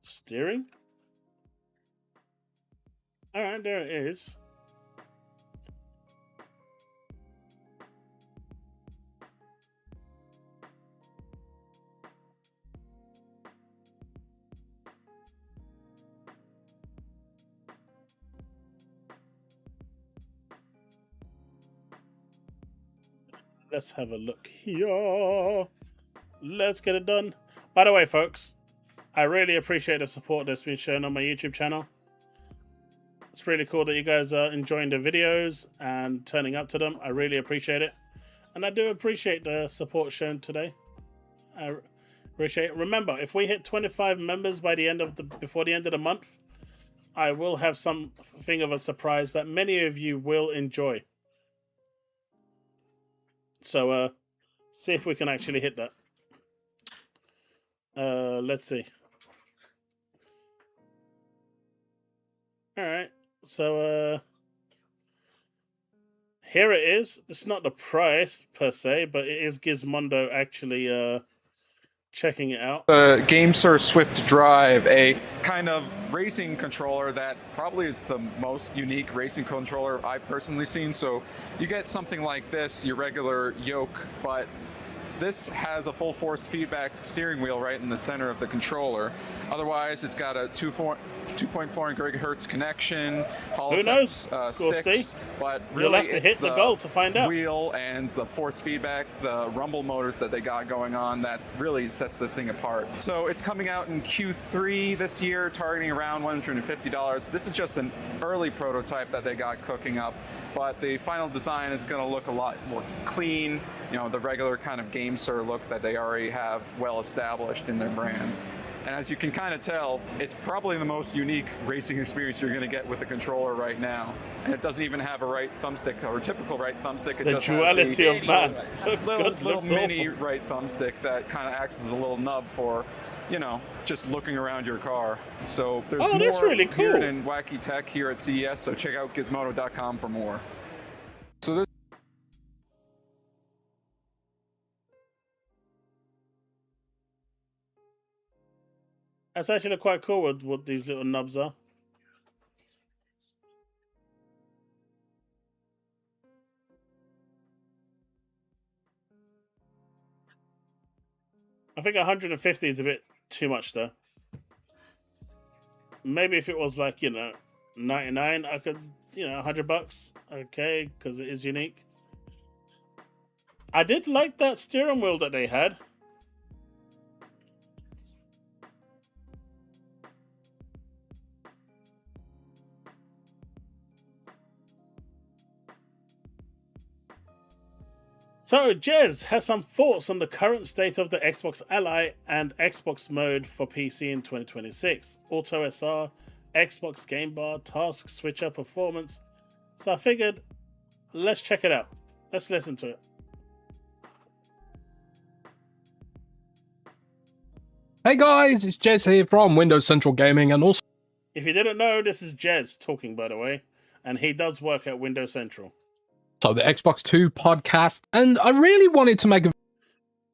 Steering? Alright, there it is. Let's have a look here. Let's get it done. By the way, folks, I really appreciate the support that's been shown on my YouTube channel. It's really cool that you guys are enjoying the videos and turning up to them. I really appreciate it. And I do appreciate the support shown today. I appreciate it. Remember, if we hit 25 members by the end of before the end of the month, I will have something of a surprise that many of you will enjoy. So, see if we can actually hit that. Let's see. Alright, so, here it is. It's not the price, per se, but it is Gizmondo actually, checking it out. The GameSir Swift Drive, a kind of racing controller that probably is the most unique racing controller I've personally seen. So you get something like this, your regular yoke, but this has a full force feedback steering wheel right in the center of the controller. Otherwise, it's got a 2.4 gigahertz connection, Hall effects, sticks, but really you'll have to hit the goal to find out. Wheel and the force feedback, the rumble motors that they got going on that really sets this thing apart. So it's coming out in Q3 this year, targeting around $150. This is just an early prototype that they got cooking up, but the final design is going to look a lot more clean, you know, the regular kind of GameSir look that they already have well established in their brands. And as you can kind of tell, it's probably the most unique racing experience you're going to get with the controller right now. And it doesn't even have a right thumbstick or a typical right thumbstick. It the just duality has of man. little mini right thumbstick that kind of acts as a little nub for, you know, just looking around your car. So there's more that's really cool. weird and wacky tech here at CES. So check out gizmodo.com for more. So this That's actually quite cool with what these little nubs are. I think 150 is a bit too much though. Maybe if it was like, 99, I could, $100. Okay, because it is unique. I did like that steering wheel that they had. So, Jez has some thoughts on the current state of the Xbox Ally and Xbox mode for PC in 2026. Auto SR, Xbox Game Bar, Task Switcher, Performance. So I figured, let's check it out. Let's listen to it. Hey guys, it's Jez here from Windows Central Gaming, and also... If you didn't know, this is Jez talking, by the way, and he does work at Windows Central. So the Xbox 2 podcast, and I really wanted to make a...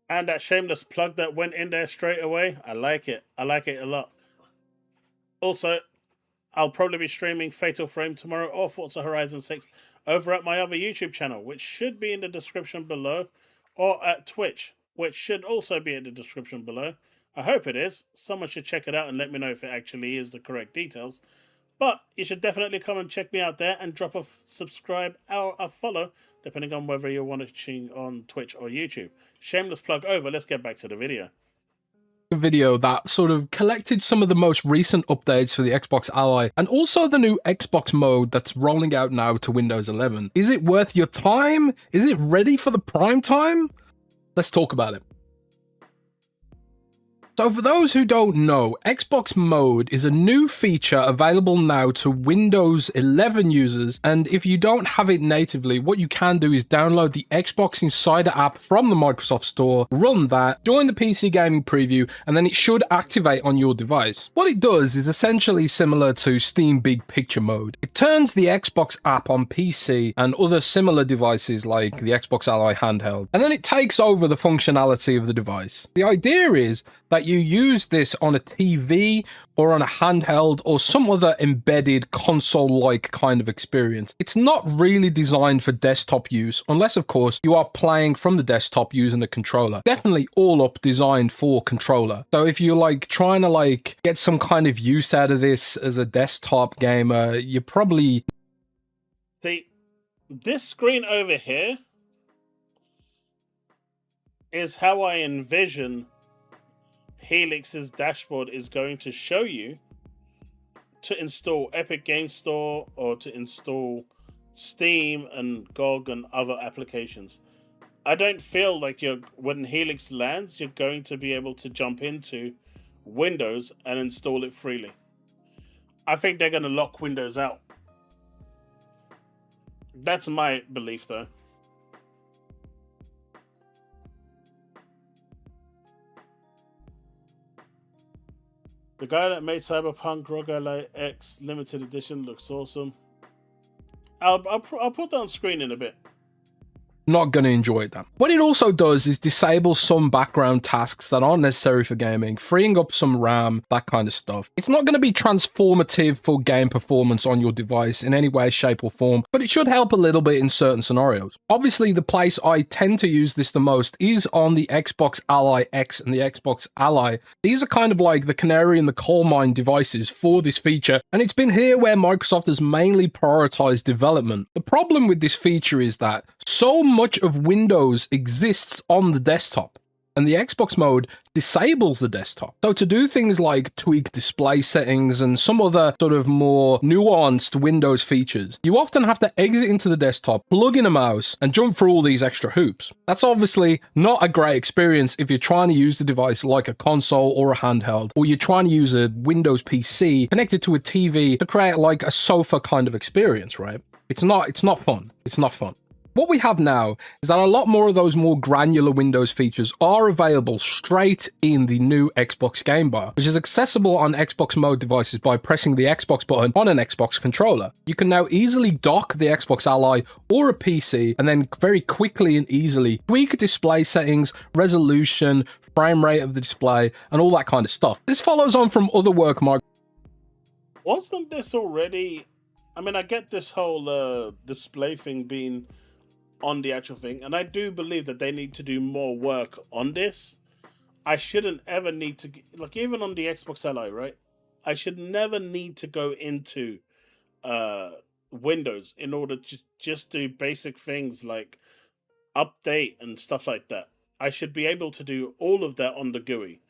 And that shameless plug that went in there straight away, I like it. I like it a lot. Also, I'll probably be streaming Fatal Frame tomorrow or Forza Horizon 6 over at my other YouTube channel, which should be in the description below, or at Twitch, which should also be in the description below. I hope it is. Someone should check it out and let me know if it actually is the correct details. But you should definitely come and check me out there and drop a subscribe or a follow, depending on whether you're watching on Twitch or YouTube. Shameless plug over. Let's get back to the video. Video that sort of collected some of the most recent updates for the Xbox Ally and also the new Xbox mode that's rolling out now to Windows 11. Is it worth your time? Is it ready for the prime time? Let's talk about it. So for those who don't know, Xbox Mode is a new feature available now to Windows 11 users, and if you don't have it natively, what you can do is download the Xbox Insider app from the Microsoft Store, run that, join the PC gaming preview, and then it should activate on your device. What it does is essentially similar to Steam Big Picture Mode. It turns the Xbox app on PC and other similar devices like the Xbox Ally handheld, and then it takes over the functionality of the device. The idea is that you use this on a TV or on a handheld or some other embedded console-like kind of experience. It's not really designed for desktop use, unless of course you are playing from the desktop using a controller. Definitely all up designed for controller. So if you're like trying to like get some kind of use out of this as a desktop gamer, you probably... This screen over here is how I envision Helix's dashboard is going to show you to install Epic Game Store or to install Steam and GOG and other applications. I don't feel like when Helix lands, you're going to be able to jump into Windows and install it freely. I think they're going to lock Windows out. That's my belief, though. The guy that made Cyberpunk ROG Ally X limited edition looks awesome. I'll put that on screen in a bit. Not going to enjoy that. What it also does is disable some background tasks that aren't necessary for gaming, freeing up some RAM, that kind of stuff. It's not going to be transformative for game performance on your device in any way, shape or form, but it should help a little bit in certain scenarios. Obviously, the place I tend to use this the most is on the Xbox Ally X and the Xbox Ally. These are kind of like the canary in the coal mine devices for this feature, and it's been here where Microsoft has mainly prioritized development. The problem with this feature is that so much of Windows exists on the desktop, and the Xbox mode disables the desktop. So to do things like tweak display settings and some other sort of more nuanced Windows features, you often have to exit into the desktop, plug in a mouse, and jump through all these extra hoops. That's obviously not a great experience if you're trying to use the device like a console or a handheld, or you're trying to use a Windows PC connected to a TV to create like a sofa kind of experience, right? It's not fun. It's not fun. What we have now is that a lot more of those more granular Windows features are available straight in the new Xbox Game Bar, which is accessible on Xbox Mode devices by pressing the Xbox button on an Xbox controller. You can now easily dock the Xbox Ally or a PC and then very quickly and easily tweak display settings, resolution, frame rate of the display, and all that kind of stuff. This follows on from other work Wasn't this already... I mean, I get this whole display thing being on the actual thing, and I do believe that they need to do more work on this. I shouldn't ever need to, like, even on the Xbox Ally, right? I should never need to go into Windows in order to just do basic things like update and stuff like that. I should be able to do all of that on the GUI.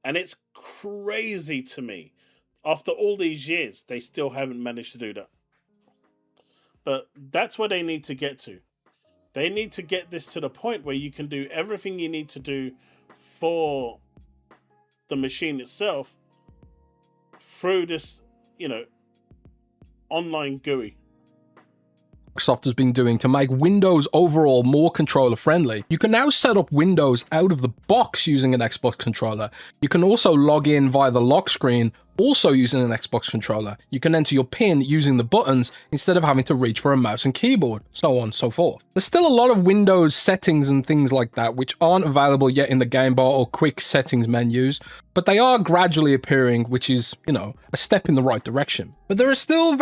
And it's crazy to me. After all these years, they still haven't managed to do that. But that's where they need to get to. They need to get this to the point where you can do everything you need to do for the machine itself through this, online GUI. Microsoft has been doing to make Windows overall more controller friendly. You can now set up Windows out of the box using an Xbox controller. You can also log in via the lock screen, also using an Xbox controller. You can enter your PIN using the buttons instead of having to reach for a mouse and keyboard, so on and so forth. There's still a lot of Windows settings and things like that which aren't available yet in the game bar or quick settings menus, but they are gradually appearing, which is, a step in the right direction. But there are still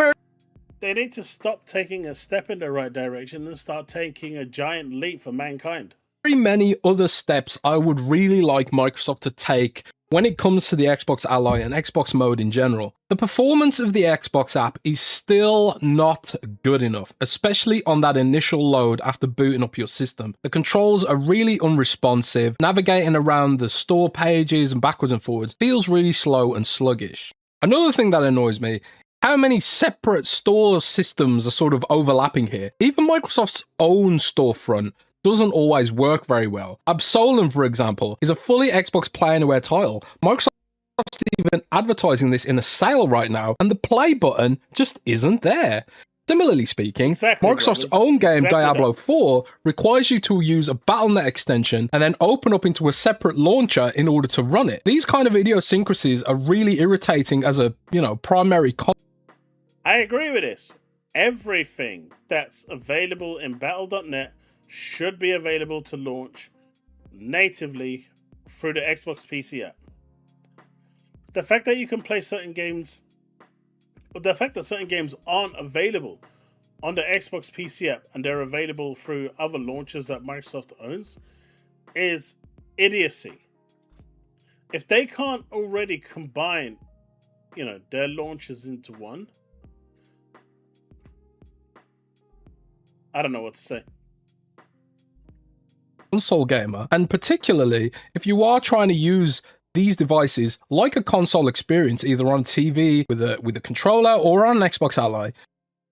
They need to stop taking a step in the right direction and start taking a giant leap for mankind. very many other steps I would really like Microsoft to take when it comes to the Xbox Ally and Xbox Mode in general. The performance of the Xbox app is still not good enough, especially on that initial load after booting up your system. The controls are really unresponsive. Navigating around the store pages and backwards and forwards feels really slow and sluggish. Another thing that annoys me, how many separate store systems are sort of overlapping here. Even Microsoft's own storefront doesn't always work very well. Absolem, for example, is a fully Xbox Play Anywhere title. Microsoft's even advertising this in a sale right now, and the play button just isn't there. Similarly speaking, Microsoft's own game, Diablo 4, requires you to use a Battle.net extension and then open up into a separate launcher in order to run it. These kind of idiosyncrasies are really irritating as a, primary I agree with this. Everything that's available in Battle.net should be available to launch natively through the Xbox PC app. The fact that you can play certain games, the fact that certain games aren't available on the Xbox PC app and they're available through other launchers that Microsoft owns is idiocy. If they can't already combine, their launchers into one, I don't know what to say. Console gamer, and particularly if you are trying to use these devices like a console experience, either on TV with a controller or on an Xbox Ally,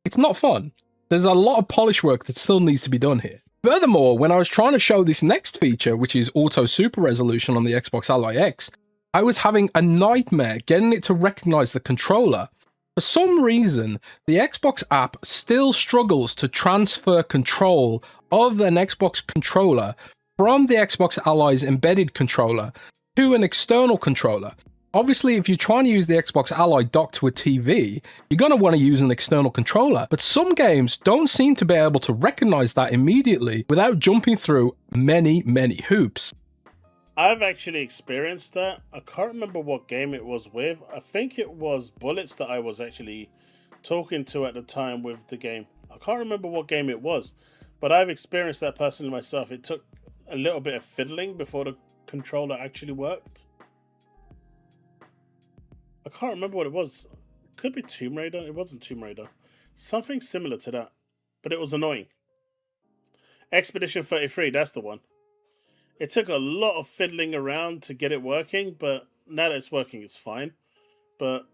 it's not fun. There's a lot of polish work that still needs to be done here. Furthermore, when I was trying to show this next feature, which is Auto Super Resolution on the Xbox Ally X, I was having a nightmare getting it to recognize the controller. For some reason, the Xbox app still struggles to transfer control of an Xbox controller from the Xbox Ally's embedded controller to an external controller. Obviously, if you're trying to use the Xbox Ally docked to a TV, you're going to want to use an external controller. But some games don't seem to be able to recognize that immediately without jumping through many, many hoops. I've actually experienced that. I can't remember what game it was with. I think it was Bullets that I was actually talking to at the time with the game. I can't remember what game it was, but I've experienced that personally myself. It took a little bit of fiddling before the controller actually worked. I can't remember what it was. It could be Tomb Raider. It wasn't Tomb Raider. Something similar to that, but it was annoying. Expedition 33, that's the one. It took a lot of fiddling around to get it working, but now that it's working, it's fine. But,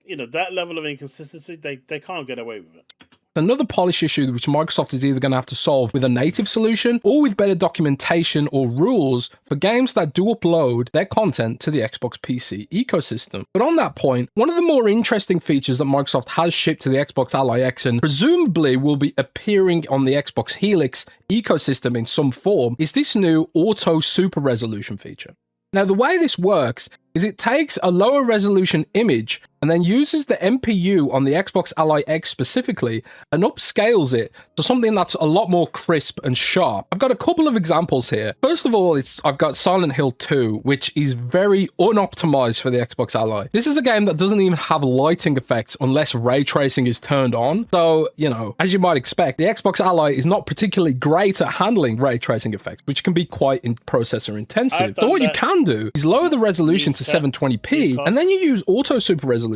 that level of inconsistency, they can't get away with it. Another polish issue which Microsoft is either going to have to solve with a native solution or with better documentation or rules for games that do upload their content to the Xbox PC ecosystem. But on that point, one of the more interesting features that Microsoft has shipped to the Xbox Ally X and presumably will be appearing on the Xbox Helix ecosystem in some form is this new Auto Super Resolution feature. Now, the way this works is it takes a lower resolution image and then uses the MPU on the Xbox Ally X specifically and upscales it to something that's a lot more crisp and sharp. I've got a couple of examples here. First of all, I've got Silent Hill 2, which is very unoptimized for the Xbox Ally. This is a game that doesn't even have lighting effects unless ray tracing is turned on. So, you know, as you might expect, the Xbox Ally is not particularly great at handling ray tracing effects, which can be quite processor intensive. So what you can do is lower the resolution to 720p, and then you use auto super resolution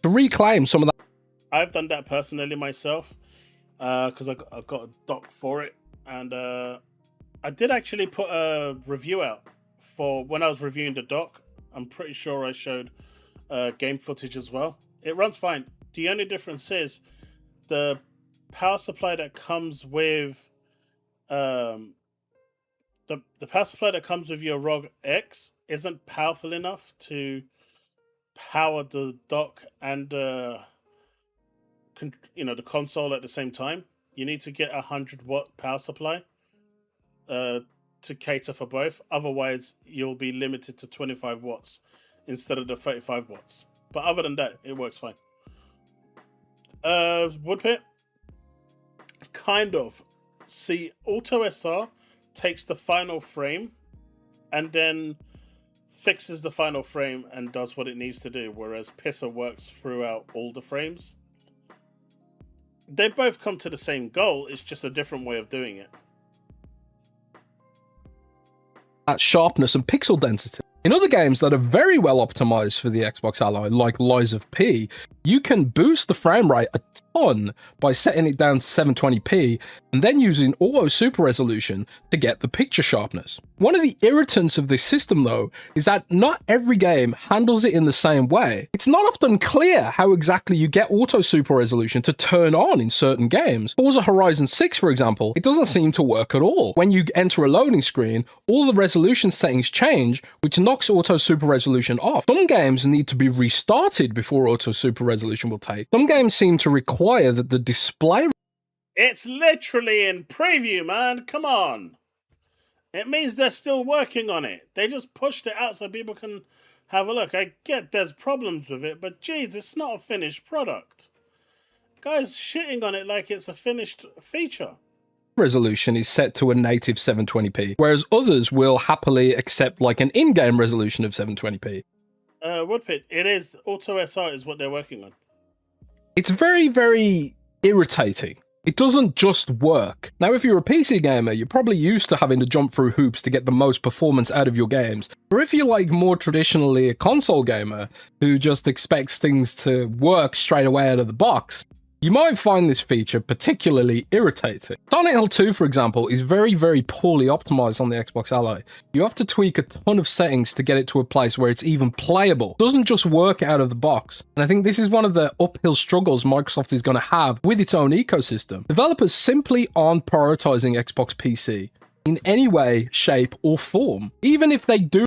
to reclaim some of that. I've done that personally myself because I've got a dock for it, and I did actually put a review out for when I was reviewing the dock. I'm pretty sure I showed game footage as well. It runs fine. The only difference is the power supply that comes with the power supply that comes with your ROG X isn't powerful enough to power the dock and the console at the same time. You need to get a 100-watt power supply to cater for both. Otherwise, you'll be limited to 25 watts instead of the 35 watts. But other than that, it works fine. Woodpit, kind of. See, Auto SR takes the final frame and then fixes the final frame and does what it needs to do, whereas Pisser works throughout all the frames. They both come to the same goal, it's just a different way of doing it. At sharpness and pixel density. In other games that are very well optimized for the Xbox Ally, like Lies of P, you can boost the frame rate a ton by setting it down to 720p and then using auto super resolution to get the picture sharpness. One of the irritants of this system, though, is that not every game handles it in the same way. It's not often clear how exactly you get auto super resolution to turn on in certain games. Forza Horizon 6, for example, it doesn't seem to work at all. When you enter a loading screen, all the resolution settings change, which knocks auto super resolution off. Some games need to be restarted before auto super resolution will take. Some games seem to require that the display... It's literally in preview, man. Come on. It means they're still working on it. They just pushed it out so people can have a look. I get there's problems with it, but geez, it's not a finished product. Guys shitting on it like it's a finished feature. Resolution is set to a native 720p, whereas others will happily accept like an in-game resolution of 720p. Woodpit, it is Auto SR is what they're working on. It's very, very irritating. It doesn't just work. Now, if you're a PC gamer, you're probably used to having to jump through hoops to get the most performance out of your games. Or if you're like more traditionally a console gamer who just expects things to work straight away out of the box, you might find this feature particularly irritating. Silent Hill 2, for example, is very, very poorly optimized on the Xbox Ally. You have to tweak a ton of settings to get it to a place where it's even playable. It doesn't just work out of the box. And I think this is one of the uphill struggles Microsoft is going to have with its own ecosystem. Developers simply aren't prioritizing Xbox PC in any way, shape, or form. Even if they do.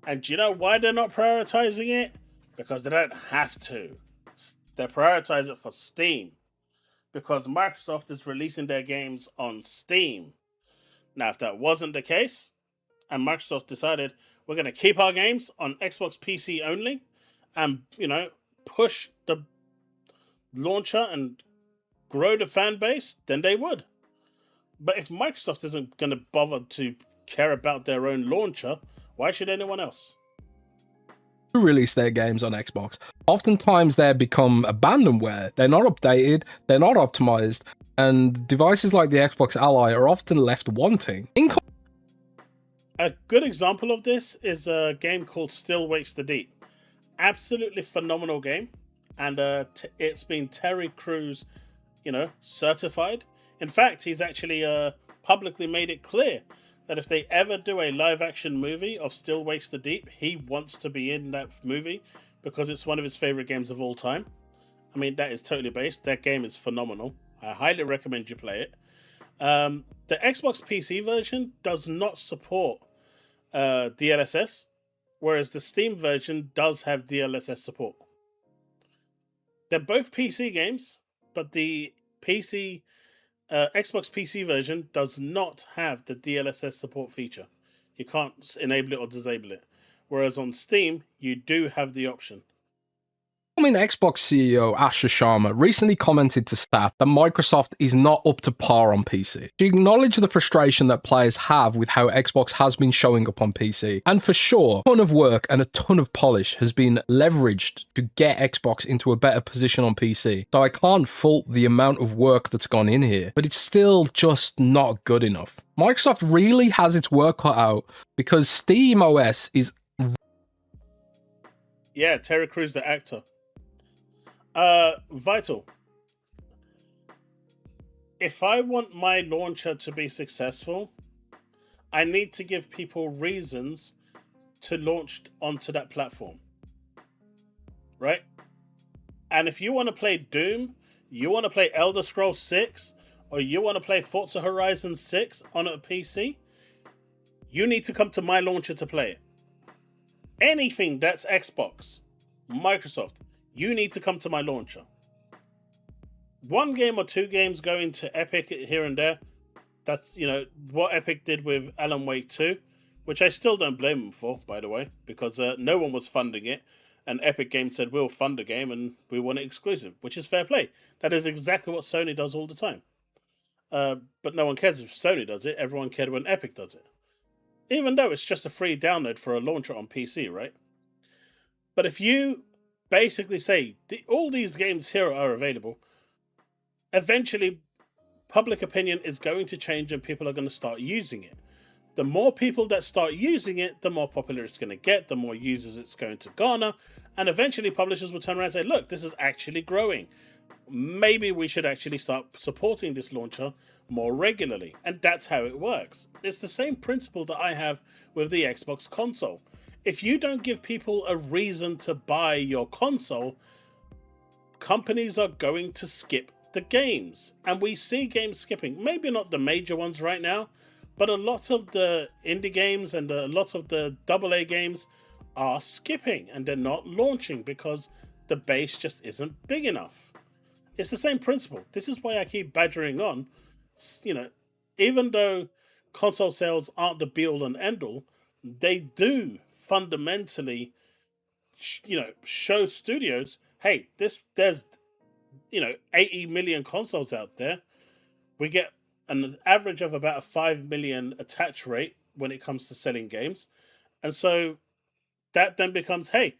And do you know why they're not prioritizing it? Because they don't have to. They prioritize it for Steam because Microsoft is releasing their games on Steam. Now, if that wasn't the case, and Microsoft decided we're going to keep our games on Xbox PC only and, push the launcher and grow the fan base, then they would. But if Microsoft isn't going to bother to care about their own launcher, why should anyone else? Release their games on Xbox. Oftentimes they become abandonware. They're not updated, they're not optimized, and devices like the Xbox Ally are often left wanting. A good example of this is a game called Still Wakes the Deep. Absolutely phenomenal game, and it's been Terry Crews, certified. In fact, he's actually publicly made it clear that if they ever do a live-action movie of Still Wakes the Deep, he wants to be in that movie because it's one of his favorite games of all time. I mean, that is totally based. That game is phenomenal. I highly recommend you play it. The Xbox PC version does not support DLSS, whereas the Steam version does have DLSS support. They're both PC games, but the Xbox PC version does not have the DLSS support feature. You can't enable it or disable it. Whereas on Steam, you do have the option. Xbox CEO Asha Sharma recently commented to staff that Microsoft is not up to par on PC. She acknowledged the frustration that players have with how Xbox has been showing up on PC, and for sure, a ton of work and a ton of polish has been leveraged to get Xbox into a better position on PC. So I can't fault the amount of work that's gone in here, but it's still just not good enough. Microsoft really has its work cut out because Steam OS is... Yeah, Terry Crews, the actor. Vital. If I want my launcher to be successful, I need to give people reasons to launch onto that platform. Right? And if you want to play Doom, you want to play Elder Scrolls 6, or you want to play Forza Horizon 6 on a PC, you need to come to my launcher to play it. Anything that's Xbox, Microsoft, you need to come to my launcher. One game or two games going to Epic here and there. That's, what Epic did with Alan Wake 2, which I still don't blame them for, by the way, because no one was funding it. And Epic Games said, we'll fund a game and we want it exclusive, which is fair play. That is exactly what Sony does all the time. But no one cares if Sony does it. Everyone cared when Epic does it. Even though it's just a free download for a launcher on PC, right? But if you basically say, all these games here are available, eventually public opinion is going to change and people are going to start using it. The more people that start using it, the more popular it's going to get, the more users it's going to garner, and eventually publishers will turn around and say, look, this is actually growing. Maybe we should actually start supporting this launcher more regularly. And that's how it works. It's the same principle that I have with the Xbox console. If you don't give people a reason to buy your console, companies are going to skip the games. And we see games skipping. Maybe not the major ones right now, but a lot of the indie games and a lot of the AA games are skipping and they're not launching because the base just isn't big enough. It's the same principle. This is why I keep badgering on. Even though console sales aren't the be-all and end-all, they do fundamentally, show studios, hey, there's 80 million consoles out there. We get an average of about a 5 million attach rate when it comes to selling games. And so that then becomes, hey,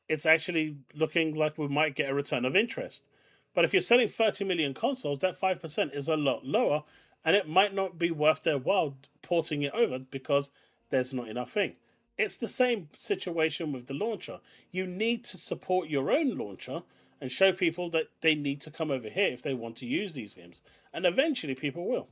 it's actually looking like we might get a return of interest. But if you're selling 30 million consoles, that 5% is a lot lower, and it might not be worth their while porting it over because there's not enough thing. It's the same situation with the launcher. You need to support your own launcher and show people that they need to come over here if they want to use these games. And eventually people will.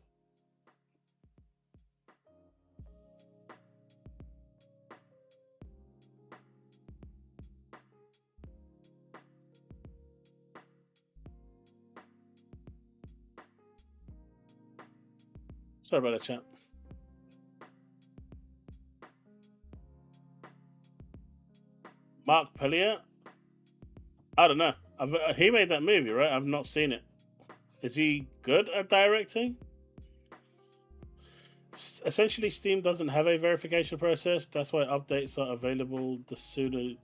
Sorry about that, chat. Mark Pellier? I don't know. He made that movie, right? I've not seen it. Is he good at directing? Essentially, Steam doesn't have a verification process. That's why updates are available sooner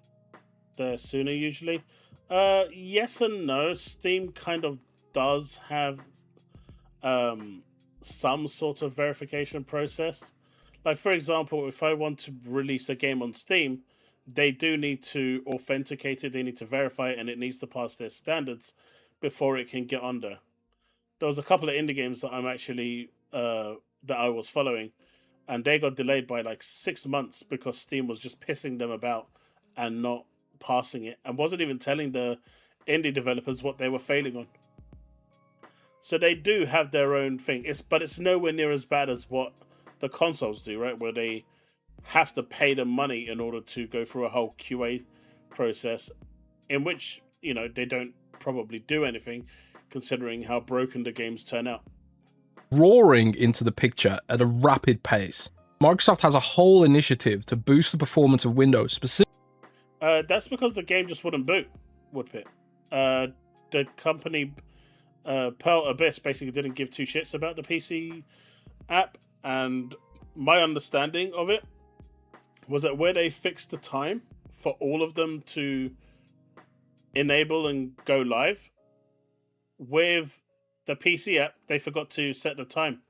usually. Yes and no. Steam kind of does have some sort of verification process. Like, for example, if I want to release a game on Steam, they do need to authenticate it, they need to verify it, and it needs to pass their standards before it can get on there. There was a couple of indie games that I'm actually that I was following, and they got delayed by like 6 months because Steam was just pissing them about and not passing it, and wasn't even telling the indie developers what they were failing on. So they do have their own thing. But it's nowhere near as bad as what the consoles do, right? Where they have to pay them money in order to go through a whole QA process, in which, they don't probably do anything, considering how broken the games turn out. Roaring into the picture at a rapid pace. Microsoft has a whole initiative to boost the performance of Windows specifically. That's because the game just wouldn't boot, Woodpit. The company Pearl Abyss basically didn't give two shits about the PC app, and my understanding of it was it where they fixed the time for all of them to enable and go live? With the PC app, they forgot to set the time.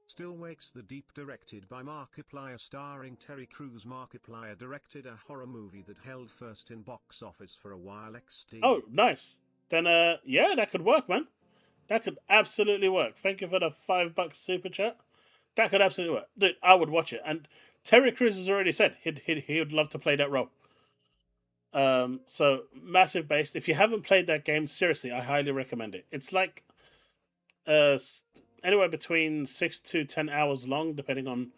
Still Wakes the Deep, directed by Markiplier, starring Terry Crews. Markiplier directed a horror movie that held first in box office for a while. XD. Oh, nice. Then, yeah, that could work, man. That could absolutely work. Thank you for the $5 super chat. That could absolutely work. Dude, I would watch it. And Terry Crews has already said he would love to play that role. So, massive based. If you haven't played that game, seriously, I highly recommend it. It's like anywhere between 6 to 10 hours long, depending on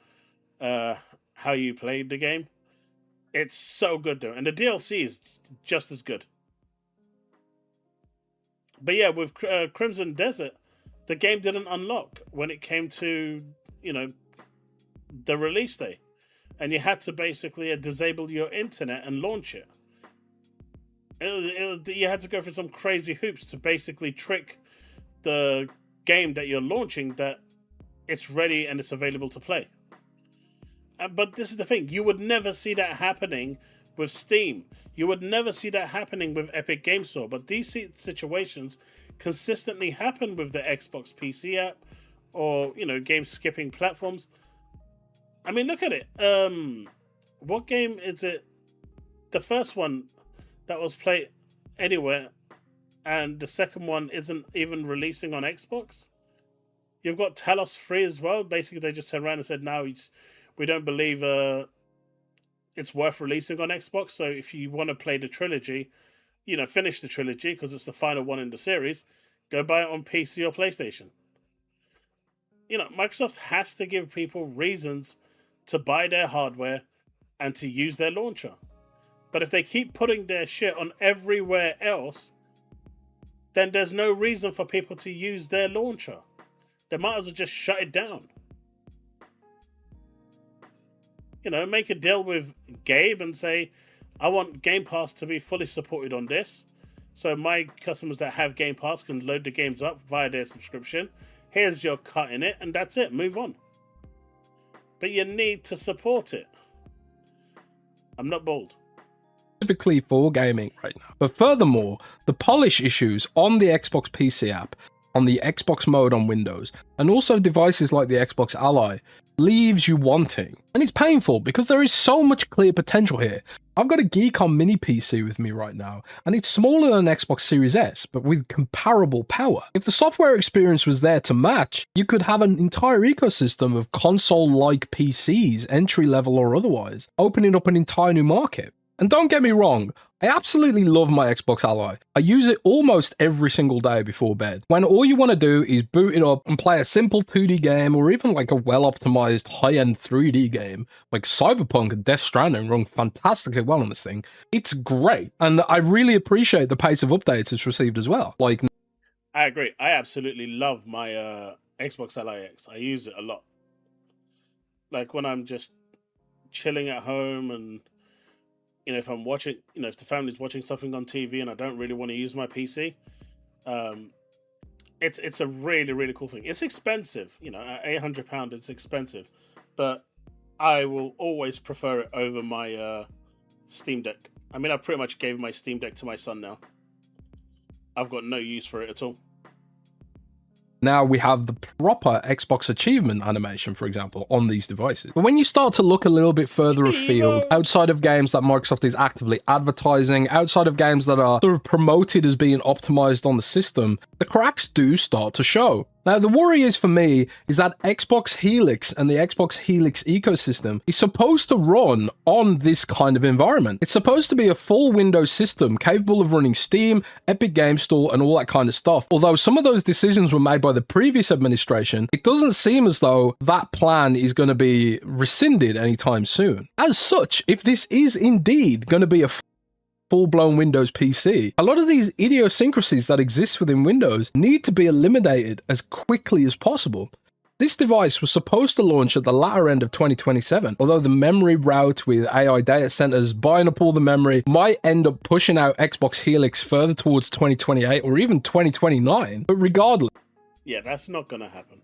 how you played the game. It's so good, though. And the DLC is just as good. But yeah, with Crimson Desert, the game didn't unlock when it came to, the release day. And you had to basically disable your internet and launch it. You had to go through some crazy hoops to basically trick the game that you're launching that it's ready and it's available to play. But this is the thing. You would never see that happening with Steam. You would never see that happening with Epic Game Store. But these situations consistently happen with the Xbox PC app or, game skipping platforms. I mean, look at it. What game is it? The first one that was played anywhere, and the second one isn't even releasing on Xbox. You've got Talos 3 as well. Basically, they just turned around and said, no, we don't believe it's worth releasing on Xbox. So if you want to play the trilogy, finish the trilogy because it's the final one in the series, go buy it on PC or PlayStation. Microsoft has to give people reasons to buy their hardware and to use their launcher. But if they keep putting their shit on everywhere else, then there's no reason for people to use their launcher. They might as well just shut it down. Make a deal with Gabe and say, I want Game Pass to be fully supported on this. So my customers that have Game Pass can load the games up via their subscription. Here's your cut in it, and that's it. Move on. But you need to support it. I'm not bold. Specifically for gaming right now. But furthermore, the polish issues on the Xbox PC app, on the Xbox mode on Windows, and also devices like the Xbox Ally, leaves you wanting. And it's painful because there is so much clear potential here. I've got a Geekon mini PC with me right now, and it's smaller than an Xbox Series S, but with comparable power. If the software experience was there to match, you could have an entire ecosystem of console-like PCs, entry-level or otherwise, opening up an entire new market. And don't get me wrong, I absolutely love my Xbox Ally. I use it almost every single day before bed, when all you want to do is boot it up and play a simple 2D game or even like a well-optimized high-end 3D game, like Cyberpunk and Death Stranding run fantastically well on this thing. It's great, and I really appreciate the pace of updates it's received as well. I agree. I absolutely love my Xbox Ally X. I use it a lot. Like when I'm just chilling at home and if I'm watching, if the family's watching something on TV and I don't really want to use my PC, it's a really, really cool thing. It's expensive, at £800, it's expensive, but I will always prefer it over my Steam Deck. I mean, I pretty much gave my Steam Deck to my son now. I've got no use for it at all. Now we have the proper Xbox achievement animation, for example, on these devices. But when you start to look a little bit further afield, outside of games that Microsoft is actively advertising, outside of games that are sort of promoted as being optimized on the system, the cracks do start to show. Now, the worry is for me is that Xbox Helix and the Xbox Helix ecosystem is supposed to run on this kind of environment. It's supposed to be a full Windows system capable of running Steam, Epic Game Store, and all that kind of stuff. Although some of those decisions were made by the previous administration, it doesn't seem as though that plan is going to be rescinded anytime soon. As such, if this is indeed going to be a full-blown Windows PC, a lot of these idiosyncrasies that exist within Windows need to be eliminated as quickly as possible. This device was supposed to launch at the latter end of 2027, although the memory route with AI data centers buying up all the memory might end up pushing out Xbox Helix further towards 2028 or even 2029, but regardless. Yeah, that's not going to happen.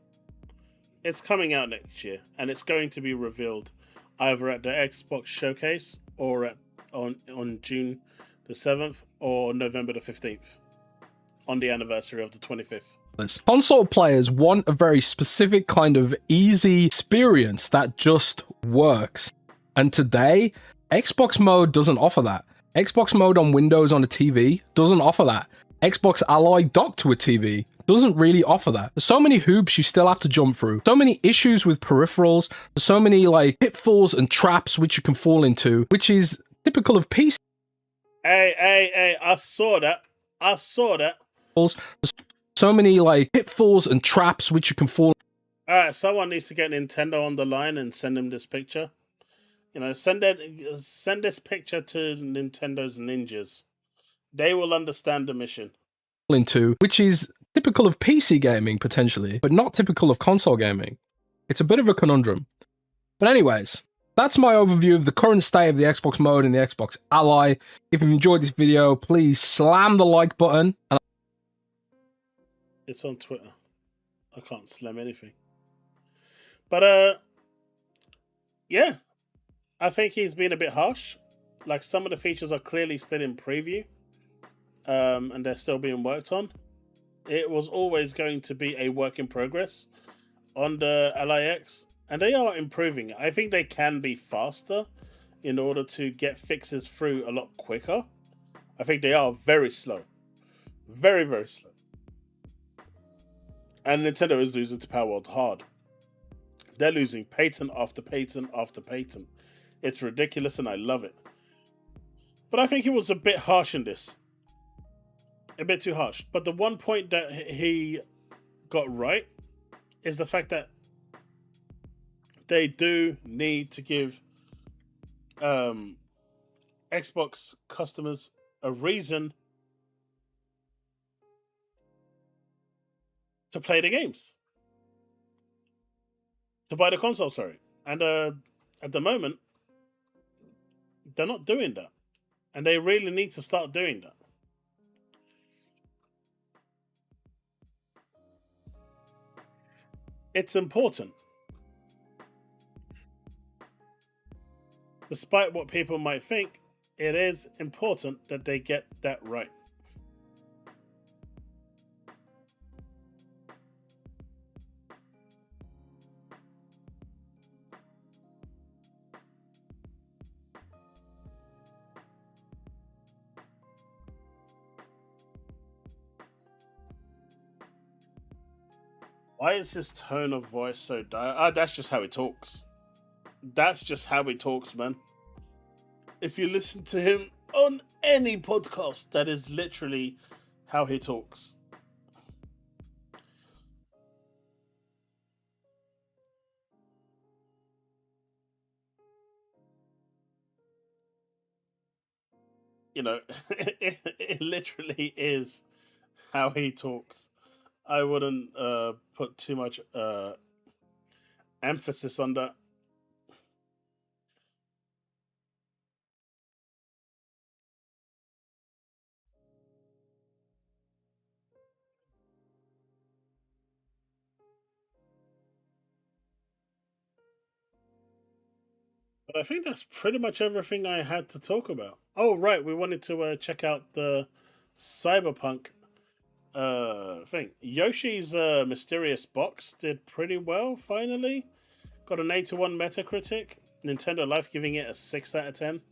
It's coming out next year, and it's going to be revealed either at the Xbox Showcase or on June the 7th or November the 15th on the anniversary of the 25th. Console players want a very specific kind of easy experience that just works. And today, Xbox mode doesn't offer that. Xbox mode on Windows on a TV doesn't offer that. Xbox Ally docked to a TV doesn't really offer that. There's so many hoops you still have to jump through. So many issues with peripherals. There's so many like pitfalls and traps which you can fall into, which is typical of PC. Hey, I saw that. There's so many like pitfalls and traps which you can fall. All right, someone needs to get Nintendo on the line and send them this picture. You know, send this picture to Nintendo's ninjas. They will understand the mission. Into, which is typical of PC gaming potentially, but not typical of console gaming. It's a bit of a conundrum. But anyways, that's my overview of the current state of the Xbox mode and the Xbox Ally. If you've enjoyed this video, please slam the like button. And it's on Twitter. I can't slam anything. But yeah, I think he's been a bit harsh. Like, some of the features are clearly still in preview, and they're still being worked on. It was always going to be a work in progress on the LIX, and they are improving. I think they can be faster in order to get fixes through a lot quicker. I think they are very slow. Very, very slow. And Nintendo is losing to Power World hard. They're losing patent after patent after patent. It's ridiculous and I love it. But I think he was a bit harsh in this. A bit too harsh. But the one point that he got right is the fact that they do need to give Xbox customers a reason to play the games. To buy the console, sorry. And at the moment, they're not doing that. And they really need to start doing that. It's important. Despite what people might think, it is important that they get that right. Why is his tone of voice so dire? That's just how he talks. That's just how he talks, man. If you listen to him on any podcast, that is literally how he talks. You know, it literally is how he talks. I wouldn't put too much emphasis on that. But I think that's pretty much everything I had to talk about. Oh, right. We wanted to check out the Cyberpunk thing. Yoshi's Mysterious Box did pretty well, finally. Got an 8-1 Metacritic. Nintendo Life giving it a 6 out of 10.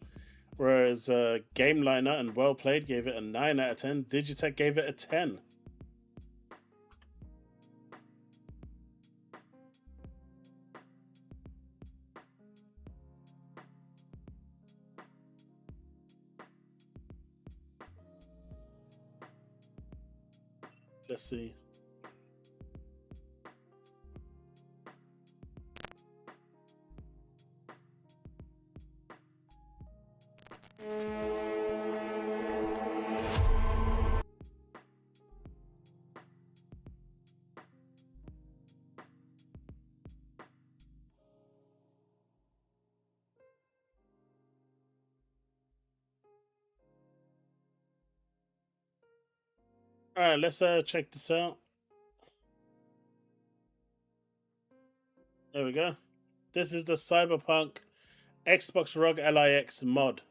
Whereas Game Liner and Well Played gave it a 9 out of 10. Digitech gave it a 10. Let's see. All right, let's check this out. There we go. This is the Cyberpunk Xbox ROG LIX mod.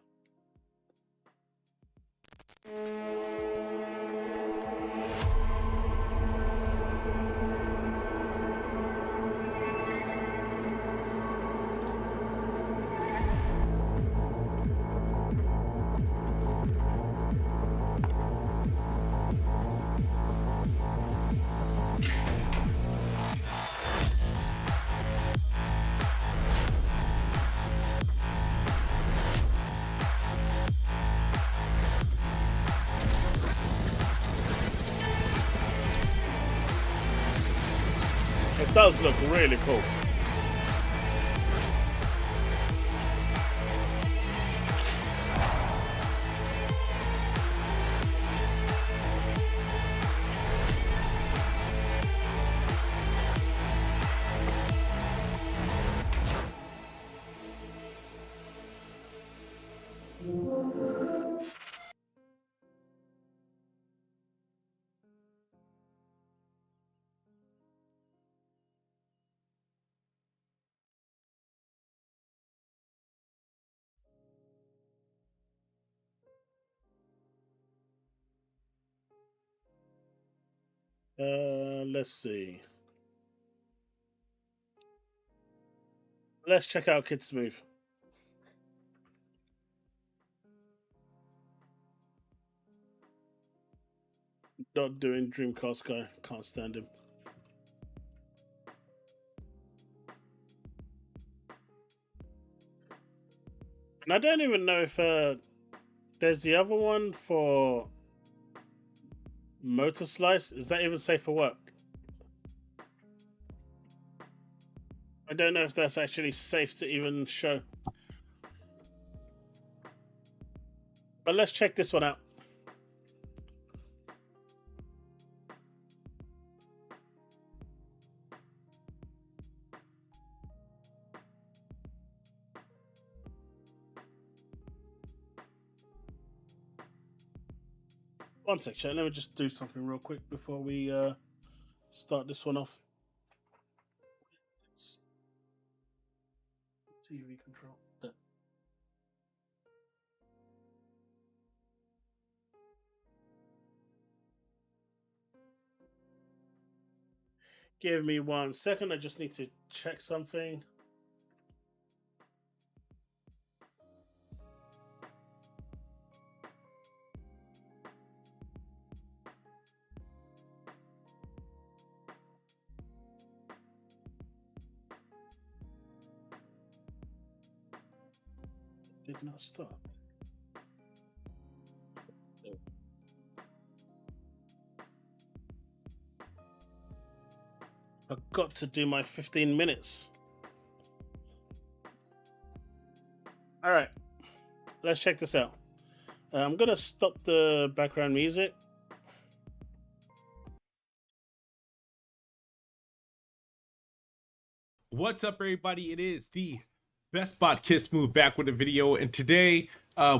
It does look really cool. Let's see. Let's check out Kid Smooth. Not doing Dreamcast guy. Can't stand him. And I don't even know if there's the other one for Motor Slice. Is that even safe for work? I don't know if that's actually safe to even show. But let's check this one out. One sec, chat. Let me just do something real quick before we start this one off. TV control. There. Give me 1 second. I just need to check something. Did not stop. I've got to do my 15 minutes. All right, let's check this out. I'm gonna stop the background music. What's up, everybody? It is the Best Bot Kiss Move back with a video, and today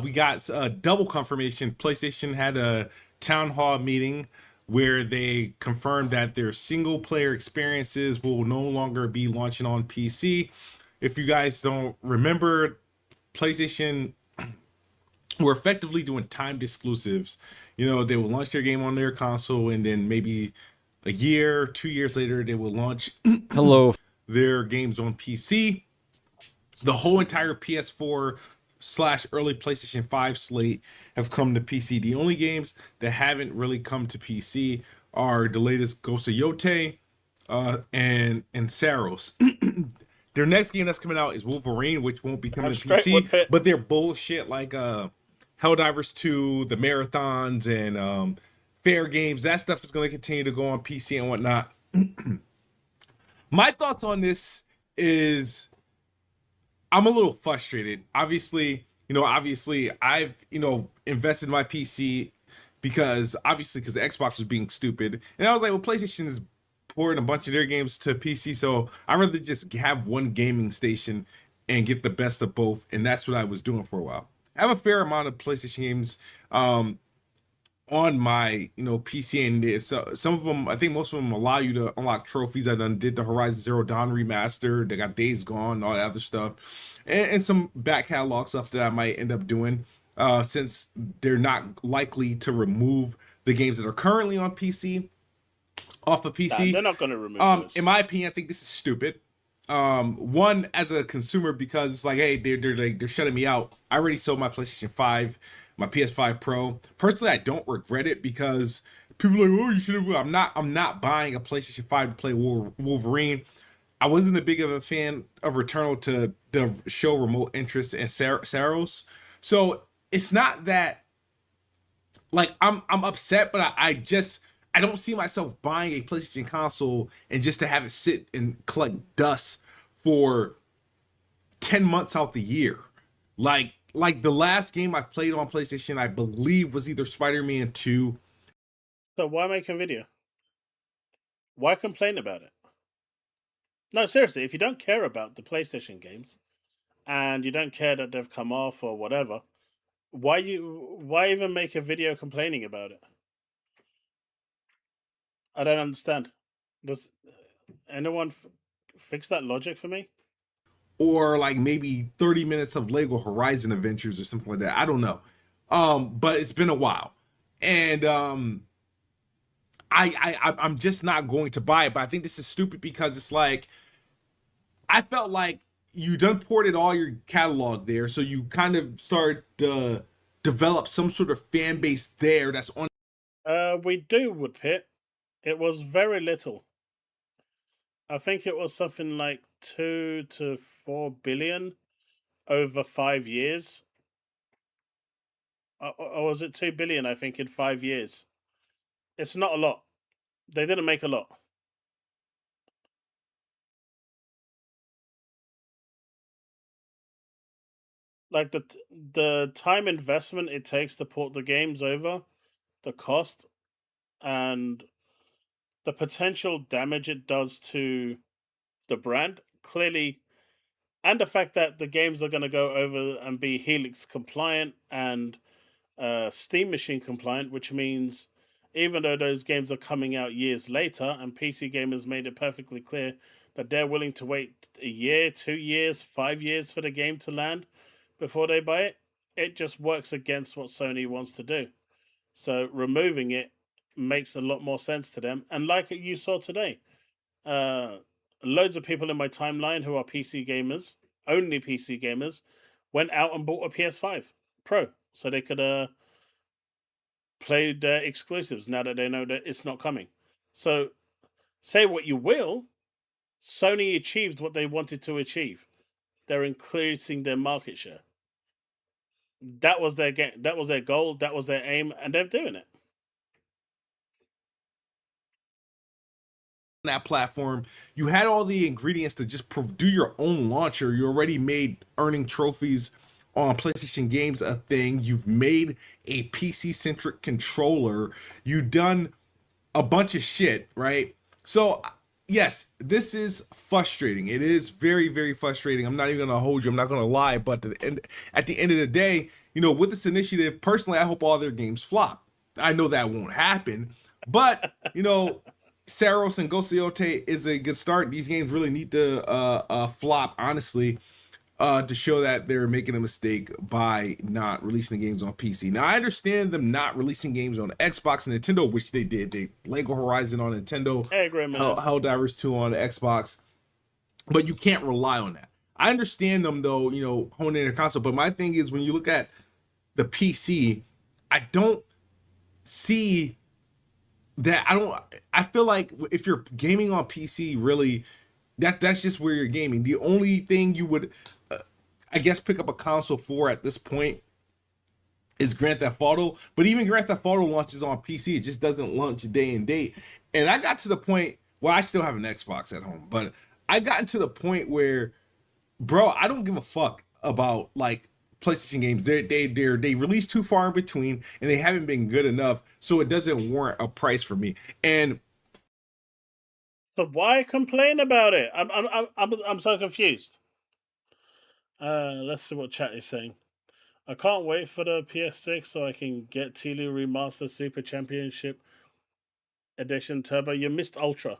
we got double confirmation. PlayStation had a town hall meeting where they confirmed that their single player experiences will no longer be launching on PC. If you guys don't remember, PlayStation were effectively doing timed exclusives. You know, they will launch their game on their console, and then maybe a year, 2 years later, they will launch their games on PC. The whole entire PS4 / early PlayStation 5 slate have come to PC. The only games that haven't really come to PC are the latest Ghost of Yote and Saros. Their next game that's coming out is Wolverine, which won't be coming to PC, but they're bullshit like Helldivers 2, the marathons, and fair games. That stuff is going to continue to go on PC and whatnot. My thoughts on this is I'm a little frustrated. Obviously, I've, invested in my PC because the Xbox was being stupid. And I was like, well, PlayStation is pouring a bunch of their games to PC, so I'd rather just have one gaming station and get the best of both. And that's what I was doing for a while. I have a fair amount of PlayStation games. on my PC, and so some of them, I think most of them allow you to unlock trophies. I done did the Horizon Zero Dawn remaster. They got Days Gone, all that other stuff, and some back catalog stuff that I might end up doing, since they're not likely to remove the games that are currently on PC off of PC. They're not going to remove those. In my opinion, I think this is stupid. One, as a consumer, because it's like, hey, they're shutting me out. I already sold my PlayStation 5, my PS5 Pro. Personally, I don't regret it, because people are like, oh, you should have. I'm not buying a PlayStation 5 to play Wolverine. I wasn't a big of a fan of Returnal to show remote interest in Saros. So it's not that like I'm upset, but I don't see myself buying a PlayStation console and just to have it sit and collect dust for 10 months out the year. Like the last game I played on PlayStation, I believe, was either Spider-Man 2. So why make a video? Why complain about it? No, seriously, if you don't care about the PlayStation games and you don't care that they've come off or whatever, why even make a video complaining about it? I don't understand. Does anyone fix that logic for me? Or like maybe 30 minutes of Lego Horizon Adventures or something like that. I don't know. But it's been a while. And I'm just not going to buy it. But I think this is stupid, because it's like, I felt like you done ported all your catalog there, so you kind of start to develop some sort of fan base there that's on. We do, Woodpit. It was very little. I think it was something like 2 to 4 billion over 5 years. Or was it 2 billion, I think, in 5 years? It's not a lot. They didn't make a lot. Like the time investment it takes to port the games over, the cost, and the potential damage it does to the brand, clearly, and the fact that the games are going to go over and be Helix compliant and Steam Machine compliant, which means even though those games are coming out years later, and PC Gamers made it perfectly clear that they're willing to wait a year, 2 years, 5 years for the game to land before they buy it, it just works against what Sony wants to do. So removing it makes a lot more sense to them. And like you saw today, loads of people in my timeline who are PC gamers, only PC gamers, went out and bought a PS5 Pro so they could play their exclusives now that they know that it's not coming. So say what you will, Sony achieved what they wanted to achieve. They're increasing their market share. That was their game. That was their goal. That was their aim, and they're doing it. That platform, you had all the ingredients to just do your own launcher. You already made earning trophies on PlayStation games a thing. You've made a PC centric controller. You've done a bunch of shit, right? So yes, this is frustrating. It is very, very frustrating. I'm not even gonna hold you. I'm not gonna lie. But at the end of the day, with this initiative, personally, I hope all their games flop. I know that won't happen, but Saros and Ghost is a good start. These games really need to flop, honestly, to show that they're making a mistake by not releasing the games on PC. Now, I understand them not releasing games on Xbox and Nintendo, which they did. They Lego Horizon on Nintendo, Helldivers 2 on Xbox, but you can't rely on that. I understand them, though, honing their console, but my thing is, when you look at the PC, I don't see that. I feel like if you're gaming on PC, really, that's just where you're gaming. The only thing you would, I guess, pick up a console for at this point is Grand Theft Auto. But even Grand Theft Auto launches on PC. It just doesn't launch day and date. And I got to the point where I still have an Xbox at home, but I got to the point where, bro, I don't give a fuck about like PlayStation games. They release too far in between, and they haven't been good enough, so it doesn't warrant a price for me. And so why complain about it? I'm so confused. Let's see what chat is saying. I can't wait for the PS6 so I can get Telu Remaster Super Championship Edition Turbo. You missed Ultra.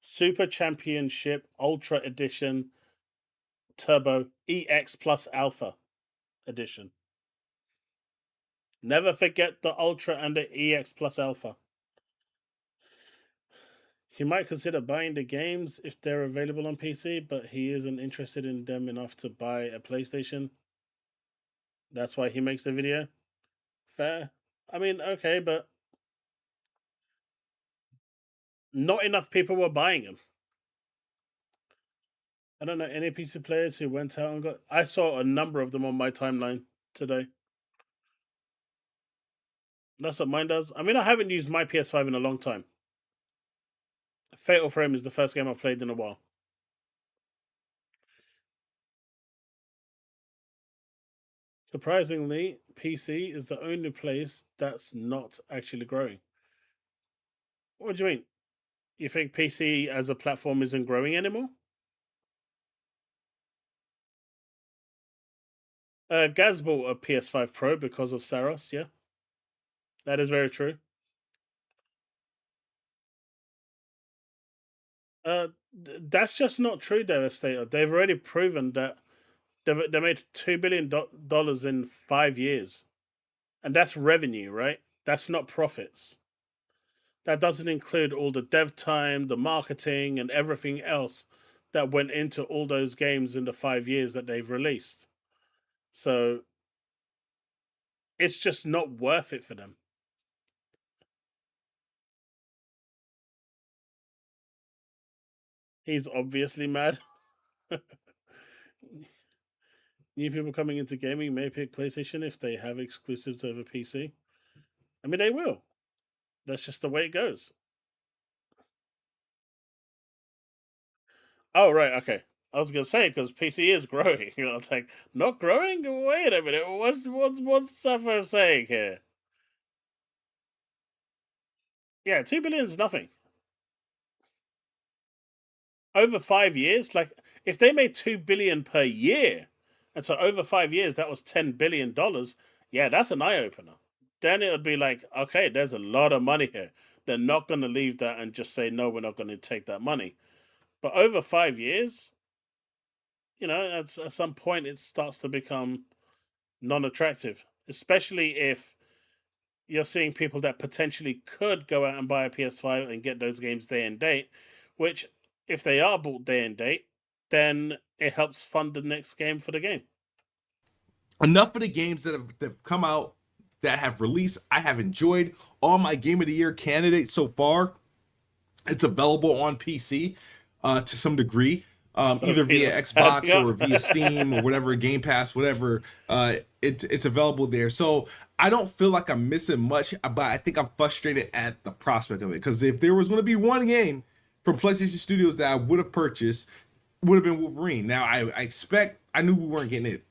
Super Championship Ultra Edition Turbo EX Plus Alpha Edition. Never forget the Ultra and the EX Plus Alpha. He might consider buying the games if they're available on PC, but he isn't interested in them enough to buy a PlayStation. That's why he makes the video. Fair. I mean, okay, but not enough people were buying them. I don't know any PC players who went out and got. I saw a number of them on my timeline today. That's what mine does. I mean, I haven't used my PS5 in a long time. Fatal Frame is the first game I've played in a while. Surprisingly, PC is the only place that's not actually growing. What do you mean? You think PC as a platform isn't growing anymore? Gaz bought a PS5 Pro because of Saros, yeah. That is very true. That's just not true, Devastator. They've already proven that they made $2 billion in 5 years. And that's revenue, right? That's not profits. That doesn't include all the dev time, the marketing, and everything else that went into all those games in the 5 years that they've released. So it's just not worth it for them. He's obviously mad. New people coming into gaming may pick PlayStation if they have exclusives over PC. I mean, they will. That's just the way it goes. Oh, right, okay. I was gonna say because PC is growing. You know, it's like not growing. Wait a minute. What's Suffer saying here? Yeah, 2 billion is nothing. Over 5 years, like if they made 2 billion per year, and so over 5 years that was $10 billion. Yeah, that's an eye opener. Then it would be like, okay, there's a lot of money here. They're not going to leave that and just say no, we're not going to take that money. But over 5 years, you know, at some point it starts to become non-attractive, especially if you're seeing people that potentially could go out and buy a PS5 and get those games day and date, which if they are bought day and date, then it helps fund the next game for the game. Enough of the games that have come out that have released. I have enjoyed all my Game of the Year candidates so far. It's available on PC to some degree, either via Xbox or via Steam or whatever, Game Pass, whatever. It's available there. So I don't feel like I'm missing much, but I think I'm frustrated at the prospect of it. Because if there was going to be one game from PlayStation Studios that I would have purchased, would have been Wolverine. Now I knew we weren't getting it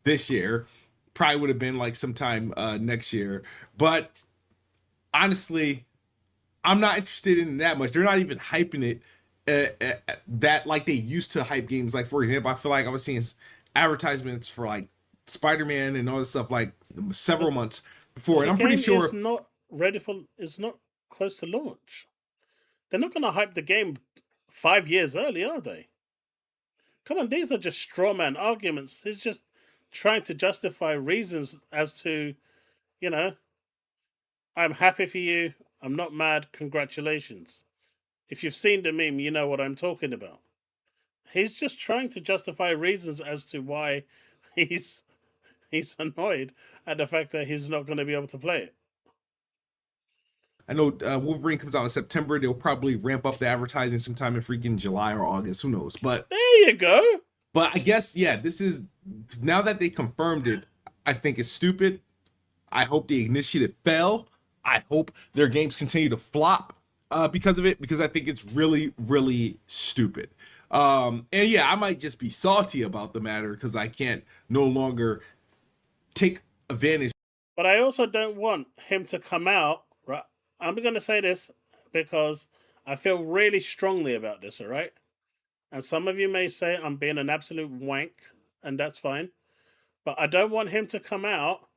this year. Probably would have been like sometime next year. But honestly, I'm not interested in it that much. They're not even hyping it that like they used to hype games. Like, for example, I feel like I was seeing advertisements for like Spider-Man and all this stuff like several months before. And I'm pretty sure it's not ready for. It's not close to launch. They're not going to hype the game 5 years early, are they? Come on, these are just straw man arguments. It's just trying to justify reasons as to, you know, I'm happy for you. I'm not mad. Congratulations. If you've seen the meme, you know what I'm talking about. He's just trying to justify reasons as to why he's annoyed at the fact that he's not going to be able to play it. I know Wolverine comes out in September. They'll probably ramp up the advertising sometime in freaking July or August. Who knows? But there you go. But I guess, yeah, this is, now that they confirmed it, I think it's stupid. I hope the initiative fell. I hope their games continue to flop because of it, because I think it's really, really stupid. And yeah, I might just be salty about the matter because I can't no longer take advantage. But I also don't want him to come out, right? I'm going to say this because I feel really strongly about this, all right? And some of you may say I'm being an absolute wank, and that's fine. But I don't want him to come out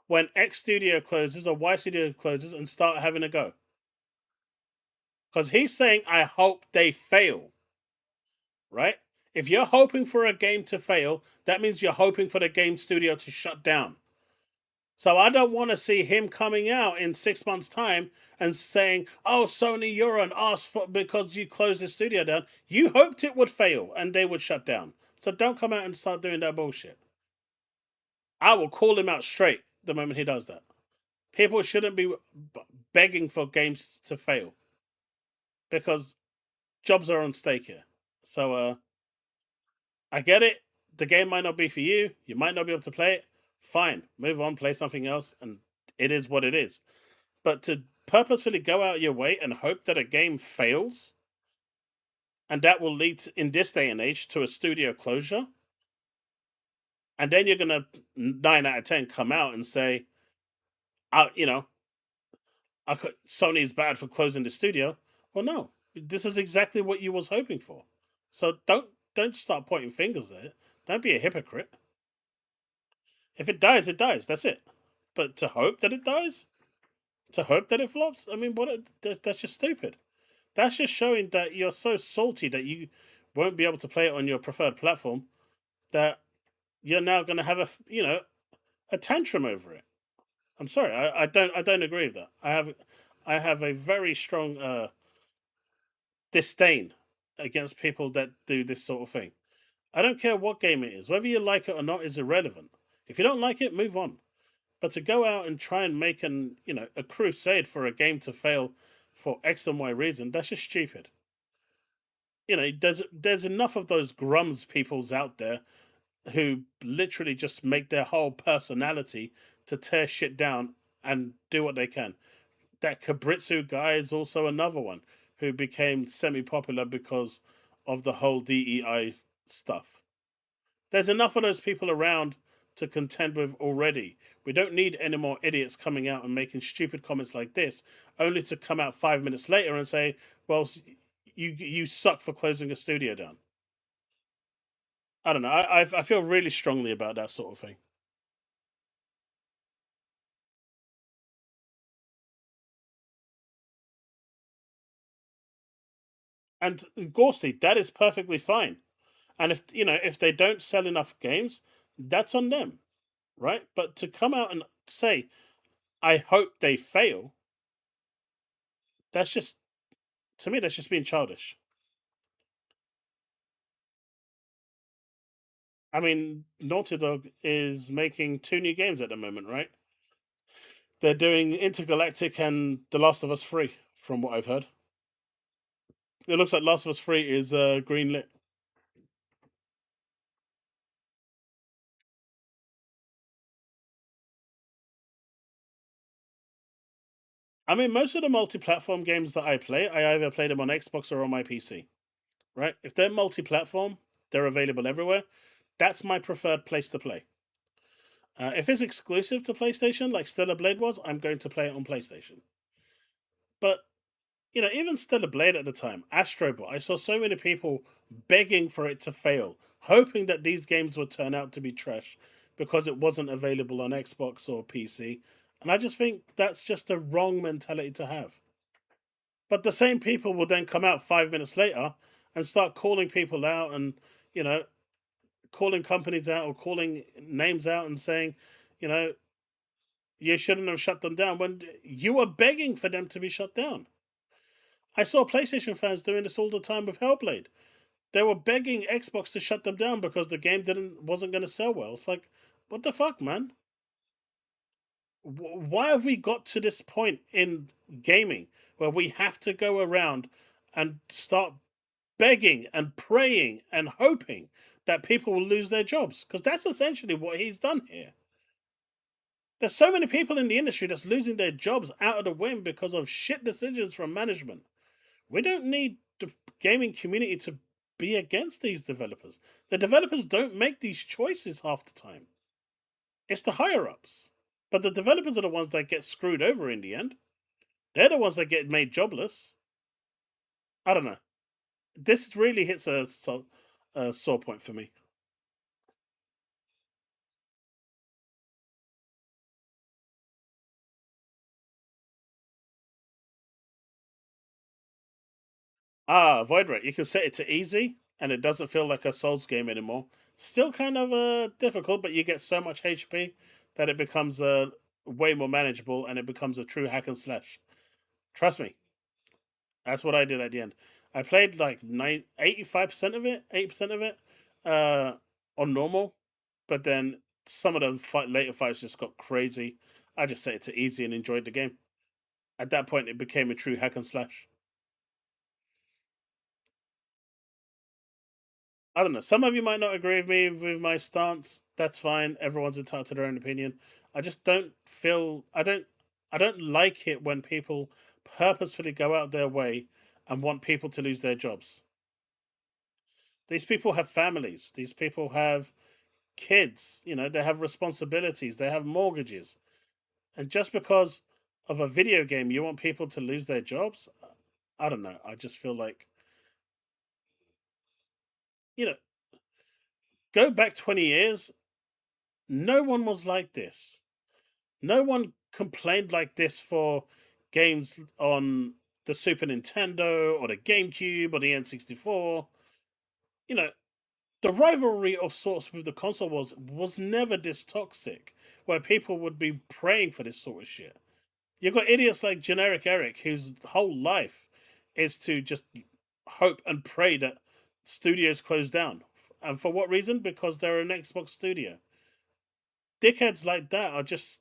when X studio closes or Y studio closes and start having a go. Because he's saying, I hope they fail. Right? If you're hoping for a game to fail, that means you're hoping for the game studio to shut down. So I don't want to see him coming out in 6 months' time and saying, "Oh, Sony, you're an ass for because you closed the studio down." You hoped it would fail and they would shut down. So don't come out and start doing that bullshit. I will call him out straight the moment he does that. People shouldn't be begging for games to fail because jobs are on stake here. So I get it. The game might not be for you. You might not be able to play it. Fine, move on, play something else, and it is what it is. But to purposefully go out your way and hope that a game fails, and that will lead to, in this day and age, to a studio closure, and then you're gonna 9 out of 10 come out and say, you know, Sony's bad for closing the studio. Well, no, this is exactly what you was hoping for. So don't start pointing fingers there. Don't be a hypocrite. If it dies, it dies. That's it. But to hope that it dies, to hope that it flops, I mean, that's just stupid. That's just showing that you're so salty that you won't be able to play it on your preferred platform that you're now going to have a tantrum over it. I'm sorry, I don't agree with that. I have a very strong disdain against people that do this sort of thing. I don't care what game it is, whether you like it or not is irrelevant. If you don't like it, move on. But to go out and try and make a crusade for a game to fail for X and Y reason, that's just stupid. There's enough of those grums peoples out there who literally just make their whole personality to tear shit down and do what they can. That Kabritsu guy is also another one who became semi-popular because of the whole DEI stuff. There's enough of those people around to contend with already. We don't need any more idiots coming out and making stupid comments like this, only to come out 5 minutes later and say, "Well, you suck for closing a studio down." I don't know. I feel really strongly about that sort of thing. And Gorsty, that is perfectly fine. And if they don't sell enough games, that's on them, right? But to come out and say, "I hope they fail," that's just, to me, that's just being childish. I mean, Naughty Dog is making 2 new games at the moment, right? They're doing Intergalactic and The Last of Us 3, from what I've heard. It looks like Last of Us 3 is greenlit. I mean, most of the multi-platform games that I play, I either play them on Xbox or on my PC, right? If they're multi-platform, they're available everywhere. That's my preferred place to play. If it's exclusive to PlayStation, like Stellar Blade was, I'm going to play it on PlayStation. But even Stellar Blade at the time, Astrobot, I saw so many people begging for it to fail, hoping that these games would turn out to be trash because it wasn't available on Xbox or PC. And I just think that's just a wrong mentality to have. But the same people will then come out 5 minutes later and start calling people out and, you know, calling companies out or calling names out and saying, you shouldn't have shut them down when you were begging for them to be shut down. I saw PlayStation fans doing this all the time with Hellblade. They were begging Xbox to shut them down because the game wasn't going to sell well. It's like, what the fuck, man? Why have we got to this point in gaming where we have to go around and start begging and praying and hoping that people will lose their jobs? Because that's essentially what he's done here. There's so many people in the industry that's losing their jobs out of the whim because of shit decisions from management. We don't need the gaming community to be against these developers. The developers don't make these choices half the time. It's the higher ups. But the developers are the ones that get screwed over in the end. They're the ones that get made jobless. I don't know. This really hits a sore point for me. Void Rate. You can set it to easy, and it doesn't feel like a Souls game anymore. Still kind of difficult, but you get so much HP that it becomes way more manageable, and it becomes a true hack and slash. Trust me, that's what I did at the end. I played like 85% of it, 8% of it, on normal, but then some of the later fights just got crazy. I just set it to easy and enjoyed the game. At that point, it became a true hack and slash. I don't know. Some of you might not agree with me with my stance. That's fine. Everyone's entitled to their own opinion. I just don't feel I don't like it when people purposefully go out their way and want people to lose their jobs. These people have families. These people have kids. You know, they have responsibilities. They have mortgages. And just because of a video game, you want people to lose their jobs? I don't know. I just feel like, you know, go back 20 years, no one was like this. No one complained like this for games on the Super Nintendo or the GameCube or the N64. You know, the rivalry of sorts with the console was never this toxic, where people would be praying for this sort of shit. You've got idiots like Generic Eric, whose whole life is to just hope and pray that studios close down. And for what reason? Because they're an Xbox studio. Dickheads like that are just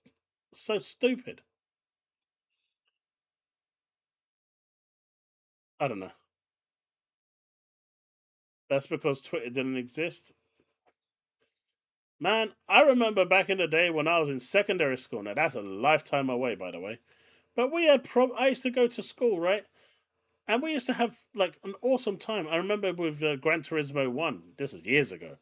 so stupid. I don't know. That's because Twitter didn't exist. Man, I remember back in the day when I was in secondary school. Now that's a lifetime away, by the way. But we had I used to go to school, right? And we used to have like an awesome time. I remember with Gran Turismo 1. This is years ago.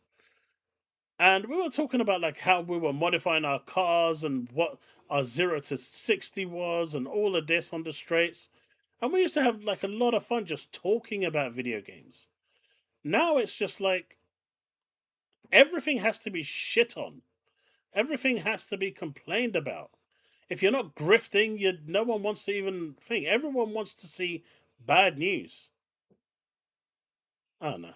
And we were talking about like how we were modifying our cars and what our 0 to 60 was and all of this on the straights. And we used to have like a lot of fun just talking about video games. Now it's just like everything has to be shit on. Everything has to be complained about. If you're not grifting, no one wants to even think. Everyone wants to see bad news. I don't know.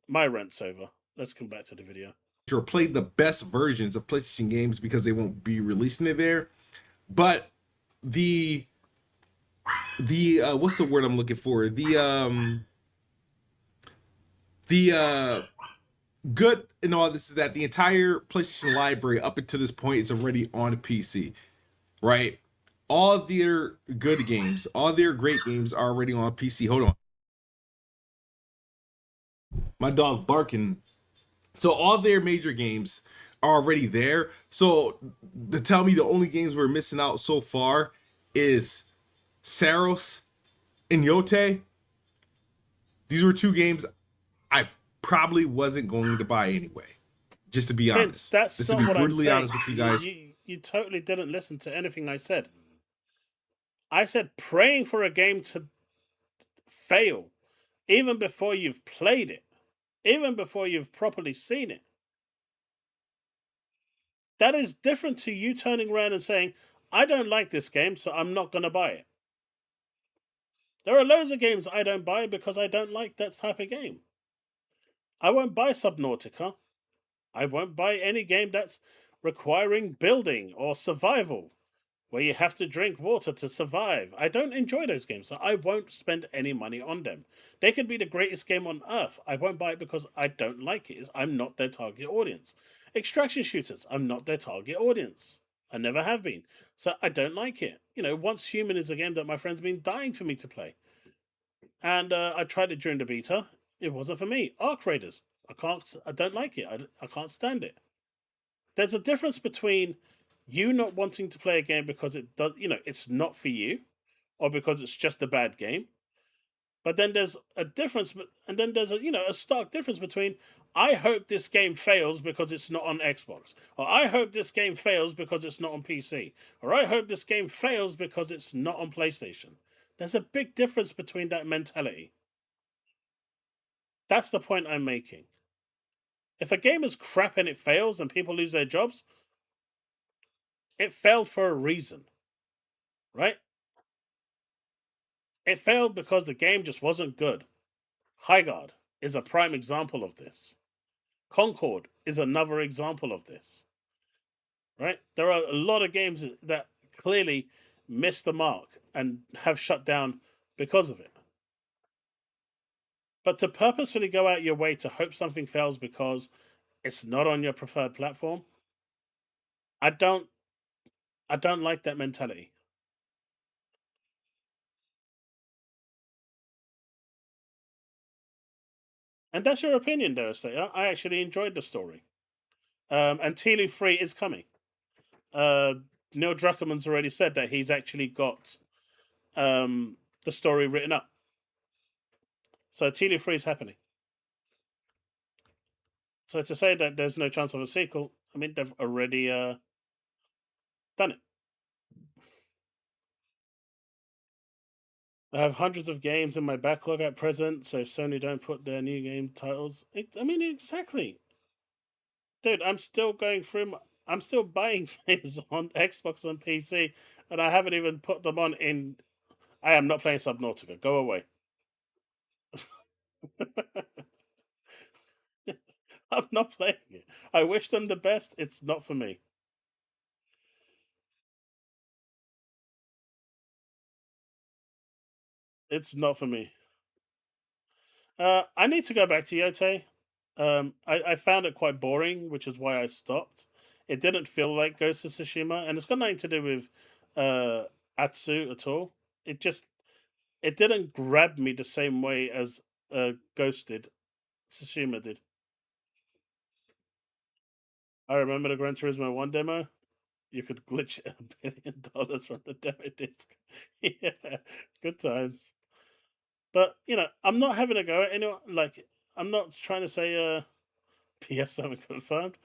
My rant's over. Let's come back to the video. Or played the best versions of PlayStation games because they won't be releasing it there. But the what's the word I'm looking for? The good in all this is that the entire PlayStation library up until this point is already on PC, right? All of their good games, all their great games are already on PC. Hold on. My dog barking. So all their major games are already there. So to tell me the only games we're missing out so far is Saros and Yote. These were two games I probably wasn't going to buy anyway. Just to be honest. That's just not to be what brutally I'm honest with you guys. You totally didn't listen to anything I said. I said praying for a game to fail even before you've played it, even before you've properly seen it. That is different to you turning around and saying, I don't like this game, so I'm not going to buy it. There are loads of games I don't buy because I don't like that type of game. I won't buy Subnautica. I won't buy any game that's requiring building or survival, where you have to drink water to survive. I don't enjoy those games, so I won't spend any money on them. They could be the greatest game on earth. I won't buy it because I don't like it. I'm not their target audience. Extraction shooters, I'm not their target audience. I never have been. So I don't like it. You know, Once Human is a game that my friend's been dying for me to play. And I tried it during the beta. It wasn't for me. Arc Raiders, I don't like it. I can't stand it. There's a difference between you not wanting to play a game because it does, it's not for you, or because it's just a bad game. But then there's a difference, and then there's a stark difference between I hope this game fails because it's not on Xbox, or I hope this game fails because it's not on PC, or I hope this game fails because it's not on PlayStation. There's a big difference between that mentality. That's the point I'm making. If a game is crap and it fails and people lose their jobs, it failed for a reason, right? It failed because the game just wasn't good. Highguard is a prime example of this. Concord is another example of this. Right? There are a lot of games that clearly missed the mark and have shut down because of it. But to purposefully go out your way to hope something fails because it's not on your preferred platform, I don't like that mentality. And that's your opinion, Devastator. I actually enjoyed the story. And Telu 3 is coming. Neil Druckerman's already said that he's actually got the story written up. So Telu 3 is happening. So to say that there's no chance of a sequel, I mean, they've already done it. I have hundreds of games in my backlog at present, so if Sony don't put their new game titles... exactly. Dude, I'm still going through... I'm still buying games on Xbox and PC, and I haven't even put them on in... I am not playing Subnautica. Go away. I'm not playing it. I wish them the best. It's not for me. It's not for me. I need to go back to Yote. I found it quite boring, which is why I stopped. It didn't feel like Ghost of Tsushima, and it's got nothing to do with Atsu at all. It didn't grab me the same way as Ghost did. Tsushima did. I remember the Gran Turismo 1 demo. You could glitch $1 billion from the demo disc. Yeah, good times. But I'm not having a go at anyone. Like, I'm not trying to say PS7 confirmed.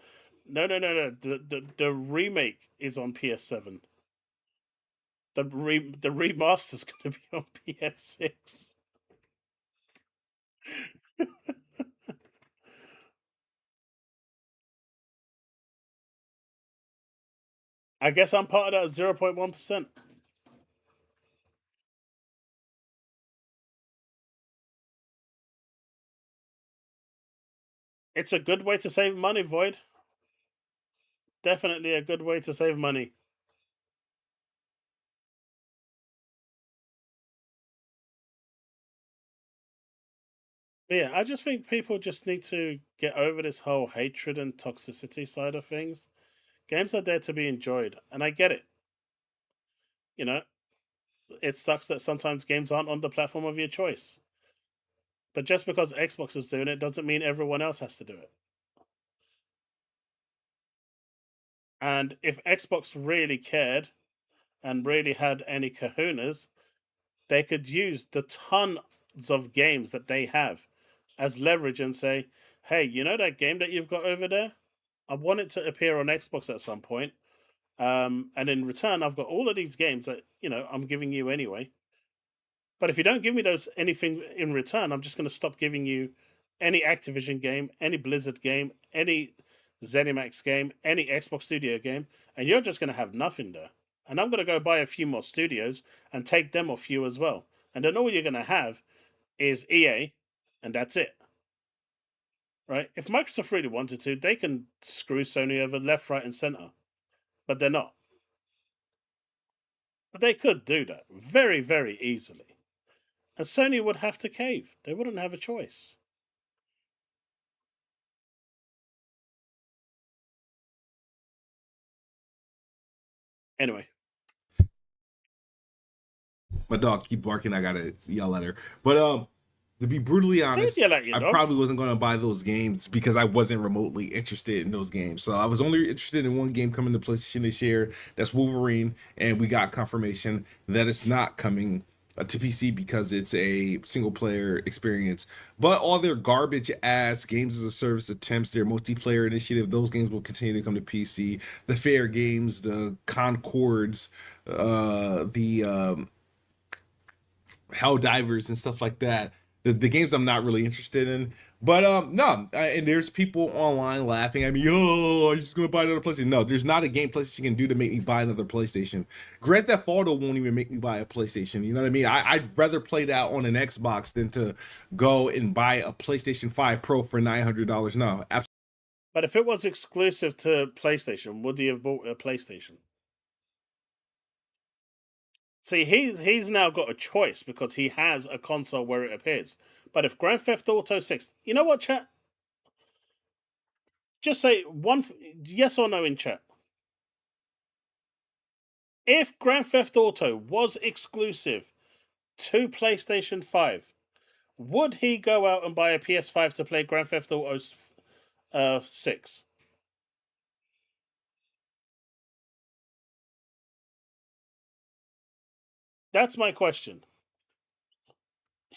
No. The remake is on PS7. The remaster's going to be on PS6. I guess I'm part of that 0.1%. It's a good way to save money, Void. Definitely a good way to save money. But yeah, I just think people just need to get over this whole hatred and toxicity side of things. Games are there to be enjoyed, and I get it. It sucks that sometimes games aren't on the platform of your choice. But just because Xbox is doing it doesn't mean everyone else has to do it. And if Xbox really cared and really had any kahunas, they could use the tons of games that they have as leverage and say, hey, you know that game that you've got over there? I want it to appear on Xbox at some point. And in return, I've got all of these games that, I'm giving you anyway. But if you don't give me anything in return, I'm just going to stop giving you any Activision game, any Blizzard game, any ZeniMax game, any Xbox Studio game, and you're just going to have nothing there. And I'm going to go buy a few more studios and take them off you as well. And then all you're going to have is EA, and that's it. Right? If Microsoft really wanted to, they can screw Sony over left, right, and center. But they're not. But they could do that very, very easily. And Sony would have to cave. They wouldn't have a choice. Anyway. My dog keep barking. I gotta yell at her. But to be brutally honest, I probably wasn't going to buy those games because I wasn't remotely interested in those games. So I was only interested in one game coming to PlayStation this year. That's Wolverine, and we got confirmation that it's not coming to PC because it's a single player experience. But all their garbage ass games as a service attempts, their multiplayer initiative, those games will continue to come to PC. The Fair games, the Concords, the Hell Divers and stuff like that. The games I'm not really interested in, But no, and there's people online laughing at me. Oh, I'm just gonna buy another PlayStation. No, there's not a game PlayStation can do to make me buy another PlayStation. Grand Theft Auto won't even make me buy a PlayStation. You know what I mean? I'd rather play that on an Xbox than to go and buy a PlayStation 5 Pro for $900. No, absolutely. But if it was exclusive to PlayStation, would he have bought a PlayStation? See, he's now got a choice because he has a console where it appears. But if Grand Theft Auto 6, you know what, chat? Just say yes or no in chat. If Grand Theft Auto was exclusive to PlayStation 5, would he go out and buy a PS5 to play Grand Theft Auto 6? That's my question.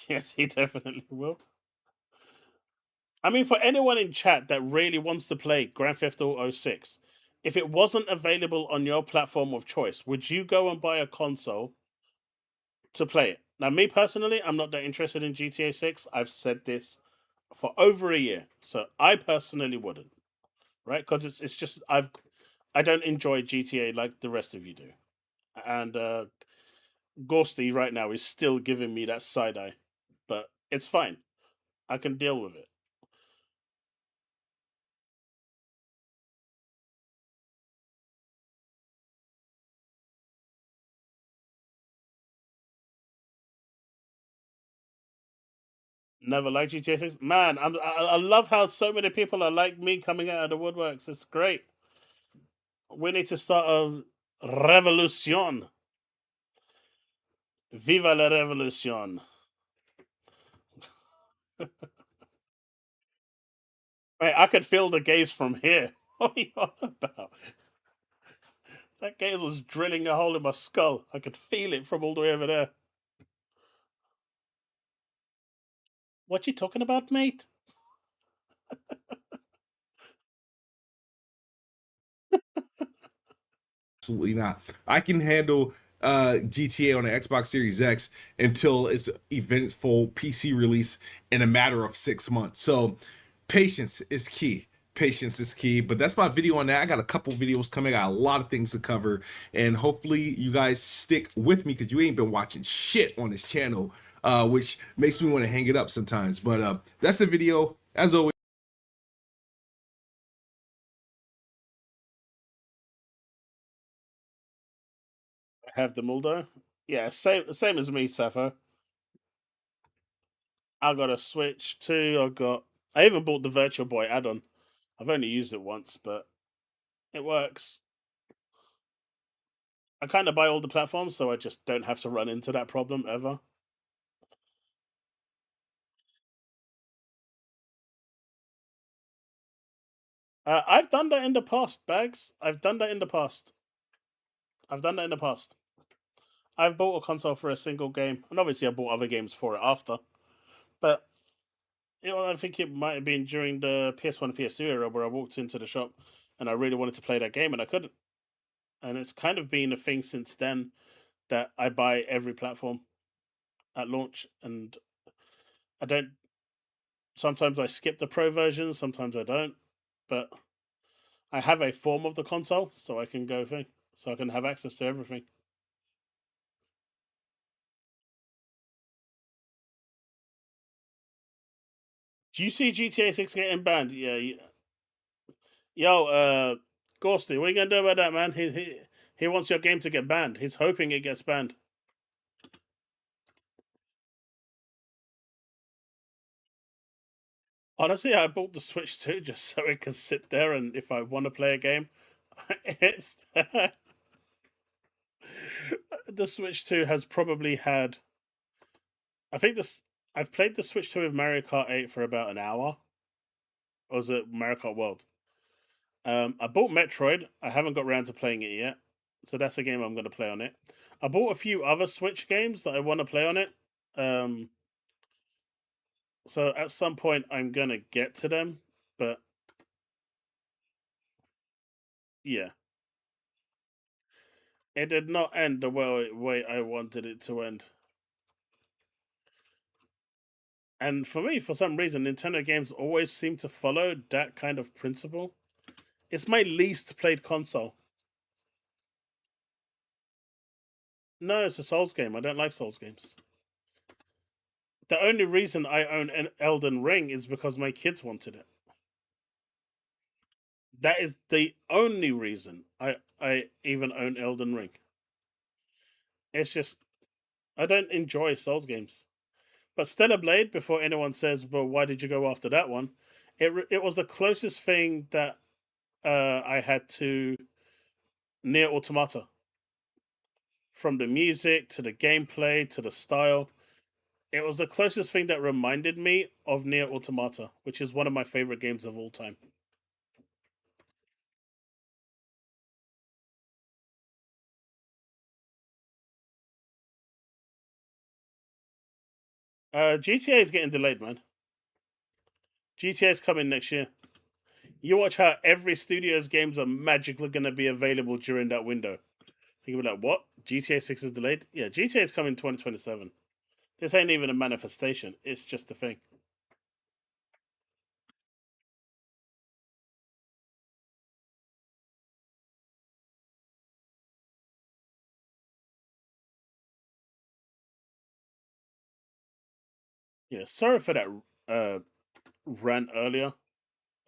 Yes, he definitely will. I mean, for anyone in chat that really wants to play Grand Theft Auto 6, if it wasn't available on your platform of choice, would you go and buy a console to play it? Now, me personally, I'm not that interested in GTA 6. I've said this for over a year, so I personally wouldn't, right? Because it's just I don't enjoy GTA like the rest of you do, and Ghosty right now is still giving me that side eye, but it's fine. I can deal with it. Never liked GTA 6. Man, I love how so many people are like me coming out of the woodworks. It's great. We need to start a revolution. Viva la revolution. Wait, I could feel the gaze from here. What are you on about? That gaze was drilling a hole in my skull. I could feel it from all the way over there. What you talking about, mate? Absolutely not. I can handle GTA on the Xbox Series X until its eventful PC release in a matter of 6 months. So patience is key. Patience is key. But that's my video on that. I got a couple videos coming. I got a lot of things to cover. And hopefully you guys stick with me because you ain't been watching shit on this channel, which makes me want to hang it up sometimes. But that's the video. As always. Have the Muldo? Yeah, same as me, Sappho. I got a Switch 2. I even bought the Virtual Boy add-on. I've only used it once, but it works. I kind of buy all the platforms, so I just don't have to run into that problem ever. I've done that in the past, Bags. I've done that in the past. I've bought a console for a single game, and obviously I bought other games for it after. But I think it might have been during the PS1 and PS2 era where I walked into the shop and I really wanted to play that game and I couldn't. And it's kind of been a thing since then that I buy every platform at launch, and I don't. Sometimes I skip the pro version, sometimes I don't, but I have a form of the console, so I can so I can have access to everything. Do you see GTA 6 getting banned? Yeah. Yo, Ghosty, what are you gonna do about that, man? He wants your game to get banned. He's hoping it gets banned. Honestly, I bought the Switch 2 just so it can sit there, and if I want to play a game, it's there. The Switch 2 has probably had. I think this. I've played the Switch 2 with Mario Kart 8 for about an hour. Or was it Mario Kart World? I bought Metroid. I haven't got around to playing it yet, so that's a game I'm going to play on it. I bought a few other Switch games that I want to play on it. So at some point I'm gonna get to them, but yeah, it did not end the way I wanted it to end. And for me, for some reason, Nintendo games always seem to follow that kind of principle. It's my least played console. No, it's a Souls game. I don't like Souls games. The only reason I own an Elden Ring is because my kids wanted it. That is the only reason I even own Elden Ring. It's just I don't enjoy Souls games. But Stellar Blade, before anyone says, "Well, why did you go after that one?" It was the closest thing that I had to Near Automata. From the music to the gameplay to the style, it was the closest thing that reminded me of Near Automata, which is one of my favorite games of all time. GTA is getting delayed, man. GTA is coming next year. You watch how every studio's games are magically going to be available during that window. You'll be like, what? GTA 6 is delayed? Yeah, GTA is coming 2027. This ain't even a manifestation. It's just a thing. Yeah, sorry for that rant earlier.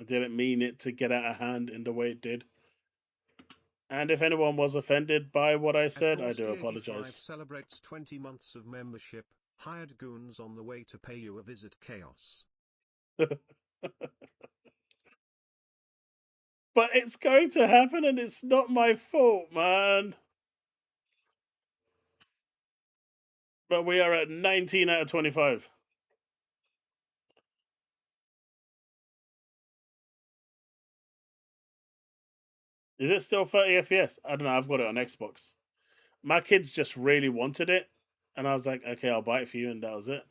I didn't mean it to get out of hand in the way it did. And if anyone was offended by what I said, I do apologize. Celebrates 20 months of membership. Hired goons on the way to pay you a visit. Chaos. But it's going to happen and it's not my fault, man. But we are at 19 out of 25. Is it still 30 FPS? I don't know. I've got it on Xbox. My kids just really wanted it. And I was like, okay, I'll buy it for you. And that was it.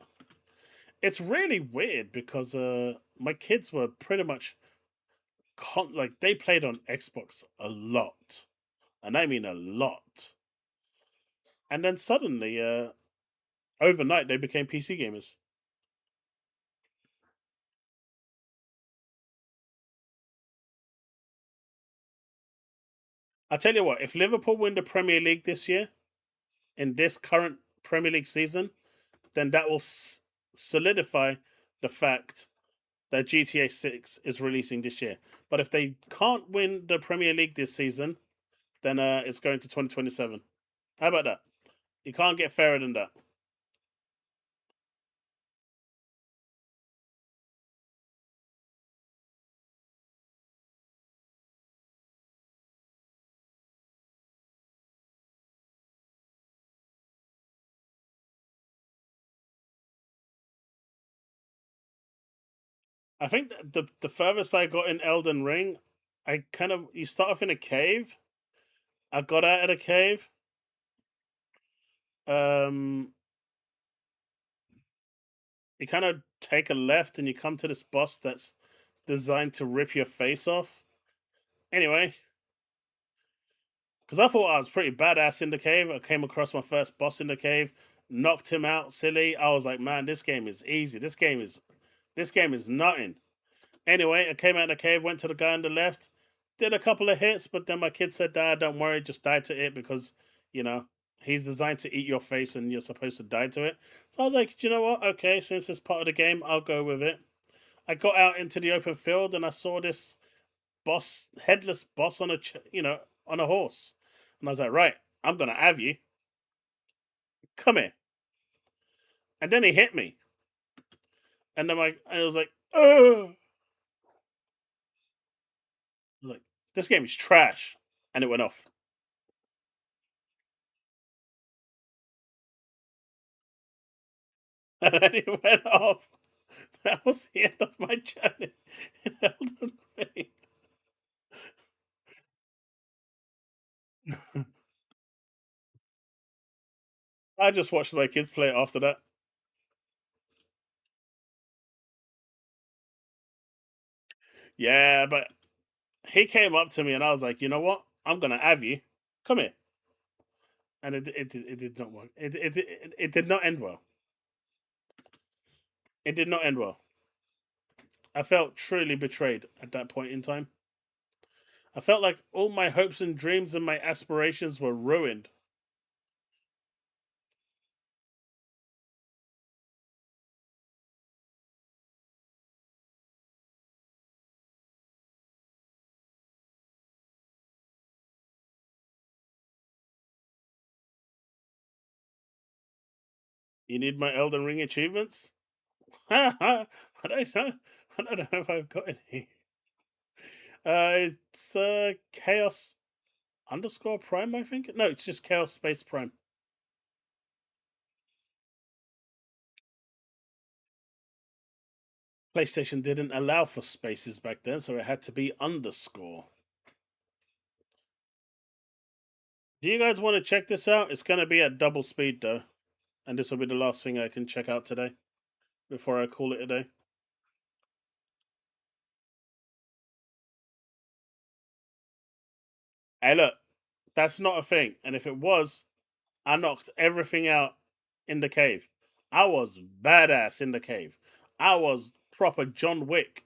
It's really weird because my kids were pretty much like they played on Xbox a lot. And I mean a lot. And then suddenly, overnight, they became PC gamers. I tell you what, if Liverpool win the Premier League this year, in this current Premier League season, then that will solidify the fact that GTA 6 is releasing this year. But if they can't win the Premier League this season, then it's going to 2027. How about that? You can't get fairer than that. I think the furthest I got in Elden Ring, I kind of you start off in a cave. I got out of the cave. Um, you kind of take a left and you come to this boss that's designed to rip your face off. Anyway, because I thought I was pretty badass in the cave. I came across my first boss in the cave, knocked him out silly. I was like, man, this game is easy. This game is nothing. Anyway, I came out of the cave, went to the guy on the left, did a couple of hits, but then my kid said, Dad, don't worry, just die to it because, you know, he's designed to eat your face and you're supposed to die to it. So I was like, do you know what? Okay, since it's part of the game, I'll go with it. I got out into the open field and I saw this headless boss on on a horse. And I was like, right, I'm gonna have you. Come here. And then he hit me. And then I was like, oh, like, this game is trash. And it went off. And then it went off. That was the end of my journey in Elden Ring. I just watched my kids play it after that. Yeah, but he came up to me and I was like, you know what? I'm gonna have you. Come here. And it did not work. It did not end well. It did not end well. I felt truly betrayed at that point in time. I felt like all my hopes and dreams and my aspirations were ruined. You need my Elden Ring achievements? I don't know. I don't know if I've got any. It's Chaos underscore Prime, I think. No, it's just Chaos Space Prime. PlayStation didn't allow for spaces back then, so it had to be underscore. Do you guys want to check this out? It's going to be at double speed though, and this will be the last thing I can check out today before I call it a day. Hey, look, that's not a thing, and if it was, I knocked everything out in the cave. I was badass in the cave. I was proper John Wick.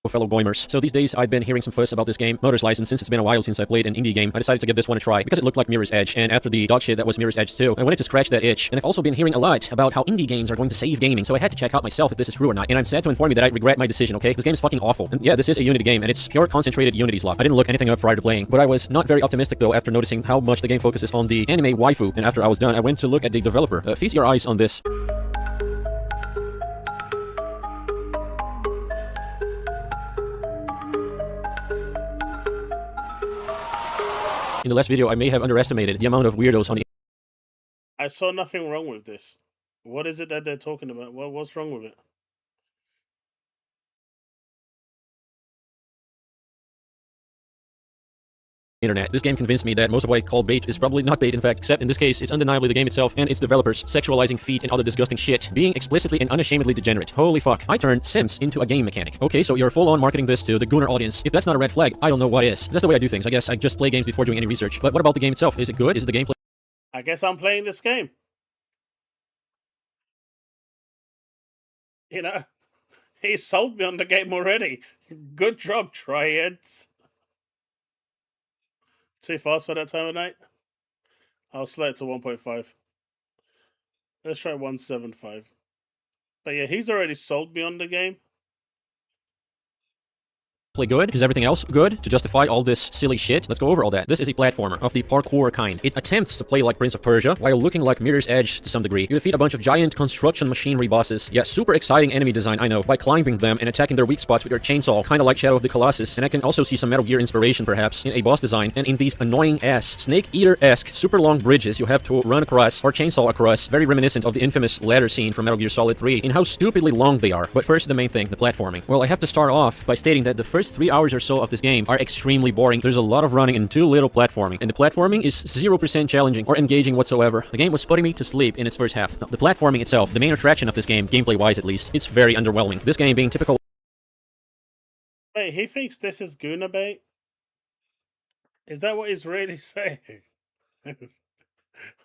Fellow gamers. So these days I've been hearing some fuss about this game, Motor's License. Since it's been a while since I played an indie game, I decided to give this one a try because it looked like Mirror's Edge, and after the dog shit that was Mirror's Edge 2, I wanted to scratch that itch. And I've also been hearing a lot about how indie games are going to save gaming, so I had to check out myself if this is true or not. And I'm sad to inform you that I regret my decision, okay? This game is fucking awful. And yeah, this is a Unity game, and it's pure concentrated Unity slop. I didn't look anything up prior to playing, but I was not very optimistic though after noticing how much the game focuses on the anime waifu. And after I was done, I went to look at the developer. Feast your eyes on this. In the last video, I may have underestimated the amount of weirdos on the I saw nothing wrong with this. What is it that they're talking about? What's wrong with it? internet. This game convinced me that most of what I call bait is probably not bait in fact, except in this case, it's undeniably the game itself and its developers sexualizing feet and other disgusting shit, being explicitly and unashamedly degenerate. Holy fuck. I turned Sims into a game mechanic. Okay, so you're full-on marketing this to the Gooner audience. If that's not a red flag, I don't know what is. That's the way I do things. I guess I just play games before doing any research. But what about the game itself? Is it good? Is the gameplay I guess I'm playing this game. You know, he sold me on the game already. Good job, Triads. Too fast for that time of night? I'll slow it to 1.5. Let's try 1.75. But yeah, he's already sold me on the game. good? Is everything else good? To justify all this silly shit? Let's go over all that. This is a platformer of the parkour kind. It attempts to play like Prince of Persia, while looking like Mirror's Edge to some degree. You defeat a bunch of giant construction machinery bosses. Yeah, super exciting enemy design, I know, by climbing them and attacking their weak spots with your chainsaw, kinda like Shadow of the Colossus. And I can also see some Metal Gear inspiration, perhaps, in a boss design, and in these annoying-ass, Snake Eater-esque, super long bridges you have to run across, or chainsaw across, very reminiscent of the infamous ladder scene from Metal Gear Solid 3, in how stupidly long they are. But first, the main thing, the platforming. Well, I have to start off by stating that the first 3 hours or so of this game are extremely boring. There's a lot of running and too little platforming, and the platforming is 0% challenging or engaging whatsoever. The game was putting me to sleep in its first half. Now, the platforming itself, the main attraction of this game, gameplay-wise at least, it's very underwhelming. This game being typical. Wait, he thinks this is Gooner bait? Is that what he's really saying?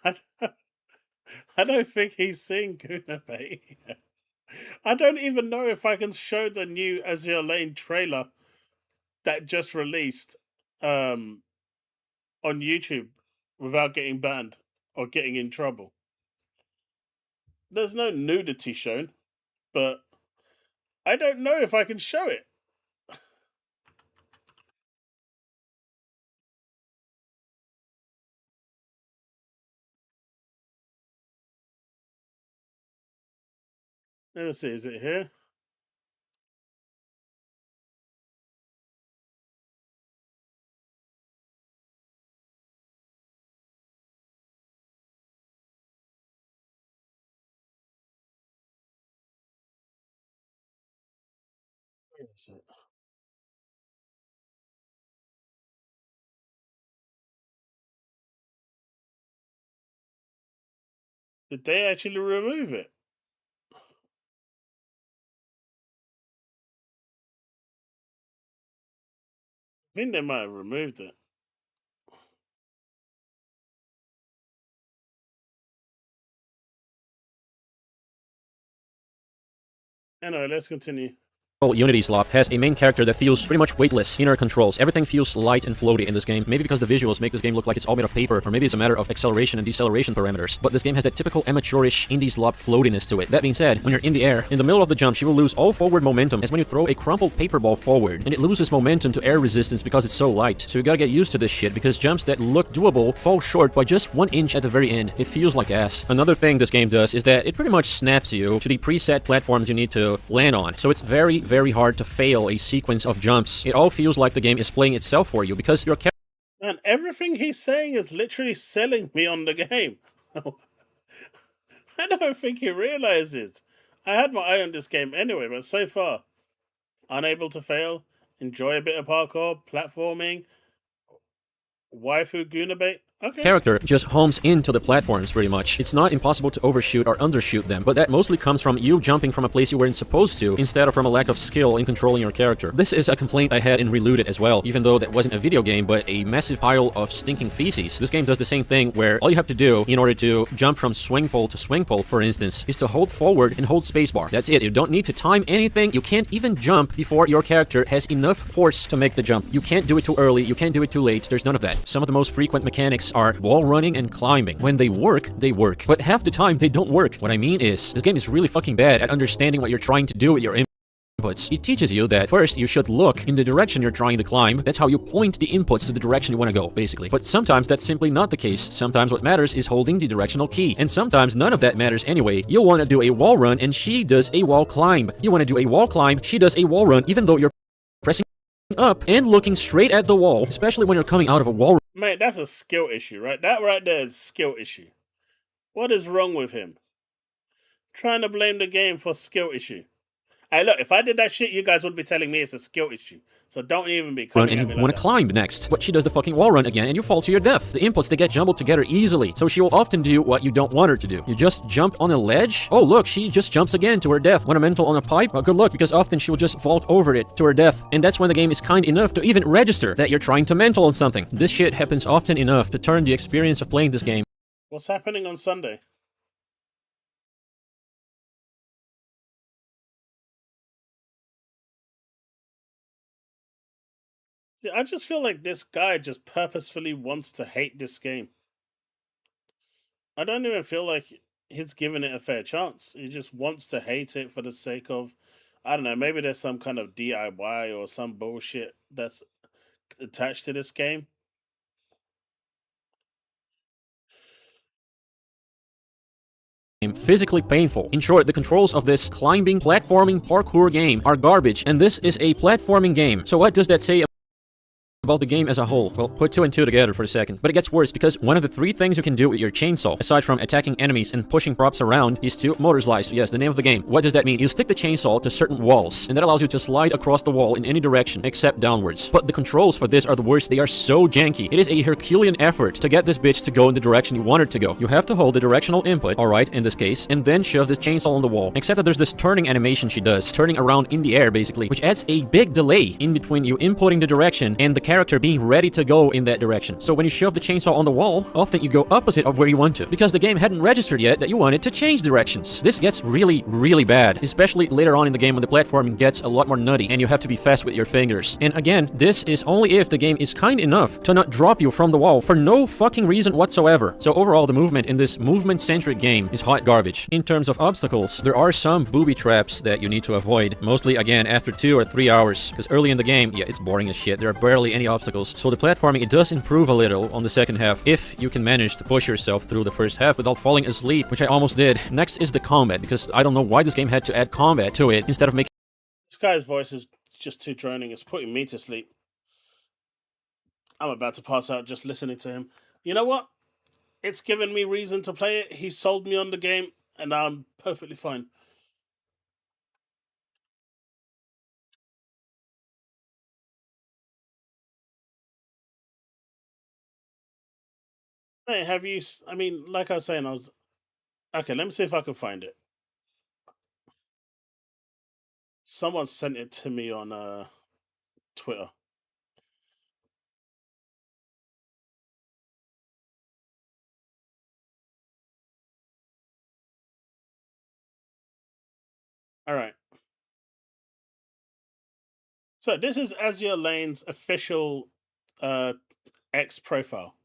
I don't think he's seeing Gooner bait. I don't even know if I can show the new Azure Lane trailer that just released on YouTube without getting banned or getting in trouble. There's no nudity shown, but I don't know if I can show it. Let me see, is it here? Where is it? Did they actually remove it? I think they might have removed it. Anyway, let's continue. Unity slop has a main character that feels pretty much weightless in her controls. Everything feels light and floaty in this game. Maybe because the visuals make this game look like it's all made of paper, or maybe it's a matter of acceleration and deceleration parameters. But this game has that typical amateurish indie slop floatiness to it. That being said, when you're in the air, in the middle of the jump, she will lose all forward momentum, as when you throw a crumpled paper ball forward, and it loses momentum to air resistance because it's so light. So you gotta get used to this shit, because jumps that look doable fall short by just 1 inch at the very end. It feels like ass. Another thing this game does is that it pretty much snaps you to the preset platforms you need to land on. So it's very, very hard to fail a sequence of jumps. It all feels like the game is playing itself for you, because your character And everything he's saying is literally selling me on the game. I don't think he realizes. I had my eye on this game anyway, but so far, unable to fail, enjoy a bit of parkour, platforming, waifu gunabait. Okay. character just homes into the platforms pretty much. It's not impossible to overshoot or undershoot them, but that mostly comes from you jumping from a place you weren't supposed to, instead of from a lack of skill in controlling your character. This is a complaint I had in Reloaded as well, even though that wasn't a video game, but a massive pile of stinking feces. This game does the same thing, where all you have to do in order to jump from swing pole to swing pole, for instance, is to hold forward and hold spacebar. That's it. You don't need to time anything. You can't even jump before your character has enough force to make the jump. You can't do it too early. You can't do it too late. There's none of that. Some of the most frequent mechanics are wall running and climbing. When they work, they work. But half the time, they don't work. What I mean is, this game is really fucking bad at understanding what you're trying to do with your inputs. It teaches you that first you should look in the direction you're trying to climb. That's how you point the inputs to the direction you want to go, basically. But sometimes that's simply not the case. Sometimes what matters is holding the directional key. And sometimes none of that matters anyway. You'll want to do a wall run and she does a wall climb. You want to do a wall climb, she does a wall run, even though you're pressing up and looking straight at the wall, especially when you're coming out of a wall. Mate, that's a skill issue, right? That right there is a skill issue. What is wrong with him? Trying to blame the game for skill issue. Hey, look, if I did that shit, you guys would be telling me it's a skill issue. So don't even be Run coming and at you me want like to that. climb next. But she does the fucking wall run again and you fall to your death. The inputs, they get jumbled together easily. So she will often do what you don't want her to do. You just jump on a ledge. Oh look, she just jumps again to her death. Want a mental on a pipe? Well, good luck, because often she will just vault over it to her death. And that's when the game is kind enough to even register that you're trying to mental on something. This shit happens often enough to turn the experience of playing this game What's happening on Sunday? Yeah, I just feel like this guy just purposefully wants to hate this game. I don't even feel like he's giving it a fair chance. He just wants to hate it for the sake of, I don't know, maybe there's some kind of DIY or some bullshit that's attached to this game. physically painful. In short, the controls of this climbing, platforming, parkour game are garbage, and this is a platforming game. So what does that say about the game as a whole? Well, put 2 and 2 together for a second. But it gets worse, because one of the 3 things you can do with your chainsaw, aside from attacking enemies and pushing props around, is to motor slice. Yes, the name of the game. What does that mean? You stick the chainsaw to certain walls, and that allows you to slide across the wall in any direction except downwards. But the controls for this are the worst. They are so janky. It is a Herculean effort to get this bitch to go in the direction you want her to go. You have to hold the directional input, alright, in this case, and then shove this chainsaw on the wall. Except that there's this turning animation she does, turning around in the air, basically, which adds a big delay in between you inputting the direction and the character being ready to go in that direction. So when you shove the chainsaw on the wall, often you go opposite of where you want to, because the game hadn't registered yet that you wanted to change directions. This gets really, really bad, especially later on in the game when the platforming gets a lot more nutty and you have to be fast with your fingers. And again, this is only if the game is kind enough to not drop you from the wall for no fucking reason whatsoever. So overall, the movement in this movement-centric game is hot garbage. In terms of obstacles, there are some booby traps that you need to avoid, mostly again after 2 or 3 hours, because early in the game, yeah, it's boring as shit. There are barely any obstacles. So the platforming, it does improve a little on the second half if you can manage to push yourself through the first half without falling asleep, which I almost did. Next is the combat, because I don't know why this game had to add combat to it instead of making This guy's voice is just too droning. It's putting me to sleep. I'm about to pass out just listening to him. You know what? It's given me reason to play it. He sold me on the game, and I'm perfectly fine. Hey, have you? I mean, like I was saying, I was okay. Let me see if I can find it. Someone sent it to me on Twitter. All right. So this is Azure Lane's official X profile.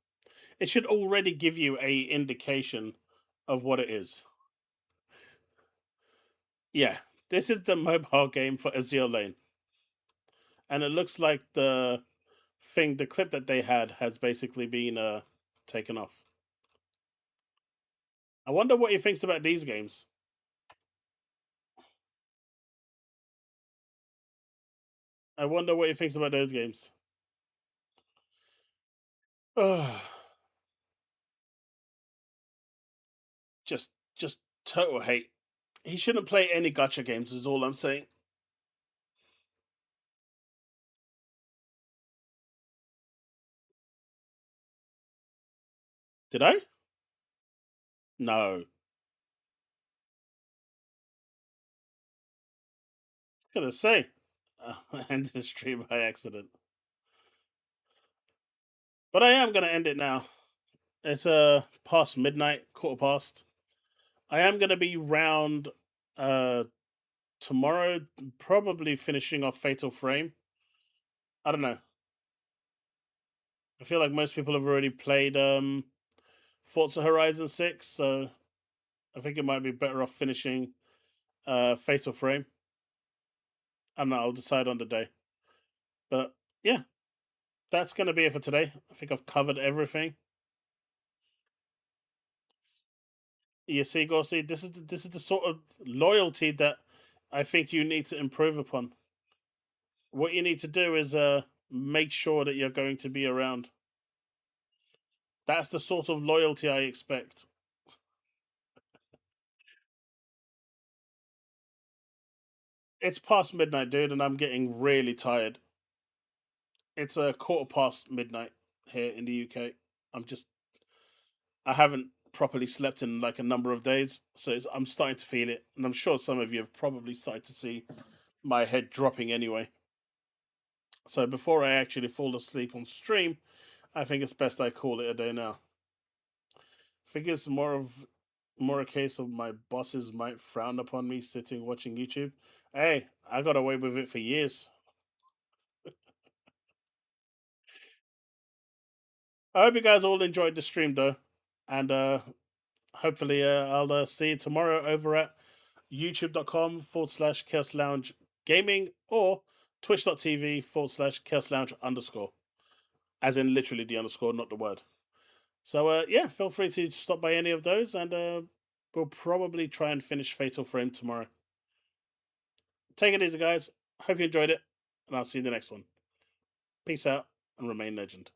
It should already give you a indication of what it is. Yeah, this is the mobile game for Azure Lane. And it looks like the clip that they had has basically been taken off. I wonder what he thinks about these games. I wonder what he thinks about those games. Just total hate. He shouldn't play any gacha games is all I'm saying. Did I? No. Gonna say. I ended the stream by accident. But I am gonna end it now. It's past midnight, quarter past. I am gonna be round tomorrow, probably finishing off Fatal Frame. I don't know. I feel like most people have already played Forza Horizon 6, so I think it might be better off finishing Fatal Frame. I don't know, I'll decide on the day. But yeah, that's going to be it for today. I think I've covered everything. You see, Gorsey, this is the sort of loyalty that I think you need to improve upon. What you need to do is make sure that you're going to be around. That's the sort of loyalty I expect. It's past midnight, dude, and I'm getting really tired. It's a quarter past midnight here in the UK. I haven't properly slept in like a number of days, so I'm starting to feel it, and I'm sure some of you have probably started to see my head dropping anyway. So before I actually fall asleep on stream, I think it's best I call it a day now. I think it's more a case of my bosses might frown upon me sitting watching YouTube. Hey, I got away with it for years. I hope you guys all enjoyed the stream though, and hopefully I'll see you tomorrow over at youtube.com/Chaos Lounge Gaming or twitch.tv/Chaos Lounge _ as in literally the underscore, not the word. So yeah, feel free to stop by any of those, and we'll probably try and finish Fatal Frame tomorrow. Take it easy, guys. Hope you enjoyed it, and I'll see you in the next one. Peace out and remain legend.